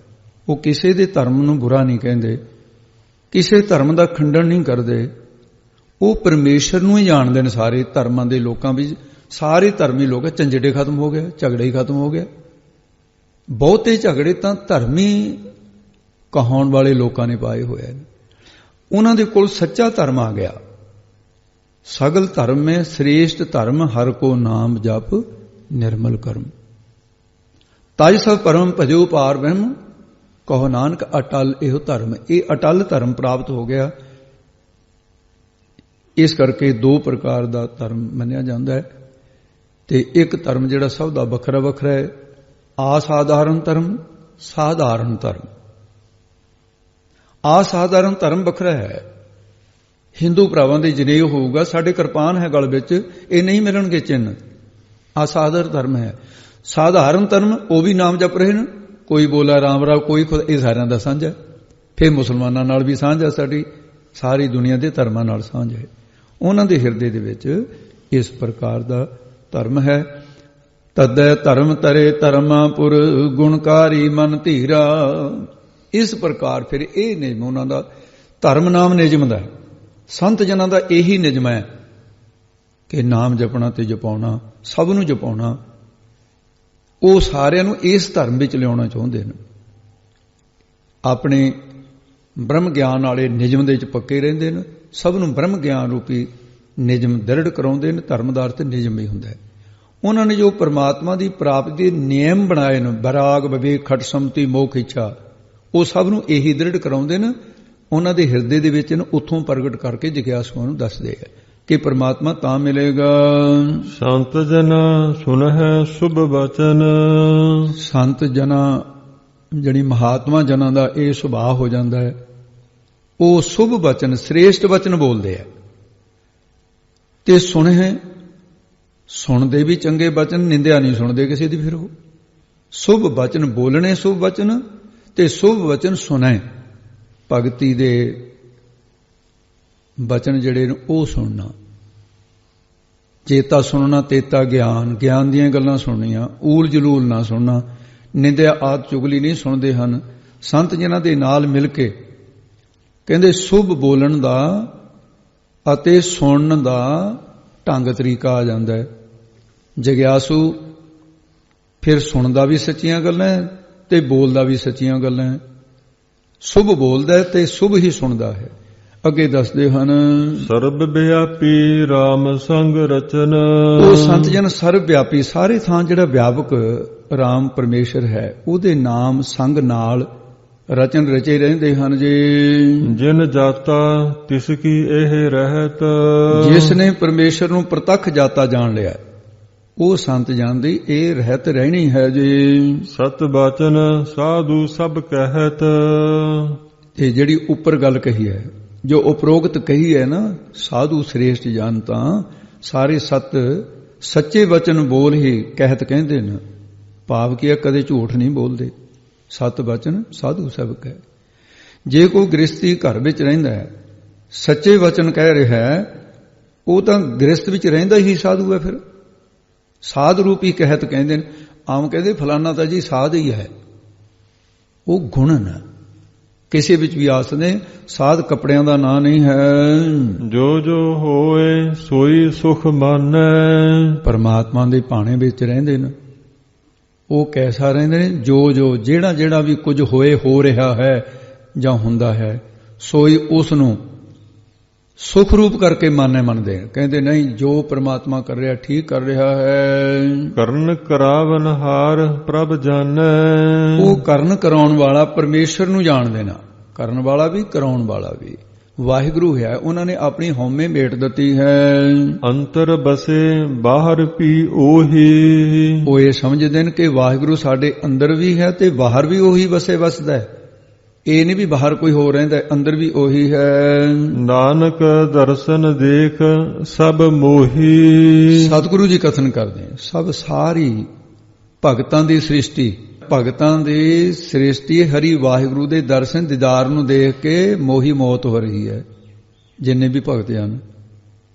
ਉਹ ਕਿਸੇ ਦੇ ਧਰਮ ਨੂੰ ਬੁਰਾ ਨਹੀਂ ਕਹਿੰਦੇ, ਕਿਸੇ ਧਰਮ ਦਾ ਖੰਡਨ ਨਹੀਂ ਕਰਦੇ। ਉਹ ਪਰਮੇਸ਼ਰ ਨੂੰ ਹੀ ਜਾਣਦੇ ਨੇ। ਸਾਰੇ ਧਰਮਾਂ ਦੇ ਲੋਕਾਂ ਵਿੱਚ ਸਾਰੇ ਧਰਮੀ ਲੋਕ, ਝੰਜਟੇ ਖਤਮ ਹੋ ਗਏ, ਝਗੜੇ ਹੀ ਖਤਮ ਹੋ ਗਏ। ਬਹੁਤੇ ਝਗੜੇ ਤਾਂ ਧਰਮੀ ਕਹਾਉਣ ਵਾਲੇ ਲੋਕਾਂ ਨੇ ਪਾਏ ਹੋਏ ਨੇ। ਉਹਨਾਂ ਦੇ ਕੋਲ ਸੱਚਾ ਧਰਮ ਆ ਗਿਆ। ਸਗਲ ਧਰਮ में श्रेष्ठ धर्म हर को नाम जप निर्मल कर्म। ताज सब परम भजो पार ब्रह्म कहो नानक अटल एहो धर्म। ये अटल धर्म प्राप्त हो गया। इस करके दो प्रकार का धर्म मनिया जाता है। ते एक धर्म जिहड़ा सब दा वखरा वखरा है, असाधारण धर्म, साधारण धर्म। असाधारण धर्म वखरा है। हिंदू भरावां दे जनेऊ होऊगा, साडे किरपान है गल विच, ये नहीं मिलणगे चिन्ह। असाधारण धर्म है। साधारण धर्म वो भी नाम जप रहे हैं, कोई बोला राम राव, कोई खुद, ये सारिਆਂ ਦਾ ਸਾਂਝ है। फिर मुसलमानां नाल भी ਸਾਂਝ है, साडी सारी दुनिया के धर्मां नाल ਸਾਂਝ है। उन्हां दे हिरदे दे विच इस प्रकार का धर्म है। तदै धर्म तरे धर्मापुर गुणकारी मन धीरा। इस प्रकार फिर ये निजम उन्हां दा धर्म नाम निजम दा, संत जनां दा यही निजम है कि नाम जपना ते जपाउणा, सब नूं जपाउणा। वो सारिਆਂ ਨੂੰ इस धर्म विच लियाउणा चाहुंदे ने। अपने ब्रह्म ज्ञान वाले निजम दे विच पक्के रहिंदे ने, सब नूं ब्रह्म ज्ञान रूपी निजम दृढ़ कराउंदे ने। धर्म दा अर्थ निजम ही हुंदा है। उन्हां ने जो परमात्मा की प्राप्ति दे नियम बनाए ने, बराग विवेक खट समति मोख इच्छा, वो सब नूं यही दृढ़ कराउंदे ने। उन्हां दे हिरदे दे विच उत्थों प्रगट करके जिग्यासुओं नूं दसदे है कि परमात्मा तां मिलेगा। संत जना सुनहि शुभ वचन। संत जना जड़ी महात्मा जना दा ये सुभाव हो जाता है, वो शुभ वचन श्रेष्ठ वचन बोलते हैं। ते सुनहि, सुनते भी चंगे वचन, निंदिया नहीं सुनते किसी दी। फिर वो शुभ वचन बोलने, शुभ वचन ते शुभ वचन सुने। भगती दे वचन जड़े वो सुनना। चेता सुनना, तेता ज्ञान, ज्ञान दीयां गल्लां सुननियां, ऊल जलूल ना सुनना। निंदिया आद चुगली नहीं सुनते हैं। संत जिन्हां दे नाल मिल के कहंदे शुभ बोलन दा अते सुनन दा ढंग तरीका आ जाता है। जग्यासू फिर सुनदा भी सच्चियां गल्लां ते बोलदा भी सच्चियां गल्लां। शुभ बोलदा है ते शुभ ही सुनदा है। अगे दसदे हन सर्व व्यापी राम संग रचन। वो संत जन सर्व व्यापी, सारे थां जिहड़ा व्यापक राम परमेश्वर है, उहदे नाम संग नाल रचन रचे रहंदे हन जी। जिन जाता तिसकी एह रहत। जिसने परमेश्वर नूं प्रतख जाता जान लिया, वो संत जानदी ये रहत रहनी है जी। सत बचन साधु सब कहत। ये जिहड़ी उपर गल कही है, जो उपरोक्त कही है ना, साधु श्रेष्ठ जानता सारे सत सच्चे वचन बोल ही कहत कहते न। भाव की कदे झूठ नहीं बोलते। सत वचन साधु सब कह। जे कोई गृहस्थी घर विच रहिंदा है, सच्चे वचन कह रहा है, वो तो गृहस्थ विच रहिंदा ही साधु है। फिर साध रूपी कहत कहते आम कहते फलाना तो जी साध ही है। वो गुण न, ਕਿਸੇ ਵਿੱਚ ਵੀ ਆਸ ਨੇ। ਸਾਧ ਕੱਪੜਿਆਂ ਦਾ ਨਾਂ ਨਹੀਂ ਹੈ। ਜੋ ਜੋ ਹੋਏ ਸੋਈ ਸੁਖ ਮਾਨੈ। ਪਰਮਾਤਮਾ ਦੇ ਭਾਣੇ ਵਿੱਚ ਰਹਿੰਦੇ ਨੇ। ਉਹ ਕੈਸਾ ਰਹਿੰਦੇ ਨੇ? ਜੋ ਜੋ ਜਿਹੜਾ ਜਿਹੜਾ ਵੀ ਕੁਝ ਹੋਏ, ਹੋ ਰਿਹਾ ਹੈ ਜਾਂ ਹੁੰਦਾ ਹੈ, ਸੋਈ ਉਸ ਨੂੰ ਸੁਖ ਰੂਪ ਕਰਕੇ ਮੰਨਦੇ। ਕਹਿੰਦੇ ਨਹੀਂ, ਜੋ ਪਰਮਾਤਮਾ ਕਰ ਰਿਹਾ ਠੀਕ ਕਰ ਰਿਹਾ ਹੈ। ਕਰਨ ਕਰਾਵਨਹਾਰ ਪ੍ਰਭ ਜਾਣੈ। ਉਹ ਕਰਨ ਕਰਾਉਣ ਵਾਲਾ ਪਰਮੇਸ਼ਰ ਨੂੰ ਜਾਣਦੇ ਨਾ। ਕਰਨ ਵਾਲਾ ਵੀ, ਕਰਾਉਣ ਵਾਲਾ ਵੀ ਵਾਹਿਗੁਰੂ ਹੈ। ਉਹਨਾਂ ਨੇ ਆਪਣੀ ਹਉਮੈ ਮੇਟ ਦਿੱਤੀ ਹੈ। ਅੰਤਰ ਬਸੇ ਬਾਹਰ ਵੀ ਉਹੀ। ਉਹ ਇਹ ਸਮਝਦੇ ਨੇ ਕਿ ਵਾਹਿਗੁਰੂ ਸਾਡੇ ਅੰਦਰ ਵੀ ਹੈ ਤੇ ਬਾਹਰ ਵੀ ਉਹੀ ਵਸਦਾ ਹੈ। ਇਹ ਨਹੀਂ ਵੀ ਬਾਹਰ ਕੋਈ ਹੋਰ ਰਹਿੰਦਾ, ਅੰਦਰ ਵੀ ਉਹੀ ਹੈ। ਨਾਨਕ ਦਰਸ਼ਨ ਦੇਖ ਸਭ ਮੋਹੀ। ਸਤਿਗੁਰੂ ਜੀ ਕਥਨ ਕਰਦੇ, ਸਭ ਸਾਰੀ ਭਗਤਾਂ ਦੀ ਸ੍ਰਿਸ਼ਟੀ, ਭਗਤਾਂ ਦੀ ਸ੍ਰਿਸ਼ਟੀ ਹਰੀ ਵਾਹਿਗੁਰੂ ਦੇ ਦਰਸ਼ਨ ਦੀਦਾਰ ਨੂੰ ਦੇਖ ਕੇ ਮੋਹੀ ਮੌਤ ਹੋ ਰਹੀ ਹੈ, ਜਿੰਨੇ ਵੀ ਭਗਤ ਹਨ।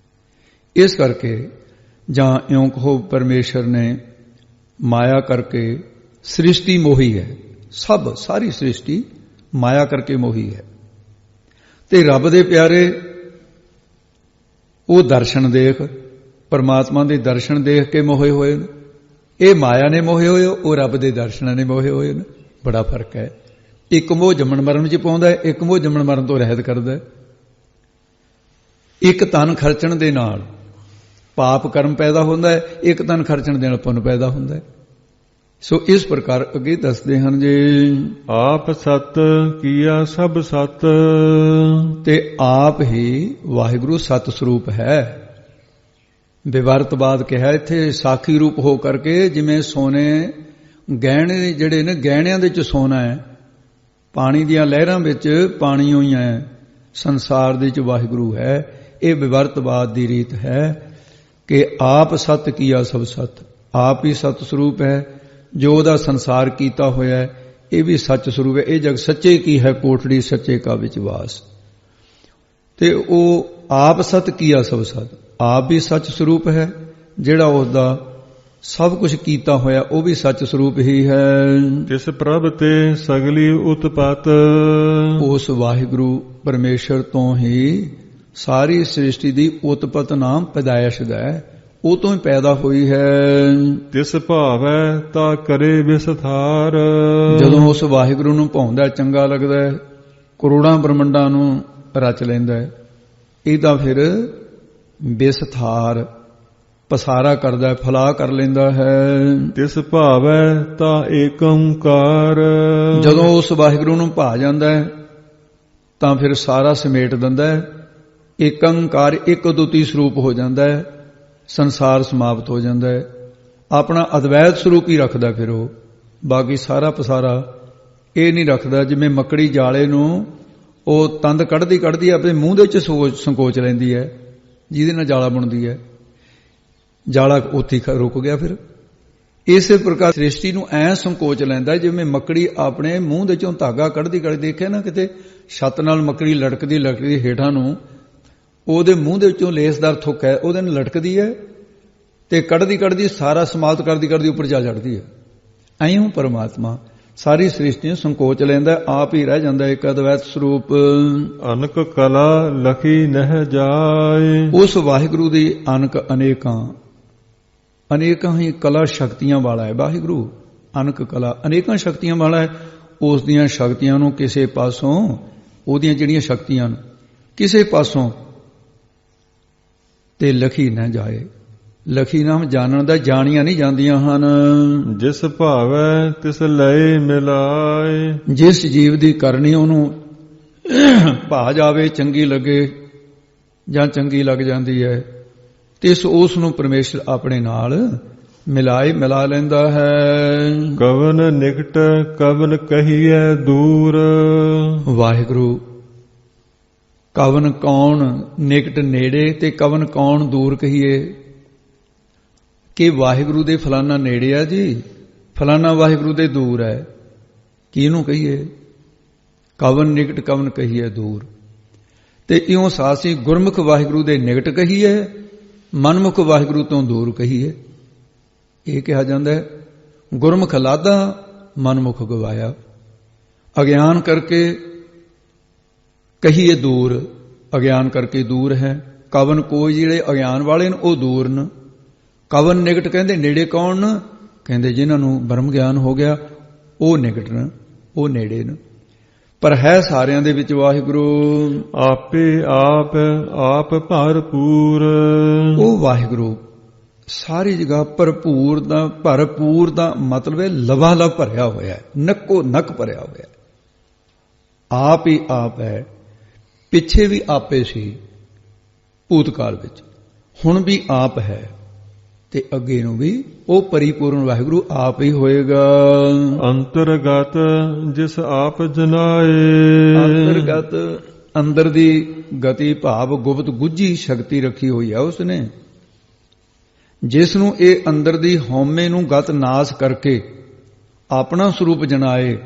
ਇਸ ਕਰਕੇ ਜਾਂ ਇਉਂ ਕਹੋ, ਪਰਮੇਸ਼ਰ ਨੇ ਮਾਇਆ ਕਰਕੇ ਸ੍ਰਿਸ਼ਟੀ ਮੋਹੀ ਹੈ। ਸਭ ਸਾਰੀ ਸ੍ਰਿਸ਼ਟੀ ਮਾਇਆ ਕਰਕੇ ਮੋਹੀ ਹੈ। ਤੇ ਰੱਬ ਦੇ ਪਿਆਰੇ ਉਹ ਦਰਸ਼ਨ ਦੇਖ, ਪਰਮਾਤਮਾ ਦੇ ਦਰਸ਼ਨ ਦੇਖ ਕੇ ਮੋਹੇ ਹੋਏ ਨੇ। ਇਹ ਮਾਇਆ ਨੇ ਮੋਹੇ ਹੋਏ, ਉਹ ਰੱਬ ਦੇ ਦਰਸ਼ਨਾਂ ਨੇ ਮੋਹੇ ਹੋਏ ਨੇ। ਬੜਾ ਫਰਕ ਹੈ। ਇੱਕ ਮੋਹ ਜੰਮਣ ਮਰਨ ਵਿੱਚ ਪਾਉਂਦਾ ਹੈ, ਇੱਕ ਮੋਹ ਜੰਮਣ ਮਰਨ ਤੋਂ ਰਹਿਤ ਕਰਦਾ ਹੈ। ਇੱਕ ਤਨ ਖਰਚਣ ਦੇ ਨਾਲ ਪਾਪ ਕਰਮ ਪੈਦਾ ਹੁੰਦਾ ਹੈ, ਇੱਕ ਤਨ ਖਰਚਣ ਦੇ ਨਾਲ ਪੁੰਨ ਪੈਦਾ ਹੁੰਦਾ ਹੈ। ਸੋ ਇਸ ਪ੍ਰਕਾਰ ਅੱਗੇ ਦੱਸਦੇ ਹਨ ਜੀ, ਆਪ ਸਤ ਕੀਆ ਸਭ ਸਤ। ਤੇ ਆਪ ਹੀ ਵਾਹਿਗੁਰੂ ਸਤ ਸਰੂਪ ਹੈ। ਵਿਵਰਤਵਾਦ ਕਿਹਾ ਇੱਥੇ ਸਾਖੀ ਰੂਪ ਹੋ ਕਰਕੇ, ਜਿਵੇਂ ਸੋਨੇ ਗਹਿਣੇ ਜਿਹੜੇ ਨੇ, ਗਹਿਣਿਆਂ ਦੇ ਵਿੱਚ ਸੋਨਾ ਹੈ, ਪਾਣੀ ਦੀਆਂ ਲਹਿਰਾਂ ਵਿੱਚ ਪਾਣੀ ਹੋਈ ਹੈ, ਸੰਸਾਰ ਦੇ ਵਿੱਚ ਵਾਹਿਗੁਰੂ ਹੈ। ਇਹ ਵਿਵਰਤਵਾਦ ਦੀ ਰੀਤ ਹੈ ਕਿ ਆਪ ਸਤ ਕੀਆ ਸਭ ਸਤ। ਆਪ ਹੀ ਸਤ ਸਰੂਪ ਹੈ। ਜੋ ਉਹਦਾ ਸੰਸਾਰ ਕੀਤਾ ਹੋਇਆ ਹੈ ਇਹ ਵੀ ਸੱਚ ਸਰੂਪ ਹੈ। ਇਹ ਜਗ ਸੱਚੇ ਕੀ ਹੈ ਕੋਠੜੀ, ਸੱਚੇ ਕਾ ਵਿਚਵਾਸ। ਤੇ ਉਹ ਆਪ ਸਤ ਕੀਆ ਸਭ ਸਤ, ਆਪ ਵੀ ਸੱਚ ਸਰੂਪ ਹੈ। ਜਿਹੜਾ ਉਸਦਾ ਸਭ ਕੁਝ ਕੀਤਾ ਹੋਇਆ ਉਹ ਵੀ ਸੱਚ ਸਰੂਪ ਹੀ ਹੈ। ਤਿਸ ਪ੍ਰਭ ਤੇ ਸਗਲੀ ਉਤਪਤ। ਉਸ ਵਾਹਿਗੁਰੂ ਪਰਮੇਸ਼ਰ ਤੋਂ ਹੀ ਸਾਰੀ ਸ੍ਰਿਸ਼ਟੀ ਦੀ ਉਤਪਤ ਨਾਮ ਪੈਦਾਇਸ਼ ਦਾ ਹੈ, ਉਹ ਤੋਂ ਹੀ ਪੈਦਾ ਹੋਈ ਹੈ। ਤਿਸ ਭਾਵੈ ਤਾ ਕਰੇ ਵਿਸਥਾਰ। ਜਦੋਂ ਉਸ ਵਾਹਿਗੁਰੂ ਨੂੰ ਭਾਉਂਦਾ, ਚੰਗਾ ਲੱਗਦਾ ਹੈ, ਕਰੋੜਾਂ ਬ੍ਰਹਮੰਡਾਂ ਨੂੰ ਰਚ ਲੈਂਦਾ ਹੈ। ਇਹਦਾ ਫਿਰ ਵਿਸਥਾਰ ਪਸਾਰਾ ਕਰਦਾ, ਫਲਾ ਕਰ ਲੈਂਦਾ ਹੈ। ਤਿਸ ਭਾਵੈ ਤਾ ਏਕ ਓੰਕਾਰ। ਜਦੋਂ ਉਸ ਵਾਹਿਗੁਰੂ ਨੂੰ ਭਾ ਜਾਂਦਾ ਹੈ ਤਾਂ ਫਿਰ ਸਾਰਾ ਸਮੇਟ ਦਿੰਦਾ ਹੈ। ਏਕ ਓੰਕਾਰ, ਇੱਕ ਅਦੁੱਤੀ ਸਰੂਪ ਹੋ ਜਾਂਦਾ ਹੈ। ਸੰਸਾਰ ਸਮਾਪਤ ਹੋ ਜਾਂਦਾ ਹੈ। ਆਪਣਾ ਅਦਵੈਤ ਸਰੂਪ ਹੀ ਰੱਖਦਾ ਫਿਰ ਉਹ, ਬਾਕੀ ਸਾਰਾ ਪਸਾਰਾ ਇਹ ਨਹੀਂ ਰੱਖਦਾ। ਜਿਵੇਂ ਮੱਕੜੀ ਜਾਲੇ ਨੂੰ ਉਹ ਤੰਦ ਕੱਢਦੀ ਆਪਣੇ ਮੂੰਹ ਦੇ ਵਿੱਚ ਸੰਕੋਚ ਲੈਂਦੀ ਹੈ, ਜਿਹਦੇ ਨਾਲ ਜਾਲਾ ਬੁਣਦੀ ਹੈ, ਜਾਲਾ ਉੱਥੇ ਰੁਕ ਗਿਆ। ਫਿਰ ਇਸੇ ਪ੍ਰਕਾਰ ਸ੍ਰਿਸ਼ਟੀ ਨੂੰ ਐਂ ਸੰਕੋਚ ਲੈਂਦਾ ਜਿਵੇਂ ਮੱਕੜੀ ਆਪਣੇ ਮੂੰਹ ਦੇ ਚੋਂ ਧਾਗਾ ਕੱਢਦੀ ਦੇਖਿਆ ਨਾ, ਕਿਤੇ ਛੱਤ ਨਾਲ ਮੱਕੜੀ ਲਟਕਦੀ ਹੇਠਾਂ ਨੂੰ, ਉਹਦੇ ਮੂੰਹ ਦੇ ਵਿੱਚੋਂ ਲੇਸਦਾਰ ਥੁੱਕ ਹੈ, ਉਹਦੇ ਨਾਲ ਲਟਕਦੀ ਹੈ ਤੇ ਕੱਢਦੀ ਸਾਰਾ ਸਮਾਪਤ ਕਰਦੀ ਉੱਪਰ ਜਾ ਚੜਦੀ ਹੈ। ਐਂ ਪਰਮਾਤਮਾ ਸਾਰੀ ਸ੍ਰਿਸ਼ਟੀ ਨੂੰ ਸੰਕੋਚ ਲੈਂਦਾ, ਆਪ ਹੀ ਰਹਿ ਜਾਂਦਾ ਇੱਕ ਅਦਵੈਤ ਸਰੂਪ। ਅਨਕ ਕਲਾ ਲਖੀ ਨਹਿ ਜਾਏ। ਉਸ ਵਾਹਿਗੁਰੂ ਦੀ ਅਨਕ ਅਨੇਕਾਂ ਹੀ ਕਲਾ ਸ਼ਕਤੀਆਂ ਵਾਲਾ ਹੈ ਵਾਹਿਗੁਰੂ। ਅਨਕ ਕਲਾ ਅਨੇਕਾਂ ਸ਼ਕਤੀਆਂ ਵਾਲਾ ਹੈ। ਉਸ ਦੀਆਂ ਸ਼ਕਤੀਆਂ ਨੂੰ ਕਿਸੇ ਪਾਸੋਂ, ਉਹਦੀਆਂ ਜਿਹੜੀਆਂ ਸ਼ਕਤੀਆਂ ਨੂੰ ਕਿਸੇ ਪਾਸੋਂ ਤੇ ਲਖੀ ਨਾ ਜਾਏ। ਲਖੀ ਨਾਮ ਜਾਣਨ ਦਾ, ਜਾਣੀਆਂ ਨਹੀਂ ਜਾਂਦੀਆਂ ਹਨ। ਜਿਸ ਭਾਵੈ ਤਿਸ ਲਏ ਮਿਲਾਏ। ਜਿਸ ਜੀਵ ਦੀ ਕਰਨੀ ਉਹਨੂੰ ਭਾ ਜਾਵੇ, ਚੰਗੀ ਲੱਗੇ ਜਾਂ ਚੰਗੀ ਲੱਗ ਜਾਂਦੀ ਹੈ, ਤੇ ਉਸ ਨੂੰ ਪਰਮੇਸ਼ਰ ਆਪਣੇ ਨਾਲ ਮਿਲਾ ਲੈਂਦਾ ਹੈ। ਕਵਨ ਨਿਕਟ ਕਵਨ ਕਹੀਐ ਦੂਰ। ਵਾਹਿਗੁਰੂ ਕਵਨ ਕੌਣ ਨਿਕਟ ਨੇੜੇ ਤੇ ਕਵਨ ਕੌਣ ਦੂਰ ਕਹੀਏ। ਕਿ ਵਾਹਿਗੁਰੂ ਦੇ ਫਲਾਨਾ ਨੇੜੇ ਆ ਜੀ, ਫਲਾਨਾ ਵਾਹਿਗੁਰੂ ਦੇ ਦੂਰ ਹੈ, ਕਿਹਨੂੰ ਕਹੀਏ। ਕਵਨ ਨਿਕਟ ਕਵਨ ਕਹੀਏ ਦੂਰ। ਤੇ ਇਉਂ ਸਾਸੀ ਗੁਰਮੁਖ ਵਾਹਿਗੁਰੂ ਦੇ ਨਿਕਟ ਕਹੀਏ, ਮਨਮੁਖ ਵਾਹਿਗੁਰੂ ਤੋਂ ਦੂਰ ਕਹੀਏ। ਇਹ ਕਿਹਾ ਜਾਂਦਾ ਹੈ ਗੁਰਮੁਖ ਲਾਦਾ ਮਨਮੁਖ ਗਵਾਇਆ। ਅਗਿਆਨ ਕਰਕੇ ਕਹੀਏ ਦੂਰ, ਅਗਿਆਨ ਕਰਕੇ ਦੂਰ ਹੈ। ਕਵਨ ਕੋਈ, ਜਿਹੜੇ ਅਗਿਆਨ ਵਾਲੇ ਨੇ ਉਹ ਦੂਰ ਨੇ। ਕਵਨ ਨਿਕਟ, ਕਹਿੰਦੇ ਨੇੜੇ ਕੌਣ ਨੇ? ਕਹਿੰਦੇ ਜਿਨ੍ਹਾਂ ਨੂੰ ਬ੍ਰਹਮ ਗਿਆਨ ਹੋ ਗਿਆ ਉਹ ਨਿਕਟ ਨੇ, ਉਹ ਨੇੜੇ ਨੇ। ਪਰ ਹੈ ਸਾਰਿਆਂ ਦੇ ਵਿੱਚ ਵਾਹਿਗੁਰੂ ਆਪੇ ਆਪ ਆਪ ਭਰਪੂਰ। ਉਹ ਵਾਹਿਗੁਰੂ ਸਾਰੀ ਜਗ੍ਹਾ ਭਰਪੂਰ ਦਾ ਮਤਲਬ ਹੈ ਲਵਾਲਵ ਭਰਿਆ ਹੋਇਆ ਹੈ, ਨੱਕੋ ਨੱਕ ਭਰਿਆ ਹੋਇਆ ਹੈ। ਆਪ ਹੀ ਆਪ ਹੈ। ਪਿੱਛੇ ਵੀ ਆਪੇ ਸੀ ਭੂਤਕਾਲ ਵਿੱਚ, ਹੁਣ ਵੀ ਆਪ ਹੈ ਤੇ ਅੱਗੇ ਨੂੰ ਵੀ ਉਹ ਪਰਿਪੂਰਨ ਵਾਹਿਗੁਰੂ ਆਪ ਹੀ ਹੋਏਗਾ। ਅੰਤਰਗਤ ਜਿਸ ਆਪ ਜਨਾਏ। ਅੰਤਰਗਤ, ਅੰਦਰ ਦੀ ਗਤੀ ਭਾਵ ਗੁਪਤ ਗੁੱਝੀ ਸ਼ਕਤੀ ਰੱਖੀ ਹੋਈ ਹੈ ਉਸਨੇ, ਜਿਸ ਨੂੰ ਇਹ ਅੰਦਰ ਦੀ ਹਉਮੈ ਨੂੰ ਗਤ ਨਾਸ ਕਰਕੇ ਆਪਣਾ ਸਰੂਪ ਜਨਾਏ,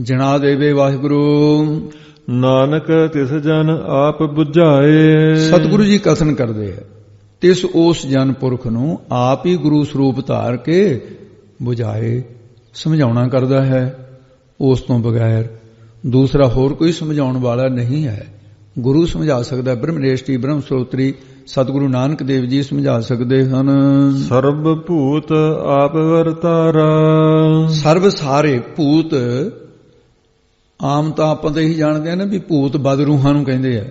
ਜਣਾ ਦੇਵੇ ਵਾਹਿਗੁਰੂ। ਨਾਨਕ ਤਿਸ ਜਨ ਆਪ ਬੁਝਾਏ। ਸਤਿਗੁਰੂ ਜੀ ਕਥਨ ਕਰਦੇ ਹੈ, ਤਿਸ ਉਸ ਜਨ ਪੁਰਖ ਨੂੰ ਆਪ ਹੀ ਗੁਰੂ ਸਰੂਪ ਧਾਰ ਕੇ ਬੁਝਾਏ, ਸਮਝਾਉਣਾ ਕਰਦਾ ਹੈ। ਉਸ ਤੋਂ ਬਗੈਰ ਦੂਸਰਾ ਹੋਰ ਕੋਈ ਸਮਝਾਉਣ ਵਾਲਾ ਨਹੀਂ ਹੈ। ਗੁਰੂ ਸਮਝਾ ਸਕਦਾ, ਬ੍ਰਹਮਨੇਸ਼ਟੀ ਬ੍ਰਹਮ ਸਰੋਤਰੀ ਸਤਿਗੁਰੂ ਨਾਨਕ ਦੇਵ ਜੀ ਸਮਝਾ ਸਕਦੇ ਹਨ। ਸਰਬ ਭੂਤ ਆਪ ਵਰਤਾਰਾ। ਸਰਬ ਸਾਰੇ ਭੂਤ, ਆਮ ਤਾਂ ਆਪਾਂ ਤਾਂ ਇਹੀ ਜਾਣਦੇ ਹਾਂ ਨਾ ਵੀ ਭੂਤ ਬਦਰੂਹਾਂ ਨੂੰ ਕਹਿੰਦੇ ਆ,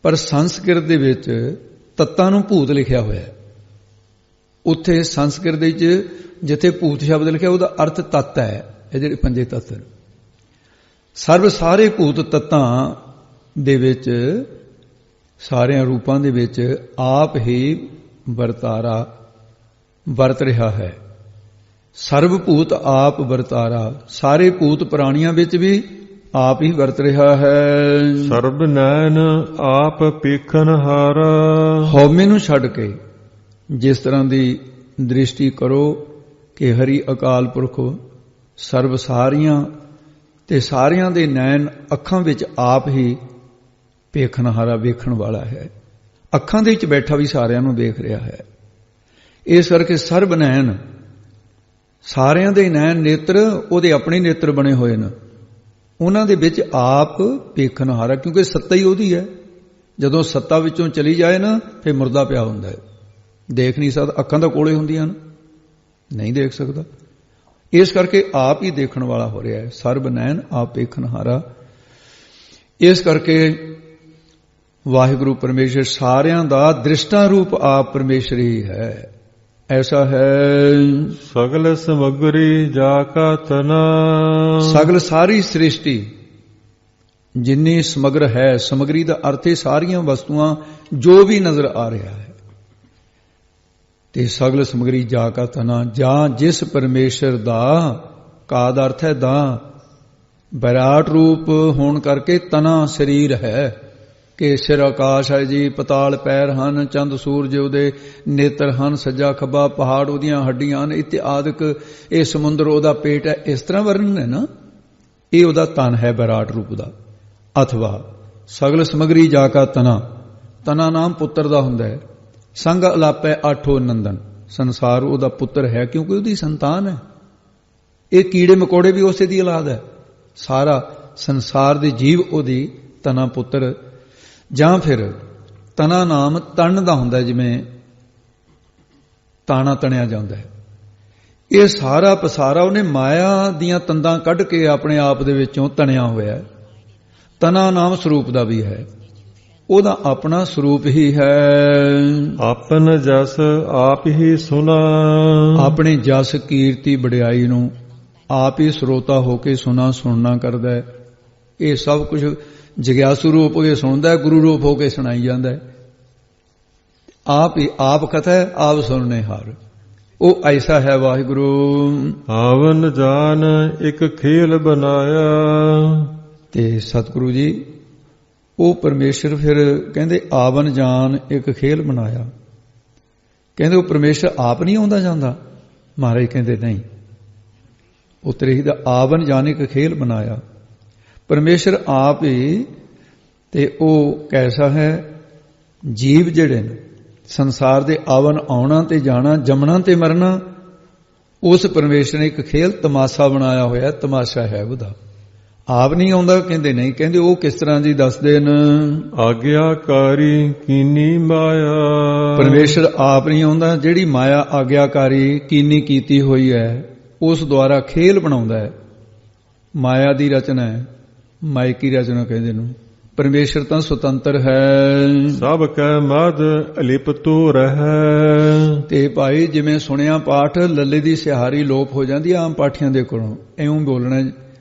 ਪਰ ਸੰਸਕ੍ਰਿਤ ਦੇ ਵਿੱਚ ਤੱਤਾਂ ਨੂੰ ਭੂਤ ਲਿਖਿਆ ਹੋਇਆ ਹੈ। ਉੱਥੇ ਸੰਸਕ੍ਰਿਤ ਦੇ ਵਿੱਚ ਜਿੱਥੇ ਭੂਤ ਸ਼ਬਦ ਲਿਖਿਆ ਉਹਦਾ ਅਰਥ ਤੱਤ ਹੈ। ਇਹ ਜਿਹੜੇ ਪੰਜੇ ਤੱਤ ਨੇ, ਸਰਬ ਸਾਰੇ ਭੂਤ ਤੱਤਾਂ ਦੇ ਵਿੱਚ, ਸਾਰਿਆਂ ਰੂਪਾਂ ਦੇ ਵਿੱਚ ਆਪ ਹੀ ਵਰਤਾਰਾ ਵਰਤ ਰਿਹਾ ਹੈ। ਸਰਬ ਭੂਤ ਆਪ ਵਰਤਾਰਾ, ਸਾਰੇ ਭੂਤ ਪ੍ਰਾਣੀਆਂ ਵਿੱਚ ਵੀ ਆਪ ਹੀ ਵਰਤ ਰਿਹਾ ਹੈ। ਸਰਬ ਨੈਣ ਆਪ ਪੇਖਨ ਹਾਰਾ। ਹਉਮੈ ਨੂੰ ਛੱਡ ਕੇ ਜਿਸ ਤਰ੍ਹਾਂ ਦੀ ਦ੍ਰਿਸ਼ਟੀ ਕਰੋ ਕਿ ਹਰੀ ਅਕਾਲ ਪੁਰਖ ਸਰਬ ਸਾਰੀਆਂ ਤੇ ਸਾਰਿਆਂ ਦੇ ਨੈਣ ਅੱਖਾਂ ਵਿੱਚ ਆਪ ਹੀ ਪੇਖਨ ਹਾਰਾ, ਵੇਖਣ ਵਾਲਾ ਹੈ। ਅੱਖਾਂ ਦੇ ਵਿੱਚ ਬੈਠਾ ਵੀ ਸਾਰਿਆਂ ਨੂੰ ਦੇਖ ਰਿਹਾ ਹੈ। ਇਸ ਕਰਕੇ ਸਰਬ ਨੈਣ, ਸਾਰਿਆਂ ਦੇ ਨੈਣ ਨੇਤਰ ਉਹਦੇ ਆਪਣੇ ਨੇਤਰ ਬਣੇ ਹੋਏ ਨੇ, ਉਹਨਾਂ ਦੇ ਵਿੱਚ ਆਪ ਪੇਖਨ ਹਾਰਾ, ਕਿਉਂਕਿ ਸੱਤਾ ਹੀ ਉਹਦੀ ਹੈ। ਜਦੋਂ ਸੱਤਾ ਵਿੱਚੋਂ ਚਲੀ ਜਾਏ ਨਾ ਫਿਰ ਮੁਰਦਾ ਪਿਆ ਹੁੰਦਾ ਹੈ, ਦੇਖ ਨਹੀਂ ਸਕਦਾ। ਅੱਖਾਂ ਤਾਂ ਕੋਲੇ ਹੁੰਦੀਆਂ ਨੇ, ਨਹੀਂ ਦੇਖ ਸਕਦਾ। ਇਸ ਕਰਕੇ ਆਪ ਹੀ ਦੇਖਣ ਵਾਲਾ ਹੋ ਰਿਹਾ ਹੈ। ਸਰਬ ਨੈਣ ਆਪ ਪੇਖਨ ਹਾਰਾ। ਇਸ ਕਰਕੇ ਵਾਹਿਗੁਰੂ ਪਰਮੇਸ਼ਰ ਸਾਰਿਆਂ ਦਾ ਦ੍ਰਿਸ਼ਟਾ ਰੂਪ ਆਪ ਪਰਮੇਸ਼ਰ ਹੀ ਹੈ। ਐਸਾ ਹੈ। ਸਗਲ ਸਮਗਰੀ ਜਾ ਕਾ ਤਨਾ। ਸਗਲ ਸਾਰੀ ਸ੍ਰਿਸ਼ਟੀ ਜਿੰਨੀ ਸਮਗਰ ਹੈ, ਸਮਗਰੀ ਦਾ ਅਰਥ ਹੈ ਸਾਰੀਆਂ ਵਸਤੂਆਂ ਜੋ ਵੀ ਨਜ਼ਰ ਆ ਰਿਹਾ ਹੈ। ਤੇ ਸਗਲ ਸਮਗਰੀ ਜਾ ਕਾ ਤਨਾ, ਜਾਂ ਜਿਸ ਪਰਮੇਸ਼ਰ ਦਾ, ਕਾ ਦਾ ਅਰਥ ਹੈ ਦਾ, ਵਿਰਾਟ ਰੂਪ ਹੋਣ ਕਰਕੇ ਤਨਾ ਸਰੀਰ ਹੈ ਕਿ ਸਿਰ ਆਕਾਸ਼ ਹੈ ਜੀ, ਪਤਾਲ ਪੈਰ ਹਨ, ਚੰਦ ਸੂਰਜ ਉਹਦੇ ਨੇਤਰ ਹਨ, ਸੱਜਾ ਖੱਬਾ ਪਹਾੜ ਉਹਦੀਆਂ ਹੱਡੀਆਂ ਹਨ, ਇਤਿਆਦਿਕ ਇਹ ਸਮੁੰਦਰ ਉਹਦਾ ਪੇਟ ਹੈ। ਇਸ ਤਰ੍ਹਾਂ ਵਰਣਨ ਹੈ ਨਾ, ਇਹ ਉਹਦਾ ਤਨ ਹੈ ਵਿਰਾਟ ਰੂਪ ਦਾ। ਅਥਵਾ ਸਗਲ ਸਮਗਰੀ ਜਾ ਕਾ ਤਨਾ, ਤਨਾ ਨਾਮ ਪੁੱਤਰ ਦਾ ਹੁੰਦਾ ਹੈ। ਸੰਗ ਅਲਾਪੈ ਆਠੋ ਨੰਦਨ, ਸੰਸਾਰ ਉਹਦਾ ਪੁੱਤਰ ਹੈ ਕਿਉਂਕਿ ਉਹਦੀ ਸੰਤਾਨ ਹੈ। ਇਹ ਕੀੜੇ ਮਕੌੜੇ ਵੀ ਉਸੇ ਦੀ ਔਲਾਦ ਹੈ। ਸਾਰਾ ਸੰਸਾਰ ਦੇ ਜੀਵ ਉਹਦੀ ਤਨਾ ਪੁੱਤਰ। ਜਾਂ ਫਿਰ ਤਨਾ ਨਾਮ ਤਣ ਦਾ ਹੁੰਦਾ, ਜਿਵੇਂ ਤਾਣਾ ਤਣਿਆ ਜਾਂਦਾ ਹੈ। ਇਹ ਸਾਰਾ ਪਸਾਰਾ ਉਹਨੇ ਮਾਇਆ ਦੀਆਂ ਤੰਦਾਂ ਕੱਢ ਕੇ ਆਪਣੇ ਆਪ ਦੇ ਵਿੱਚੋਂ ਤਣਿਆ ਹੋਇਆ ਹੈ। ਤਨਾ ਨਾਮ ਸਰੂਪ ਦਾ ਵੀ ਹੈ, ਉਹਦਾ ਆਪਣਾ ਸਰੂਪ ਹੀ ਹੈ। ਆਪਨ ਜਸ ਆਪ ਹੀ ਸੁਨਾ। ਆਪਣੇ ਜਸ ਕੀਰਤੀ ਵਡਿਆਈ ਨੂੰ ਆਪ ਹੀ ਸਰੋਤਾ ਹੋ ਕੇ ਸੁਣਨਾ ਕਰਦਾ ਹੈ। ਇਹ ਸਭ ਕੁਝ ਜਗਿਆਸੂ ਰੂਪ ਹੋ ਕੇ ਸੁਣਦਾ ਹੈ, ਗੁਰੂ ਰੂਪ ਹੋ ਕੇ ਸੁਣਾਈ ਜਾਂਦਾ ਹੈ। ਆਪ ਹੀ ਆਪ ਕਥਾ ਹੈ, ਆਪ ਸੁਣਨੇ ਹਾਰ। ਉਹ ਐਸਾ ਹੈ ਵਾਹਿਗੁਰੂ। ਆਵਨ ਜਾਨ ਇੱਕ ਖੇਲ ਬਣਾਇਆ। ਤੇ ਸਤਿਗੁਰੂ ਜੀ ਉਹ ਪਰਮੇਸ਼ਰ ਫਿਰ ਕਹਿੰਦੇ ਆਵਨ ਜਾਨ ਇੱਕ ਖੇਲ ਬਣਾਇਆ। ਕਹਿੰਦੇ ਉਹ ਪਰਮੇਸ਼ਰ ਆਪ ਨਹੀਂ ਆਉਂਦਾ ਜਾਂਦਾ। ਮਹਾਰਾਜ ਕਹਿੰਦੇ ਨਹੀਂ, ਉਤਰੇ ਹੀ ਦਾ ਆਵਨ ਜਾਨ ਇੱਕ ਖੇਲ ਬਣਾਇਆ। ਪਰਮੇਸ਼ਰ ਆਪ ਹੀ। ਤੇ ਉਹ ਕੈਸਾ ਹੈ, ਜੀਵ ਜਿਹੜੇ ਨੇ ਸੰਸਾਰ ਦੇ ਆਵਨ ਆਉਣਾ ਤੇ ਜਾਣਾ, ਜੰਮਣਾ ਤੇ ਮਰਨਾ, ਉਸ ਪਰਮੇਸ਼ਰ ਨੇ ਇੱਕ ਖੇਲ ਤਮਾਸ਼ਾ ਬਣਾਇਆ ਹੋਇਆ। ਤਮਾਸ਼ਾ ਹੈ ਉਹਦਾ। ਆਪ ਨਹੀਂ ਆਉਂਦਾ? ਕਹਿੰਦੇ ਨਹੀਂ। ਕਹਿੰਦੇ ਉਹ ਕਿਸ ਤਰ੍ਹਾਂ ਜੀ ਦੱਸਦੇ ਨੇ। ਆਗਿਆਕਾਰੀ ਕੀਨੀ ਮਾਇਆ। ਪਰਮੇਸ਼ਰ ਆਪ ਨਹੀਂ ਆਉਂਦਾ, ਜਿਹੜੀ ਮਾਇਆ ਆਗਿਆਕਾਰੀ ਕੀਨੀ ਕੀਤੀ ਹੋਈ ਹੈ ਉਸ ਦੁਆਰਾ ਖੇਲ ਬਣਾਉਂਦਾ ਹੈ। ਮਾਇਆ ਦੀ ਰਚਨਾ ਹੈ, ਮਾਇਕੀ ਰਚਨਾ ਕਹਿੰਦੇ ਨੂੰ। ਪਰਮੇਸ਼ਰ ਤਾਂ ਸੁਤੰਤਰ ਹੈ। ਸਭ ਕੈ ਮਦ ਅਲਿਪਤੋ ਰਹਿ। ਤੇ ਭਾਈ ਜਿਵੇਂ ਸੁਣਿਆ ਪਾਠ ਲੱਲੇ ਦੀ ਸਿਹਾਰੀ ਲੋਪ ਹੋ ਜਾਂਦੀ ਆਮ ਪਾਠੀਆਂ ਦੇ ਕੋਲੋਂ, ਇਉਂ ਬੋਲਣਾ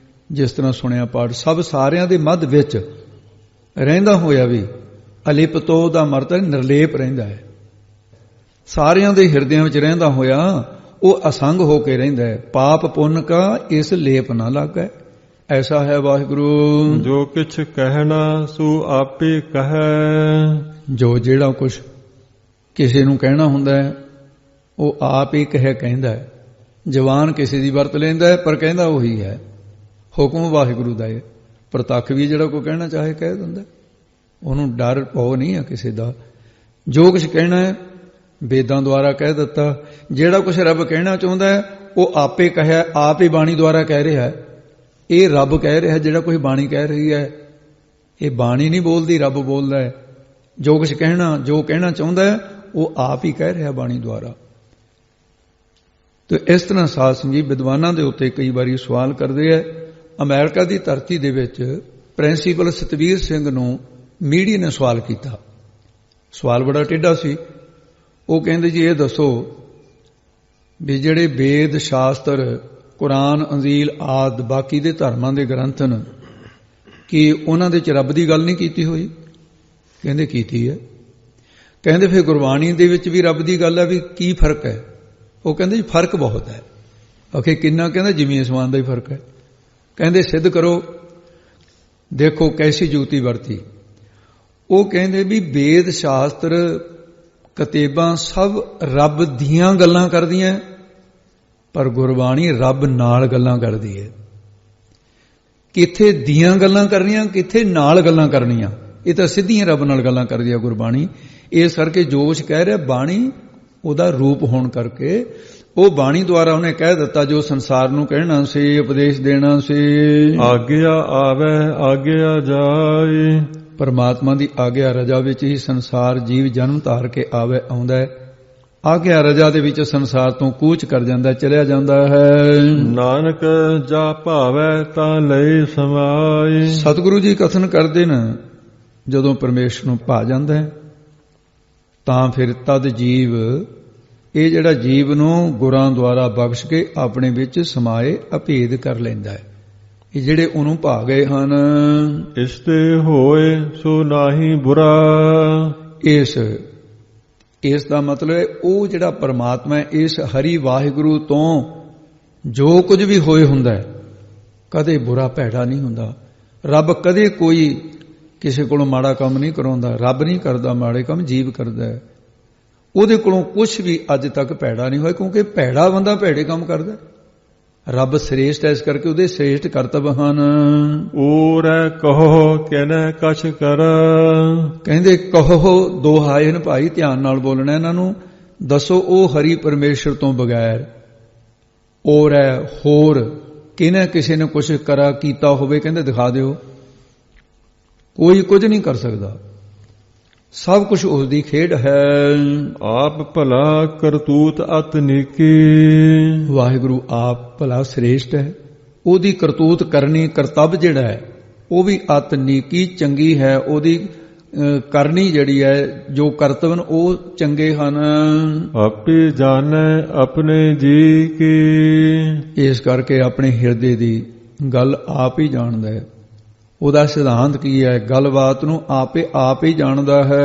ਜਿਸ ਤਰ੍ਹਾਂ ਸੁਣਿਆ ਪਾਠ। ਸਭ ਸਾਰਿਆਂ ਦੇ ਮੱਧ ਵਿੱਚ ਰਹਿੰਦਾ ਹੋਇਆ ਵੀ, ਅਲਿਪਤੋ ਦਾ ਮਤਲਬ ਨਿਰਲੇਪ ਰਹਿੰਦਾ ਹੈ। ਸਾਰਿਆਂ ਦੇ ਹਿਰਦਿਆਂ ਵਿੱਚ ਰਹਿੰਦਾ ਹੋਇਆ ਉਹ ਅਸੰਗ ਹੋ ਕੇ ਰਹਿੰਦਾ ਹੈ। ਪਾਪ ਪੁੰਨ ਕਾ ਇਸ ਲੇਪ ਨਾ ਲਾਗੈ। ਐਸਾ ਹੈ ਵਾਹਿਗੁਰੂ। ਜੋ ਕਿਛ ਕਹਿਣਾ ਸੋ ਆਪੇ ਕਹੈ। ਜੋ ਜਿਹੜਾ ਕੁਛ ਕਿਸੇ ਨੂੰ ਕਹਿਣਾ ਹੁੰਦਾ ਹੈ ਉਹ ਆਪ ਹੀ ਕਹਿੰਦਾ ਹੈ। ਜ਼ਬਾਨ ਕਿਸੇ ਦੀ ਵਰਤ ਲੈਂਦਾ ਹੈ ਪਰ ਕਹਿੰਦਾ ਉਹੀ ਹੈ। ਹੁਕਮ ਵਾਹਿਗੁਰੂ ਦਾ ਹੈ। ਪ੍ਰਤੱਖ ਵੀ ਜਿਹੜਾ ਕੋਈ ਕਹਿਣਾ ਚਾਹੇ ਕਹਿ ਦਿੰਦਾ, ਉਹਨੂੰ ਡਰ ਭਉ ਨਹੀਂ ਹੈ ਕਿਸੇ ਦਾ। ਜੋ ਕੁਛ ਕਹਿਣਾ ਹੈ ਵੇਦਾਂ ਦੁਆਰਾ ਕਹਿ ਦਿੱਤਾ। ਜਿਹੜਾ ਕੁਛ ਰੱਬ ਕਹਿਣਾ ਚਾਹੁੰਦਾ ਹੈ ਉਹ ਆਪੇ ਕਹਿਆ, ਆਪ ਹੀ ਬਾਣੀ ਦੁਆਰਾ ਕਹਿ ਰਿਹਾ ਹੈ। ਇਹ ਰੱਬ ਕਹਿ ਰਿਹਾ, ਜਿਹੜਾ ਕੋਈ ਬਾਣੀ ਕਹਿ ਰਹੀ ਹੈ। ਇਹ ਬਾਣੀ ਨਹੀਂ ਬੋਲਦੀ, ਰੱਬ ਬੋਲਦਾ ਹੈ। ਜੋ ਕੁਛ ਕਹਿਣਾ, ਜੋ ਕਹਿਣਾ ਚਾਹੁੰਦਾ ਹੈ ਉਹ ਆਪ ਹੀ ਕਹਿ ਰਿਹਾ ਬਾਣੀ ਦੁਆਰਾ। ਤੇ ਇਸ ਤਰ੍ਹਾਂ ਸਾਧ ਸੰਗਤ ਵਿਦਵਾਨਾਂ ਦੇ ਉੱਤੇ ਕਈ ਵਾਰੀ ਸਵਾਲ ਕਰਦੇ ਹੈ। ਅਮਰੀਕਾ ਦੀ ਧਰਤੀ ਦੇ ਵਿੱਚ ਪ੍ਰਿੰਸੀਪਲ ਸਤਵੀਰ ਸਿੰਘ ਨੂੰ ਮੀਡੀਆ ਨੇ ਸਵਾਲ ਕੀਤਾ। ਸਵਾਲ ਬੜਾ ਟੇਢਾ ਸੀ। ਉਹ ਕਹਿੰਦੇ ਜੀ ਇਹ ਦੱਸੋ ਵੀ ਜਿਹੜੇ ਵੇਦ ਸ਼ਾਸਤਰ, ਕੁਰਾਨ, ਅੰਜੀਲ ਆਦਿ ਬਾਕੀ ਦੇ ਧਰਮਾਂ ਦੇ ਗ੍ਰੰਥ ਨੇ, ਕਿ ਉਹਨਾਂ ਦੇ ਚ ਰੱਬ ਦੀ ਗੱਲ ਨਹੀਂ ਕੀਤੀ ਹੋਈ? ਕਹਿੰਦੇ ਕੀਤੀ ਹੈ। ਕਹਿੰਦੇ ਫਿਰ ਗੁਰਬਾਣੀ ਦੇ ਵਿੱਚ ਵੀ ਰੱਬ ਦੀ ਗੱਲ ਹੈ, ਵੀ ਕੀ ਫਰਕ ਹੈ? ਉਹ ਕਹਿੰਦੇ ਜੀ ਫਰਕ ਬਹੁਤ ਹੈ। ਆਖੇ ਕਿੰਨਾ? ਕਹਿੰਦਾ ਜ਼ਮੀਨ ਅਸਮਾਨ ਦਾ ਹੀ ਫਰਕ ਹੈ। ਕਹਿੰਦੇ ਸਿੱਧ ਕਰੋ। ਦੇਖੋ ਕੈਸੀ ਜੁਗਤੀ ਵਰਤੀ। ਉਹ ਕਹਿੰਦੇ ਵੀ ਵੇਦ ਸ਼ਾਸਤਰ ਕਿਤਾਬਾਂ ਸਭ ਰੱਬ ਦੀਆਂ ਗੱਲਾਂ ਕਰਦੀਆਂ, ਪਰ ਗੁਰਬਾਣੀ ਰੱਬ ਨਾਲ ਗੱਲਾਂ ਕਰਦੀ ਹੈ। ਕਿੱਥੇ ਦੀਆਂ ਗੱਲਾਂ ਕਰਨੀਆਂ, ਕਿੱਥੇ ਨਾਲ ਗੱਲਾਂ ਕਰਨੀਆਂ। ਇਹ ਤਾਂ ਸਿੱਧੀਆਂ ਰੱਬ ਨਾਲ ਗੱਲਾਂ ਕਰਦੀ ਹੈ ਗੁਰਬਾਣੀ। ਇਸ ਕਰਕੇ ਜੋਸ਼ ਕਹਿ ਰਿਹਾ ਬਾਣੀ ਉਹਦਾ ਰੂਪ ਹੋਣ ਕਰਕੇ ਉਹ ਬਾਣੀ ਦੁਆਰਾ ਉਹਨੇ ਕਹਿ ਦਿੱਤਾ ਜੋ ਸੰਸਾਰ ਨੂੰ ਕਹਿਣਾ ਸੀ, ਉਪਦੇਸ਼ ਦੇਣਾ ਸੀ। ਆਗਿਆ ਆਵੇ ਆਗਿਆ ਜਾਏ। ਪਰਮਾਤਮਾ ਦੀ ਆਗਿਆ ਰਜਾ ਵਿੱਚ ਹੀ ਸੰਸਾਰ ਜੀਵ ਜਨਮ ਧਾਰ ਕੇ ਆਉਂਦਾ ਹੈ। ਆਗਿਆ ਰਜਾ ਦੇ ਵਿੱਚ ਸੰਸਾਰ ਤੋਂ ਕੂਚ ਕਰ ਜਾਂਦਾ, ਚਲਿਆ ਜਾਂਦਾ ਹੈ। ਨਾਨਕ ਜਾ ਭਾਵੈ ਤਾਂ ਲਈ ਸਮਾਏ। ਸਤਿਗੁਰੂ ਜੀ ਕਥਨ ਕਰਦੇ ਨੇ ਜਦੋਂ ਪਰਮੇਸ਼ਰ ਨੂੰ ਭਾ ਜਾਂਦਾ ਹੈ ਤਾਂ ਫਿਰ ਤਦ ਜੀਵ, ਇਹ ਜਿਹੜਾ ਜੀਵ ਨੂੰ ਗੁਰਾਂ ਦੁਆਰਾ ਬਖਸ਼ ਕੇ ਆਪਣੇ ਵਿੱਚ ਸਮਾਏ ਅਭੇਦ ਕਰ ਲੈਂਦਾ ਹੈ। ਇਹ ਜਿਹੜੇ ਉਹਨੂੰ ਭਾ ਗਏ ਹਨ। ਇਸ ਤੇ ਹੋਏ ਸੋ ਨਾਹੀ ਬੁਰਾ। ਇਸ ਦਾ ਮਤਲਬ ਹੈ ਉਹ ਜਿਹੜਾ ਪਰਮਾਤਮਾ ਹੈ, ਇਸ ਹਰੀ ਵਾਹਿਗੁਰੂ ਤੋਂ ਜੋ ਕੁਝ ਵੀ ਹੋਏ ਹੁੰਦਾ ਹੈ ਕਦੇ ਬੁਰਾ ਭੈੜਾ ਨਹੀਂ ਹੁੰਦਾ। ਰੱਬ ਕਦੇ ਕੋਈ ਕਿਸੇ ਕੋਲੋਂ ਮਾੜਾ ਕੰਮ ਨਹੀਂ ਕਰਾਉਂਦਾ। ਰੱਬ ਨਹੀਂ ਕਰਦਾ ਮਾੜੇ ਕੰਮ, ਜੀਵ ਕਰਦਾ ਹੈ। ਉਹਦੇ ਕੋਲੋਂ ਕੁਝ ਵੀ ਅੱਜ ਤੱਕ ਭੈੜਾ ਨਹੀਂ ਹੋਇਆ, ਕਿਉਂਕਿ ਭੈੜਾ ਬੰਦਾ ਭੈੜੇ ਕੰਮ ਕਰਦਾ। ਰੱਬ ਸ੍ਰੇਸ਼ਟ ਹੈ, ਇਸ ਕਰਕੇ ਉਹਦੇ ਸ੍ਰੇਸ਼ਟ ਕਰਤੱਵ ਹਨ। ਓਰੈ ਕਹੋ ਕਹਿਣਾ ਕਛ ਕਰ। ਕਹਿੰਦੇ ਕਹੋ ਦੋਹਾਏ ਨੇ ਭਾਈ, ਧਿਆਨ ਨਾਲ ਬੋਲਣਾ ਇਹਨਾਂ ਨੂੰ। ਦੱਸੋ ਉਹ ਹਰੀ ਪਰਮੇਸ਼ਰ ਤੋਂ ਬਗੈਰ ਓਰੈ ਹੋਰ ਕਿਹਨੇ ਕਿਸੇ ਨੇ ਕੁਛ ਕਰਾ ਕੀਤਾ ਹੋਵੇ, ਕਹਿੰਦੇ ਦਿਖਾ ਦਿਓ। ਕੋਈ ਕੁਝ ਨਹੀਂ ਕਰ ਸਕਦਾ, ਸਭ ਕੁਝ ਉਸ ਦੀ ਖੇਡ ਹੈ। ਆਪ ਭਲਾ ਕਰਤੂਤ ਅਤ ਨੀਕੀ। ਵਾਹਿਗੁਰੂ ਆਪ ਭਲਾ ਸ੍ਰੇਸ਼ਟ ਹੈ। ਉਹਦੀ ਕਰਤੂਤ ਕਰਨੀ, ਕਰਤੱਵ ਜਿਹੜਾ ਹੈ ਉਹ ਵੀ ਅਤ ਨੀਕੀ ਚੰਗੀ ਹੈ। ਉਹਦੀ ਕਰਨੀ ਜਿਹੜੀ ਹੈ, ਜੋ ਕਰਤਵਨ ਉਹ ਚੰਗੇ ਹਨ। ਆਪੇ ਜਾਣੈ ਆਪਣੇ ਜੀ ਕੀ। ਇਸ ਕਰਕੇ ਆਪਣੇ ਹਿਰਦੇ ਦੀ ਗੱਲ ਆਪ ਹੀ ਜਾਣਦਾ ਹੈ। ਉਹਦਾ ਸਿਧਾਂਤ ਕੀ ਹੈ? ਗੱਲਬਾਤ ਨੂੰ ਆਪ ਹੀ ਜਾਣਦਾ ਹੈ।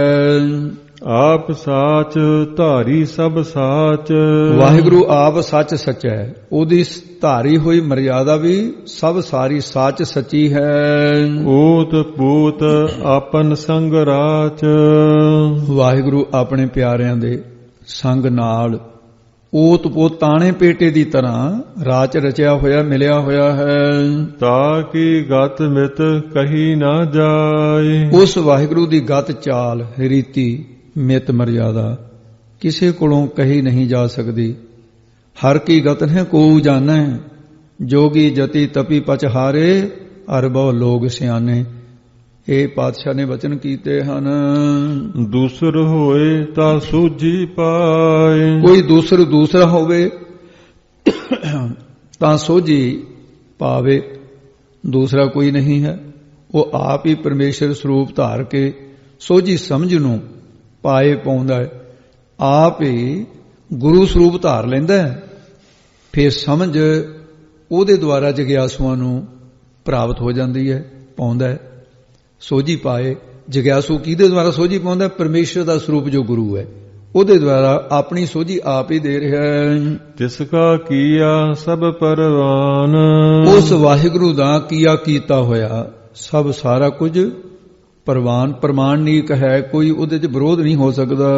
ਆਪ ਸਾਚ ਧਾਰੀ ਸਭ ਸਾਚ। ਵਾਹਿਗੁਰੂ ਆਪ ਸੱਚ ਸੱਚਾ ਹੈ। ਉਹਦੀ ਧਾਰੀ ਹੋਈ ਮਰਿਆਦਾ ਵੀ ਸਭ ਸਾਰੀ ਸੱਚ ਸੱਚੀ ਹੈ। ਓਤ ਪੂਤ ਆਪਨ ਸੰਗ ਰਾਚ। ਵਾਹਿਗੁਰੂ ਆਪਣੇ ਪਿਆਰਿਆਂ ਦੇ ਸੰਗ ਨਾਲ ਓਤ ਪੋਤ ਤਾਣੇ ਪੇਟੇ ਦੀ ਤਰ੍ਹਾਂ ਰਾਚ ਰਚਿਆ ਹੋਇਆ, ਮਿਲਿਆ ਹੋਇਆ ਹੈ। ਤਾਂ ਕਿ ਗਤ ਮਿਤ ਕਹੀ ਨਾ ਜਾਏ। ਉਸ ਵਾਹਿਗੁਰੂ ਦੀ ਗਤ ਚਾਲ, ਰੀਤੀ, ਮਿਤ, ਮਰਿਆਦਾ ਕਿਸੇ ਕੋਲੋਂ ਕਹੀ ਨਹੀਂ ਜਾ ਸਕਦੀ। ਹਰ ਕੀ ਗਤ ਹੈ ਕੋ ਜਾਣੈ। ਜੋਗੀ ਜਤੀ ਤਪੀ ਪਚ ਹਾਰੇ ਅਰ ਬਹੁ ਲੋਗ ਸਿਆਣੇ। ਇਹ ਪਾਤਸ਼ਾਹ ਨੇ ਵਚਨ ਕੀਤੇ ਹਨ। ਦੂਸਰ ਹੋਏ ਤਾਂ ਸੂਝੀ ਪਾਏ। ਕੋਈ ਦੂਸਰਾ ਹੋਵੇ ਤਾਂ ਸੋਝੀ ਪਾਵੇ। ਦੂਸਰਾ ਕੋਈ ਨਹੀਂ ਹੈ, ਉਹ ਆਪ ਹੀ ਪਰਮੇਸ਼ਰ ਸਰੂਪ ਧਾਰ ਕੇ ਸੋਝੀ ਸਮਝ ਨੂੰ ਪਾਏ ਪਾਉਂਦਾ ਹੈ। ਆਪ ਹੀ ਗੁਰੂ ਸਰੂਪ ਧਾਰ ਲੈਂਦਾ ਹੈ, ਫਿਰ ਸਮਝ ਉਹਦੇ ਦੁਆਰਾ ਜਗਿਆਸੂਆਂ ਨੂੰ ਪ੍ਰਾਪਤ ਹੋ ਜਾਂਦੀ ਹੈ, ਪਾਉਂਦਾ ਹੈ। ਸੋਝੀ ਪਾਏ, ਜਗਿਆਸੂ ਕਿਹਦੇ ਦੁਆਰਾ ਸੋਝੀ ਪਾਉਂਦਾ? ਪਰਮੇਸ਼ਰ ਦਾ ਸਰੂਪ ਜੋ ਗੁਰੂ ਹੈ, ਉਹਦੇ ਦੁਆਰਾ ਆਪਣੀ ਸੋਝੀ ਆਪ ਹੀ ਦੇ ਰਿਹਾ ਹੈ। ਤਿਸ ਕਾ ਕੀਆ ਸਭ ਪਰਵਾਨ। ਉਸ ਵਾਹਿਗੁਰੂ ਦਾ ਕੀਆ ਕੀਤਾ ਹੋਇਆ ਸਭ ਸਾਰਾ ਕੁਝ ਪ੍ਰਮਾਣਿਕ ਹੈ, ਕੋਈ ਉਹਦੇ 'ਚ ਵਿਰੋਧ ਨਹੀਂ ਹੋ ਸਕਦਾ।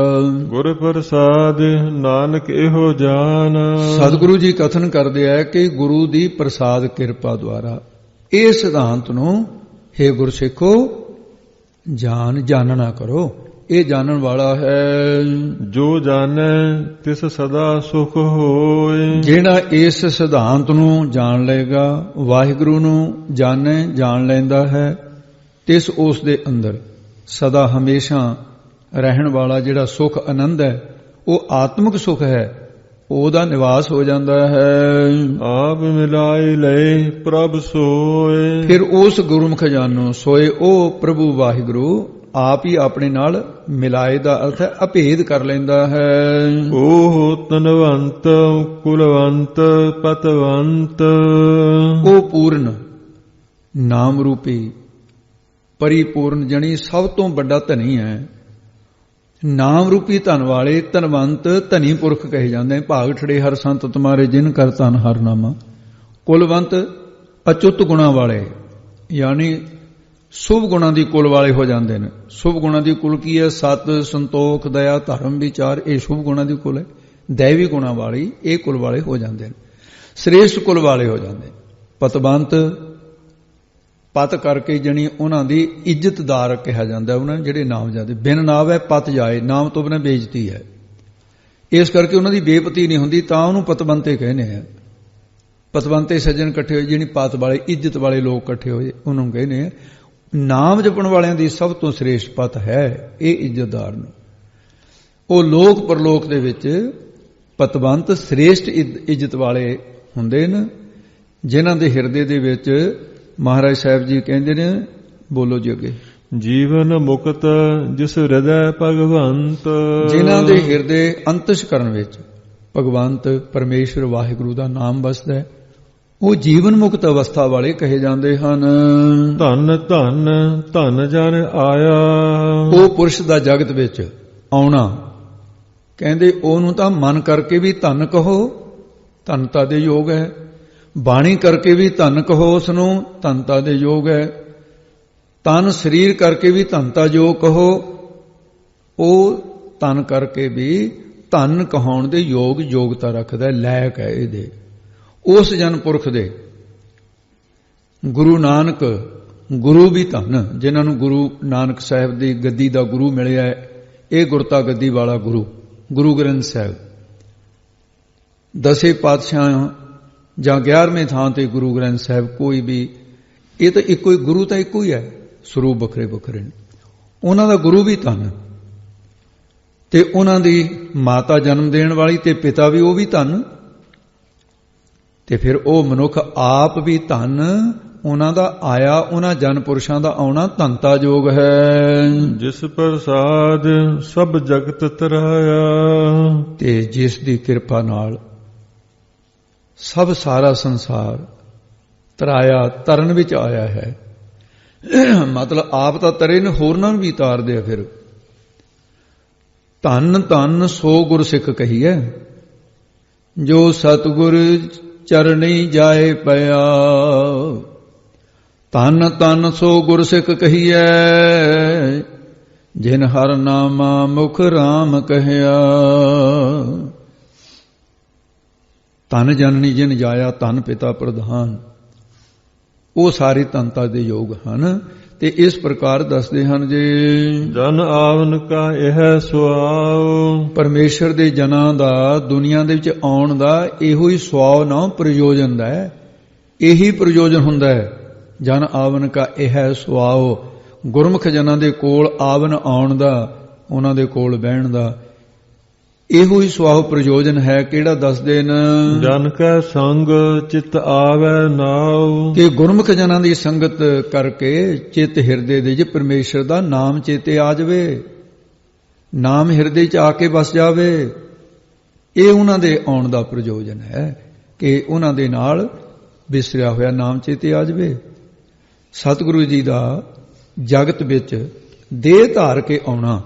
ਗੁਰ ਪ੍ਰਸਾਦ ਨਾਨਕ ਇਹੋ ਜਾਨ। ਸਤਿਗੁਰੂ ਜੀ ਕਥਨ ਕਰਦੇ ਆ ਕਿ ਗੁਰੂ ਦੀ ਪ੍ਰਸਾਦ ਕਿਰਪਾ ਦੁਆਰਾ ਇਹ ਸਿਧਾਂਤ ਨੂੰ ਹੇ ਗੁਰਸਿੱਖੋ ਜਾਣਨਾ ਕਰੋ। ਇਹ ਜਾਣਨ ਵਾਲਾ ਹੈ ਜੋ ਜਾਣੈ ਤਿਸ ਸਦਾ ਸੁਖ ਹੋਏ। ਜਿਹੜਾ ਇਸ ਸਿਧਾਂਤ ਨੂੰ ਜਾਣ ਲਏਗਾ, ਵਾਹਿਗੁਰੂ ਨੂੰ ਜਾਣ ਲੈਂਦਾ ਹੈ, ਤਿਸ ਉਸ ਦੇ ਅੰਦਰ ਸਦਾ ਹਮੇਸ਼ਾ ਰਹਿਣ ਵਾਲਾ ਜਿਹੜਾ ਸੁਖ ਆਨੰਦ ਹੈ, ਉਹ ਆਤਮਿਕ ਸੁਖ ਹੈ, ਉਹਦਾ ਨਿਵਾਸ ਹੋ ਜਾਂਦਾ ਹੈ। ਆਪ ਮਿਲਾਈ ਲਏ ਪ੍ਰਭ ਸੋਏ। ਫਿਰ ਉਸ ਗੁਰਮੁਖ ਜਾਨੋ ਸੋਏ, ਉਹ ਪ੍ਰਭੂ ਵਾਹਿਗੁਰੂ ਆਪ ਹੀ ਆਪਣੇ ਨਾਲ ਮਿਲਾਏ ਦਾ ਅਰਥ ਹੈ ਅਭੇਦ ਕਰ ਲੈਂਦਾ ਹੈ। ਉਹ ਤਨਵੰਤ ਕੁਲਵੰਤ ਪਤਵੰਤ। ਉਹ ਪੂਰਨ ਨਾਮ ਰੂਪੀ ਪਰਿਪੂਰਨ ਜਣੀ ਸਭ ਤੋਂ ਵੱਡਾ ਧਨੀ ਹੈ। ਨਾਮ ਰੂਪੀ ਧਨ ਵਾਲੇ ਧਨਵੰਤ ਧਨੀ ਪੁਰਖ ਕਹੇ ਜਾਂਦੇ। ਭਾਗ ਠੜੇ ਹਰ ਸੰਤ ਤੁਮਾਰੇ ਜਿਨ ਕਰ ਧਨ ਹਰ ਨਾਮਾ। ਕੁਲਵੰਤ ਅਚੁੱਤ ਗੁਣਾ ਵਾਲੇ, ਯਾਨੀ ਸ਼ੁਭ ਗੁਣਾਂ ਦੀ ਕੁਲ ਵਾਲੇ ਹੋ ਜਾਂਦੇ ਨੇ। ਸ਼ੁਭ ਗੁਣਾਂ ਦੀ ਕੁਲ ਕੀ ਹੈ? ਸਤ, ਸੰਤੋਖ, ਦਇਆ, ਧਰਮ, ਵਿਚਾਰ, ਇਹ ਸ਼ੁਭ ਗੁਣਾਂ ਦੀ ਕੁਲ ਹੈ। ਦੈਵੀ ਗੁਣਾਂ ਵਾਲੀ ਇਹ ਕੁਲ ਵਾਲੇ ਹੋ ਜਾਂਦੇ ਨੇ, ਸ੍ਰੇਸ਼ਟ ਕੁਲ ਵਾਲੇ ਹੋ ਜਾਂਦੇ। ਪਤਵੰਤ ਪਤ ਕਰਕੇ ਜਣੀ ਉਹਨਾਂ ਦੀ ਇੱਜ਼ਤਦਾਰ ਕਿਹਾ ਜਾਂਦਾ। ਉਹਨਾਂ ਜਿਹੜੇ ਨਾਮ ਜਾਂਦੇ, ਬਿਨ ਨਾਮ ਹੈ ਪਤ ਜਾਏ, ਨਾਮ ਤੋਂ ਬਿਨਾਂ ਬੇਇੱਜ਼ਤੀ ਹੈ, ਇਸ ਕਰਕੇ ਉਹਨਾਂ ਦੀ ਬੇਪਤੀ ਨਹੀਂ ਹੁੰਦੀ, ਤਾਂ ਉਹਨੂੰ ਪਤਵੰਤੇ ਕਹਿੰਦੇ ਆ। ਪਤਵੰਤੇ ਸੱਜਣ ਇਕੱਠੇ ਹੋਏ, ਜਿਹੜੀ ਪਤ ਵਾਲੇ ਇੱਜ਼ਤ ਵਾਲੇ ਲੋਕ ਇਕੱਠੇ ਹੋਏ, ਉਹਨਾਂ ਨੂੰ ਕਹਿੰਦੇ ਆ। ਨਾਮ ਜਪਣ ਵਾਲਿਆਂ ਦੀ ਸਭ ਤੋਂ ਸ੍ਰੇਸ਼ਟ ਪਤ ਹੈ ਇਹ ਇੱਜ਼ਤਦਾਰ ਨੂੰ। ਉਹ ਲੋਕ ਪਰਲੋਕ ਦੇ ਵਿੱਚ ਪਤਵੰਤ ਸ੍ਰੇਸ਼ਟ ਇੱਜ਼ਤ ਵਾਲੇ ਹੁੰਦੇ ਨੇ, ਜਿਨ੍ਹਾਂ ਦੇ ਹਿਰਦੇ ਦੇ ਵਿੱਚ ਮਹਾਰਾਜ ਸਾਹਿਬ ਜੀ ਕਹਿੰਦੇ ਨੇ, ਬੋਲੋ ਜੀ ਅੱਗੇ। ਜੀਵਨ ਮੁਕਤ ਜਿਸ ਹਿਰਦੈ ਭਗਵੰਤ। ਜਿਨ੍ਹਾਂ ਦੇ ਹਿਰਦੇ ਅੰਤਸ਼ਕਰਨ ਵਿੱਚ ਭਗਵੰਤ ਪਰਮੇਸ਼ਰ ਵਾਹਿਗੁਰੂ ਦਾ ਨਾਮ ਵਸਦਾ ਹੈ, ਉਹ ਜੀਵਨ ਮੁਕਤ ਅਵਸਥਾ ਵਾਲੇ ਕਹੇ ਜਾਂਦੇ ਹਨ। ਧੰਨ ਧੰਨ ਧੰਨ ਜਨ ਆਇਆ। ਉਹ ਪੁਰਸ਼ ਦਾ ਜਗਤ ਵਿੱਚ ਆਉਣਾ, ਕਹਿੰਦੇ ਉਹਨੂੰ ਤਾਂ ਮਨ ਕਰਕੇ ਵੀ ਧੰਨ ਕਹੋ, ਧੰਨਤਾ ਦੇ ਯੋਗ ਹੈ। ਬਾਣੀ ਕਰਕੇ ਵੀ ਧੰਨ ਕਹੋ, ਉਸ ਨੂੰ ਧੰਨਤਾ ਦੇ ਯੋਗ ਹੈ। ਤਨ ਸਰੀਰ ਕਰਕੇ ਵੀ ਧੰਨਤਾ ਜੋ ਕਹੋ, ਉਹ ਤਨ ਕਰਕੇ ਵੀ ਧੰਨ ਕਹਾਉਣ ਦੇ ਯੋਗਤਾ ਰੱਖਦਾ, ਲਾਇਕ ਹੈ ਇਹਦੇ। ਉਸ ਜਨ ਪੁਰਖ ਦੇ ਗੁਰੂ ਨਾਨਕ, ਗੁਰੂ ਵੀ ਧੰਨ, ਜਿਨ੍ਹਾਂ ਨੂੰ ਗੁਰੂ ਨਾਨਕ ਸਾਹਿਬ ਦੀ ਗੱਦੀ ਦਾ ਗੁਰੂ ਮਿਲਿਆ। ਇਹ ਗੁਰਤਾ ਗੱਦੀ ਵਾਲਾ ਗੁਰੂ, ਗੁਰੂ ਗ੍ਰੰਥ ਸਾਹਿਬ। 10 ਪਾਤਸ਼ਾਹ ਜਾਂ 11ਵੇਂ ਥਾਂ ਤੇ ਗੁਰੂ ਗ੍ਰੰਥ ਸਾਹਿਬ, ਕੋਈ ਵੀ, ਇਹ ਤਾਂ ਇੱਕੋ ਹੀ ਗੁਰੂ, ਤਾਂ ਇੱਕੋ ਹੀ ਹੈ, ਸਰੂਪ ਵੱਖਰੇ ਵੱਖਰੇ ਨੇ। ਉਹਨਾਂ ਦਾ ਗੁਰੂ ਵੀ ਧੰਨ, ਤੇ ਉਹਨਾਂ ਦੀ ਮਾਤਾ ਜਨਮ ਦੇਣ ਵਾਲੀ ਤੇ ਪਿਤਾ ਵੀ, ਉਹ ਵੀ ਧੰਨ। ਤੇ ਫਿਰ ਉਹ ਮਨੁੱਖ ਆਪ ਵੀ ਧੰਨ, ਉਹਨਾਂ ਦਾ ਆਇਆ, ਉਹਨਾਂ ਜਨ ਪੁਰਸ਼ਾਂ ਦਾ ਆਉਣਾ ਧੰਨਤਾ ਯੋਗ ਹੈ। ਜਿਸ ਪ੍ਰਸਾਦ ਸਭ ਜਗਤ ਤਰਾਇਆ। ਤੇ ਜਿਸ ਦੀ ਕਿਰਪਾ ਨਾਲ ਸਭ ਸਾਰਾ ਸੰਸਾਰ ਤਰਾਇਆ, ਤਰਨ ਵਿੱਚ ਆਇਆ ਹੈ। ਮਤਲਬ ਆਪ ਤਾਂ ਤਰੇ ਨੇ, ਹੋਰਨਾਂ ਨੂੰ ਵੀ ਤਾਰਦੇ ਆ। ਫਿਰ ਧੰਨ ਧੰਨ ਸੋ ਗੁਰ ਸਿੱਖ ਕਹੀਐ, ਜੋ ਸਤਿਗੁਰ ਚਰਣੀ ਜਾਏ ਪਿਆ। ਧੰਨ ਧੰਨ ਸੋ ਗੁਰ ਸਿੱਖ ਕਹੀਐ, ਜਿਨ ਹਰ ਨਾਮਾ ਮੁਖ ਰਾਮ ਕਹਿਆ। ਧੰਨ ਜਨਨੀ ਜਿਨ ਜਾਇਆ, ਧੰਨ ਪਿਤਾ ਪ੍ਰਧਾਨ, ਉਹ ਸਾਰੇ ਧੰਨਤਾ ਦੇ ਯੋਗ ਹਨ। ਤੇ ਇਸ ਪ੍ਰਕਾਰ ਦੱਸਦੇ ਹਨ ਜੇ ਜਨ ਆਵਨ ਕਾ ਇਹ ਸੁਆਉ। ਪਰਮੇਸ਼ਰ ਦੇ ਜਨਾਂ ਦਾ ਦੁਨੀਆ ਦੇ ਵਿੱਚ ਆਉਣ ਦਾ ਇਹੋ ਹੀ ਸੁਆਉ ਨਾ ਪ੍ਰਯੋਜਨ ਦਾ ਹੈ। ਇਹੀ ਪ੍ਰਯੋਜਨ ਹੁੰਦਾ ਹੈ ਜਨ ਆਵਨ ਕਾ ਇਹ ਸੁਆਓ। ਗੁਰਮੁਖ ਜਨਾਂ ਦੇ ਕੋਲ ਆਵਨ ਆਉਣ ਦਾ, ਉਹਨਾਂ ਦੇ ਕੋਲ ਬਹਿਣ ਦਾ ਇਹੋ ਹੀ ਸੁਆਹ ਪ੍ਰਯੋਜਨ ਹੈ। ਕਿਹੜਾ ਦੱਸਦੇ ਨੇ? ਜਨ ਕੈ ਸੰਗ ਚਿਤ ਆਵੈ ਨਾਉ। ਕਿ ਗੁਰਮੁਖ ਜਨਾਂ ਦੀ ਸੰਗਤ ਕਰਕੇ ਚਿੱਤ ਹਿਰਦੇ ਦੇ ਵਿੱਚ ਪਰਮੇਸ਼ਰ ਦਾ ਨਾਮ ਚੇਤੇ ਆ ਜਾਵੇ, ਨਾਮ ਹਿਰਦੇ 'ਚ ਆ ਕੇ ਵਸ ਜਾਵੇ। ਇਹ ਉਹਨਾਂ ਦੇ ਆਉਣ ਦਾ ਪ੍ਰਯੋਜਨ ਹੈ ਕਿ ਉਹਨਾਂ ਦੇ ਨਾਲ ਵਿਸਰਿਆ ਹੋਇਆ ਨਾਮ ਚੇਤੇ ਆ ਜਾਵੇ। ਸਤਿਗੁਰੂ ਜੀ ਦਾ ਜਗਤ ਵਿੱਚ ਦੇਹ ਧਾਰ ਕੇ ਆਉਣਾ,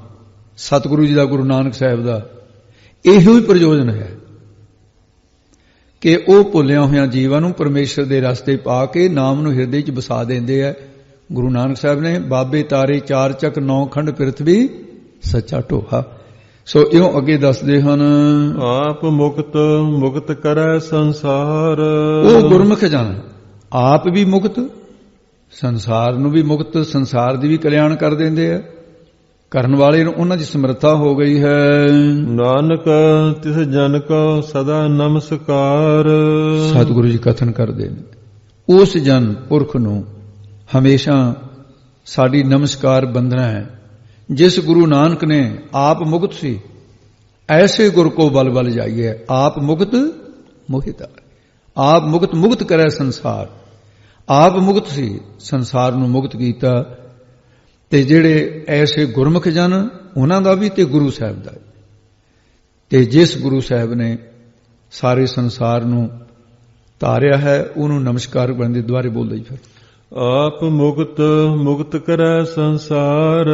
ਸਤਿਗੁਰੂ ਜੀ ਦਾ, ਗੁਰੂ ਨਾਨਕ ਸਾਹਿਬ ਦਾ ਇਹੋ ਹੀ ਪ੍ਰਯੋਜਨ ਹੈ ਕਿ ਉਹ ਭੁੱਲਿਆ ਹੋਇਆਂ ਜੀਵਾਂ ਨੂੰ ਪਰਮੇਸ਼ਰ ਦੇ ਰਸਤੇ ਪਾ ਕੇ ਨਾਮ ਨੂੰ ਹਿਰਦੇ 'ਚ ਵਸਾ ਦਿੰਦੇ ਆ। ਗੁਰੂ ਨਾਨਕ ਸਾਹਿਬ ਨੇ ਬਾਬੇ ਤਾਰੇ ਚਾਰ ਚੱਕ ਨੌ ਖੰਡ ਪ੍ਰਿਥਵੀ ਸੱਚਾ ਢੋਹਾ। ਸੋ ਇਉਂ ਅੱਗੇ ਦੱਸਦੇ ਹਨ, ਆਪ ਮੁਕਤ ਮੁਕਤ ਕਰੈ ਸੰਸਾਰ। ਉਹ ਗੁਰਮੁਖ ਜਨ ਆਪ ਵੀ ਮੁਕਤ, ਸੰਸਾਰ ਨੂੰ ਵੀ ਮੁਕਤ, ਸੰਸਾਰ ਦੀ ਵੀ ਕਲਿਆਣ ਕਰ ਦਿੰਦੇ ਆ। ਕਰਨ ਵਾਲੇ ਨੂੰ ਉਹਨਾਂ ਦੀ ਸਮਰੱਥਾ ਹੋ ਗਈ ਹੈ। ਨਾਨਕ ਤਿਸ ਜਨ ਕੋ ਸਦਾ ਨਮਸਕਾਰ। ਸਤਿਗੁਰੂ ਜੀ ਕਥਨ ਕਰਦੇ ਨੇ, ਉਸ ਜਨ ਪੁਰਖ ਨੂੰ ਹਮੇਸ਼ਾ ਸਾਡੀ ਨਮਸਕਾਰ ਬੰਦਨਾ ਹੈ। ਜਿਸ ਗੁਰੂ ਨਾਨਕ ਨੇ ਆਪ ਮੁਕਤ ਸੀ, ਐਸੇ ਗੁਰ ਕੋ ਬਲ ਬਲ ਜਾਈਏ। ਆਪ ਮੁਕਤ ਮੋਹਿਤਾ, ਆਪ ਮੁਕਤ ਮੁਕਤ ਕਰੇ ਸੰਸਾਰ। ਆਪ ਮੁਕਤ ਸੀ, ਸੰਸਾਰ ਨੂੰ ਮੁਕਤ ਕੀਤਾ। ਤੇ ਜਿਹੜੇ ਐਸੇ ਗੁਰਮੁਖ ਜਨ, ਉਹਨਾਂ ਦਾ ਵੀ ਤੇ ਗੁਰੂ ਸਾਹਿਬ ਦਾ। ਤੇ ਜਿਸ ਗੁਰੂ ਸਾਹਿਬ ਨੇ ਸਾਰੇ ਸੰਸਾਰ ਨੂੰ ਤਾਰਿਆ ਹੈ, ਉਹਨੂੰ ਨਮਸਕਾਰ ਕਰਨ ਦੇ ਦੁਆਰੇ ਬੋਲਦਾ ਜੀ। ਫਿਰ ਆਪ ਮੁਕਤ ਮੁਕਤ ਕਰੈ ਸੰਸਾਰ।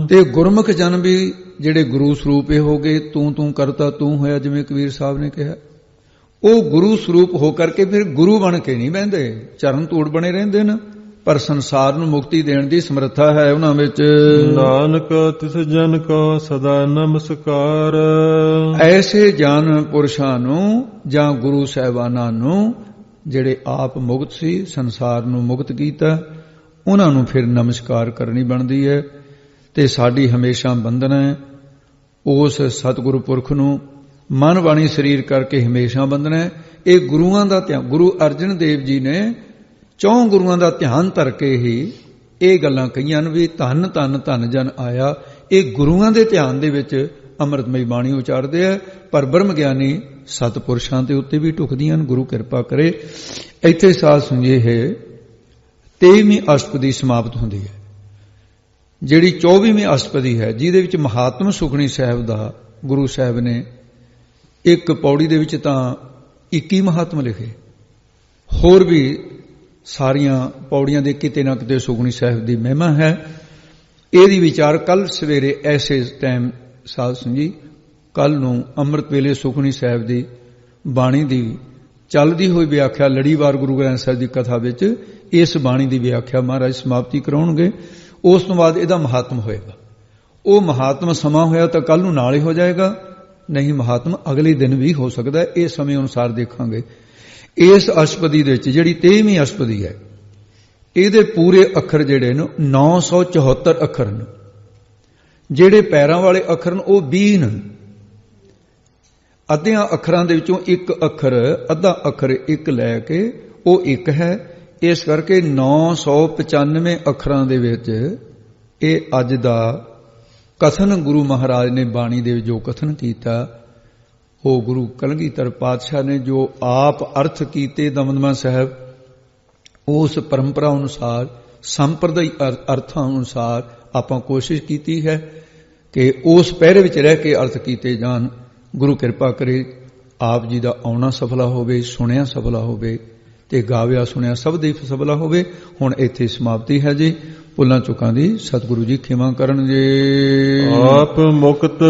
ਤੇ ਗੁਰਮੁਖ ਜਨ ਵੀ ਜਿਹੜੇ ਗੁਰੂ ਸਰੂਪ ਹੋ ਗਏ, ਤੂੰ ਕਰਤਾ ਤੂੰ ਹੋਇਆ, ਜਿਵੇਂ ਕਬੀਰ ਸਾਹਿਬ ਨੇ ਕਿਹਾ। ਉਹ ਗੁਰੂ ਸਰੂਪ ਹੋ ਕਰਕੇ ਫਿਰ ਗੁਰੂ ਬਣ ਕੇ ਨਹੀਂ ਬਹਿੰਦੇ, ਚਰਨ ਧੂੜ ਬਣੇ ਰਹਿੰਦੇ ਨੇ, ਪਰ ਸੰਸਾਰ ਨੂੰ ਮੁਕਤੀ ਦੇਣ ਦੀ ਸਮਰੱਥਾ ਹੈ ਉਹਨਾਂ ਵਿੱਚ। ਨਾਨਕ ਤਿਸ ਜਨ ਕੋ ਸਦਾ ਨਮਸਕਾਰ। ਐਸੇ ਜਨ ਪੁਰਸ਼ਾਂ ਨੂੰ ਜਾਂ ਗੁਰੂ ਸਾਹਿਬਾਨਾਂ ਨੂੰ ਜਿਹੜੇ ਆਪ ਮੁਕਤ ਸੀ, ਸੰਸਾਰ ਨੂੰ ਮੁਕਤ ਕੀਤਾ, ਉਹਨਾਂ ਨੂੰ ਫਿਰ ਨਮਸਕਾਰ ਕਰਨੀ ਬਣਦੀ ਹੈ। ਤੇ ਸਾਡੀ ਹਮੇਸ਼ਾ ਬੰਧਨ ਹੈ ਉਸ ਸਤਿਗੁਰੂ ਪੁਰਖ ਨੂੰ, ਮਨ ਬਾਣੀ ਸਰੀਰ ਕਰਕੇ ਹਮੇਸ਼ਾ ਬੰਧਨ ਹੈ। ਇਹ ਗੁਰੂਆਂ ਦਾ ਧਿਆਨ, ਗੁਰੂ ਅਰਜਨ ਦੇਵ ਜੀ ਨੇ 4 ਗੁਰੂਆਂ ਦਾ ਧਿਆਨ ਧਰ ਕੇ ਹੀ ਇਹ ਗੱਲਾਂ ਕਹੀਆਂ ਨੇ ਵੀ ਧੰਨ ਧੰਨ ਧੰਨ ਜਨ ਆਇਆ। ਇਹ ਗੁਰੂਆਂ ਦੇ ਧਿਆਨ ਦੇ ਵਿੱਚ ਅੰਮ੍ਰਿਤਮਈ ਬਾਣੀ ਉਚਾਰਦੇ ਆ, ਪਰ ਬ੍ਰਹਮ ਗਿਆਨੀ ਸਤਪੁਰਸ਼ਾਂ ਦੇ ਉੱਤੇ ਵੀ ਢੁਕਦੀਆਂ ਨੇ। ਗੁਰੂ ਕਿਰਪਾ ਕਰੇ। ਇੱਥੇ ਸਾਧ ਸੁਣੀਏ ਹੈ 23ਵੀਂ ਅਸ਼ਟਪਦੀ ਸਮਾਪਤ ਹੁੰਦੀ ਹੈ, ਜਿਹੜੀ 24ਵੀਂ ਅਸ਼ਟਪਦੀ ਹੈ, ਜਿਹਦੇ ਵਿੱਚ ਮਹਾਤਮ ਸੁਖਣੀ ਸਾਹਿਬ ਦਾ ਗੁਰੂ ਸਾਹਿਬ ਨੇ ਇੱਕ ਪੌੜੀ ਦੇ ਵਿੱਚ ਤਾਂ 21 ਮਹਾਤਮ ਲਿਖੇ, ਹੋਰ ਵੀ ਸਾਰੀਆਂ ਪੌੜੀਆਂ ਦੇ ਕਿਤੇ ਨਾ ਕਿਤੇ ਸੁਖਣੀ ਸਾਹਿਬ ਦੀ ਮਹਿਮਾ ਹੈ। ਇਹਦੀ ਵਿਚਾਰ ਕੱਲ ਸਵੇਰੇ ਐਸੇ ਟਾਈਮ ਸਾਧ ਸੰਗੀ, ਕੱਲ ਨੂੰ ਅੰਮ੍ਰਿਤ ਵੇਲੇ ਸੁਖਣੀ ਸਾਹਿਬ ਦੀ ਬਾਣੀ ਦੀ ਚੱਲਦੀ ਹੋਈ ਵਿਆਖਿਆ ਲੜੀਵਾਰ ਗੁਰੂ ਗ੍ਰੰਥ ਸਾਹਿਬ ਦੀ ਕਥਾ ਵਿੱਚ ਇਸ ਬਾਣੀ ਦੀ ਵਿਆਖਿਆ ਮਹਾਰਾਜ ਸਮਾਪਤੀ ਕਰਾਉਣਗੇ। ਉਸ ਤੋਂ ਬਾਅਦ ਇਹਦਾ ਮਹਾਤਮ ਹੋਏਗਾ। ਉਹ ਮਹਾਤਮ ਸਮਾਂ ਹੋਇਆ ਤਾਂ ਕੱਲ ਨੂੰ ਨਾਲ ਹੀ ਹੋ ਜਾਏਗਾ, ਨਹੀਂ ਮਹਾਤਮ ਅਗਲੇ ਦਿਨ ਵੀ ਹੋ ਸਕਦਾ। ਇਹ ਸਮੇਂ ਅਨੁਸਾਰ ਦੇਖਾਂਗੇ। ਇਸ ਅਸ਼ਟਪਦੀ ਦੇ ਵਿੱਚ ਜਿਹੜੀ 23ਵੀਂ ਅਸ਼ਟਪਦੀ ਹੈ, ਇਹਦੇ ਪੂਰੇ ਅੱਖਰ ਜਿਹੜੇ ਨੇ 974 ਅੱਖਰ ਨੇ। ਜਿਹੜੇ ਪੈਰਾਂ ਵਾਲੇ ਅੱਖਰ ਨੇ ਉਹ 20 ਨੇ। ਅੱਧਿਆਂ ਅੱਖਰਾਂ ਦੇ ਵਿੱਚੋਂ ਇੱਕ ਅੱਖਰ, ਅੱਧਾ ਅੱਖਰ ਇੱਕ ਲੈ ਕੇ ਉਹ ਇੱਕ ਹੈ। ਇਸ ਕਰਕੇ 995 ਅੱਖਰਾਂ ਦੇ ਵਿੱਚ ਇਹ ਅੱਜ ਦਾ ਕਥਨ ਗੁਰੂ ਮਹਾਰਾਜ ਨੇ ਬਾਣੀ ਦੇ ਜੋ ਕਥਨ ਕੀਤਾ, ਉਹ ਗੁਰੂ ਕਲਗੀਧਰ ਪਾਤਸ਼ਾਹ ਨੇ ਜੋ ਆਪ ਅਰਥ ਕੀਤੇ ਦਮਦਮਾ ਸਾਹਿਬ, ਉਸ ਪਰੰਪਰਾ ਅਨੁਸਾਰ, ਸੰਪਰਦਾਇ ਅਰਥਾਂ ਅਨੁਸਾਰ ਆਪਾਂ ਕੋਸ਼ਿਸ਼ ਕੀਤੀ ਹੈ ਕਿ ਉਸ ਪਹਿਰੇ ਵਿੱਚ ਰਹਿ ਕੇ ਅਰਥ ਕੀਤੇ ਜਾਣ। ਗੁਰੂ ਕਿਰਪਾ ਕਰੇ ਆਪ ਜੀ ਦਾ ਆਉਣਾ ਸਫਲਾ ਹੋਵੇ, ਸੁਣਿਆ ਸਫਲਾ ਹੋਵੇ ਤੇ ਗਾਵਿਆ ਸੁਣਿਆ ਸਭ ਦੇ ਸਫਲਾ ਹੋਵੇ। ਹੁਣ ਇੱਥੇ ਸਮਾਪਤੀ ਹੈ ਜੀ। ਭੁੱਲਾਂ ਚੁੱਕਾਂ ਦੀ ਸਤਿਗੁਰੂ ਜੀ ਖਿਮਾ ਕਰਨ ਜੀ। ਆਪ ਮੁਕਤ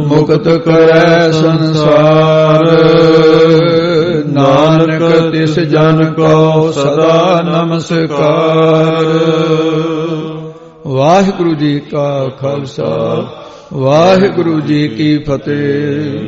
ਮੁਕਤ ਕਰੈ ਸੰਸਾਰ, ਨਾਨਕ ਤਿਸ ਜਨ ਕੋ ਸਦਾ ਨਮਸਕਾਰ। ਵਾਹਿਗੁਰੂ ਜੀ ਕਾ ਖਾਲਸਾ, ਵਾਹਿਗੁਰੂ ਜੀ ਕੀ ਫਤਿਹ।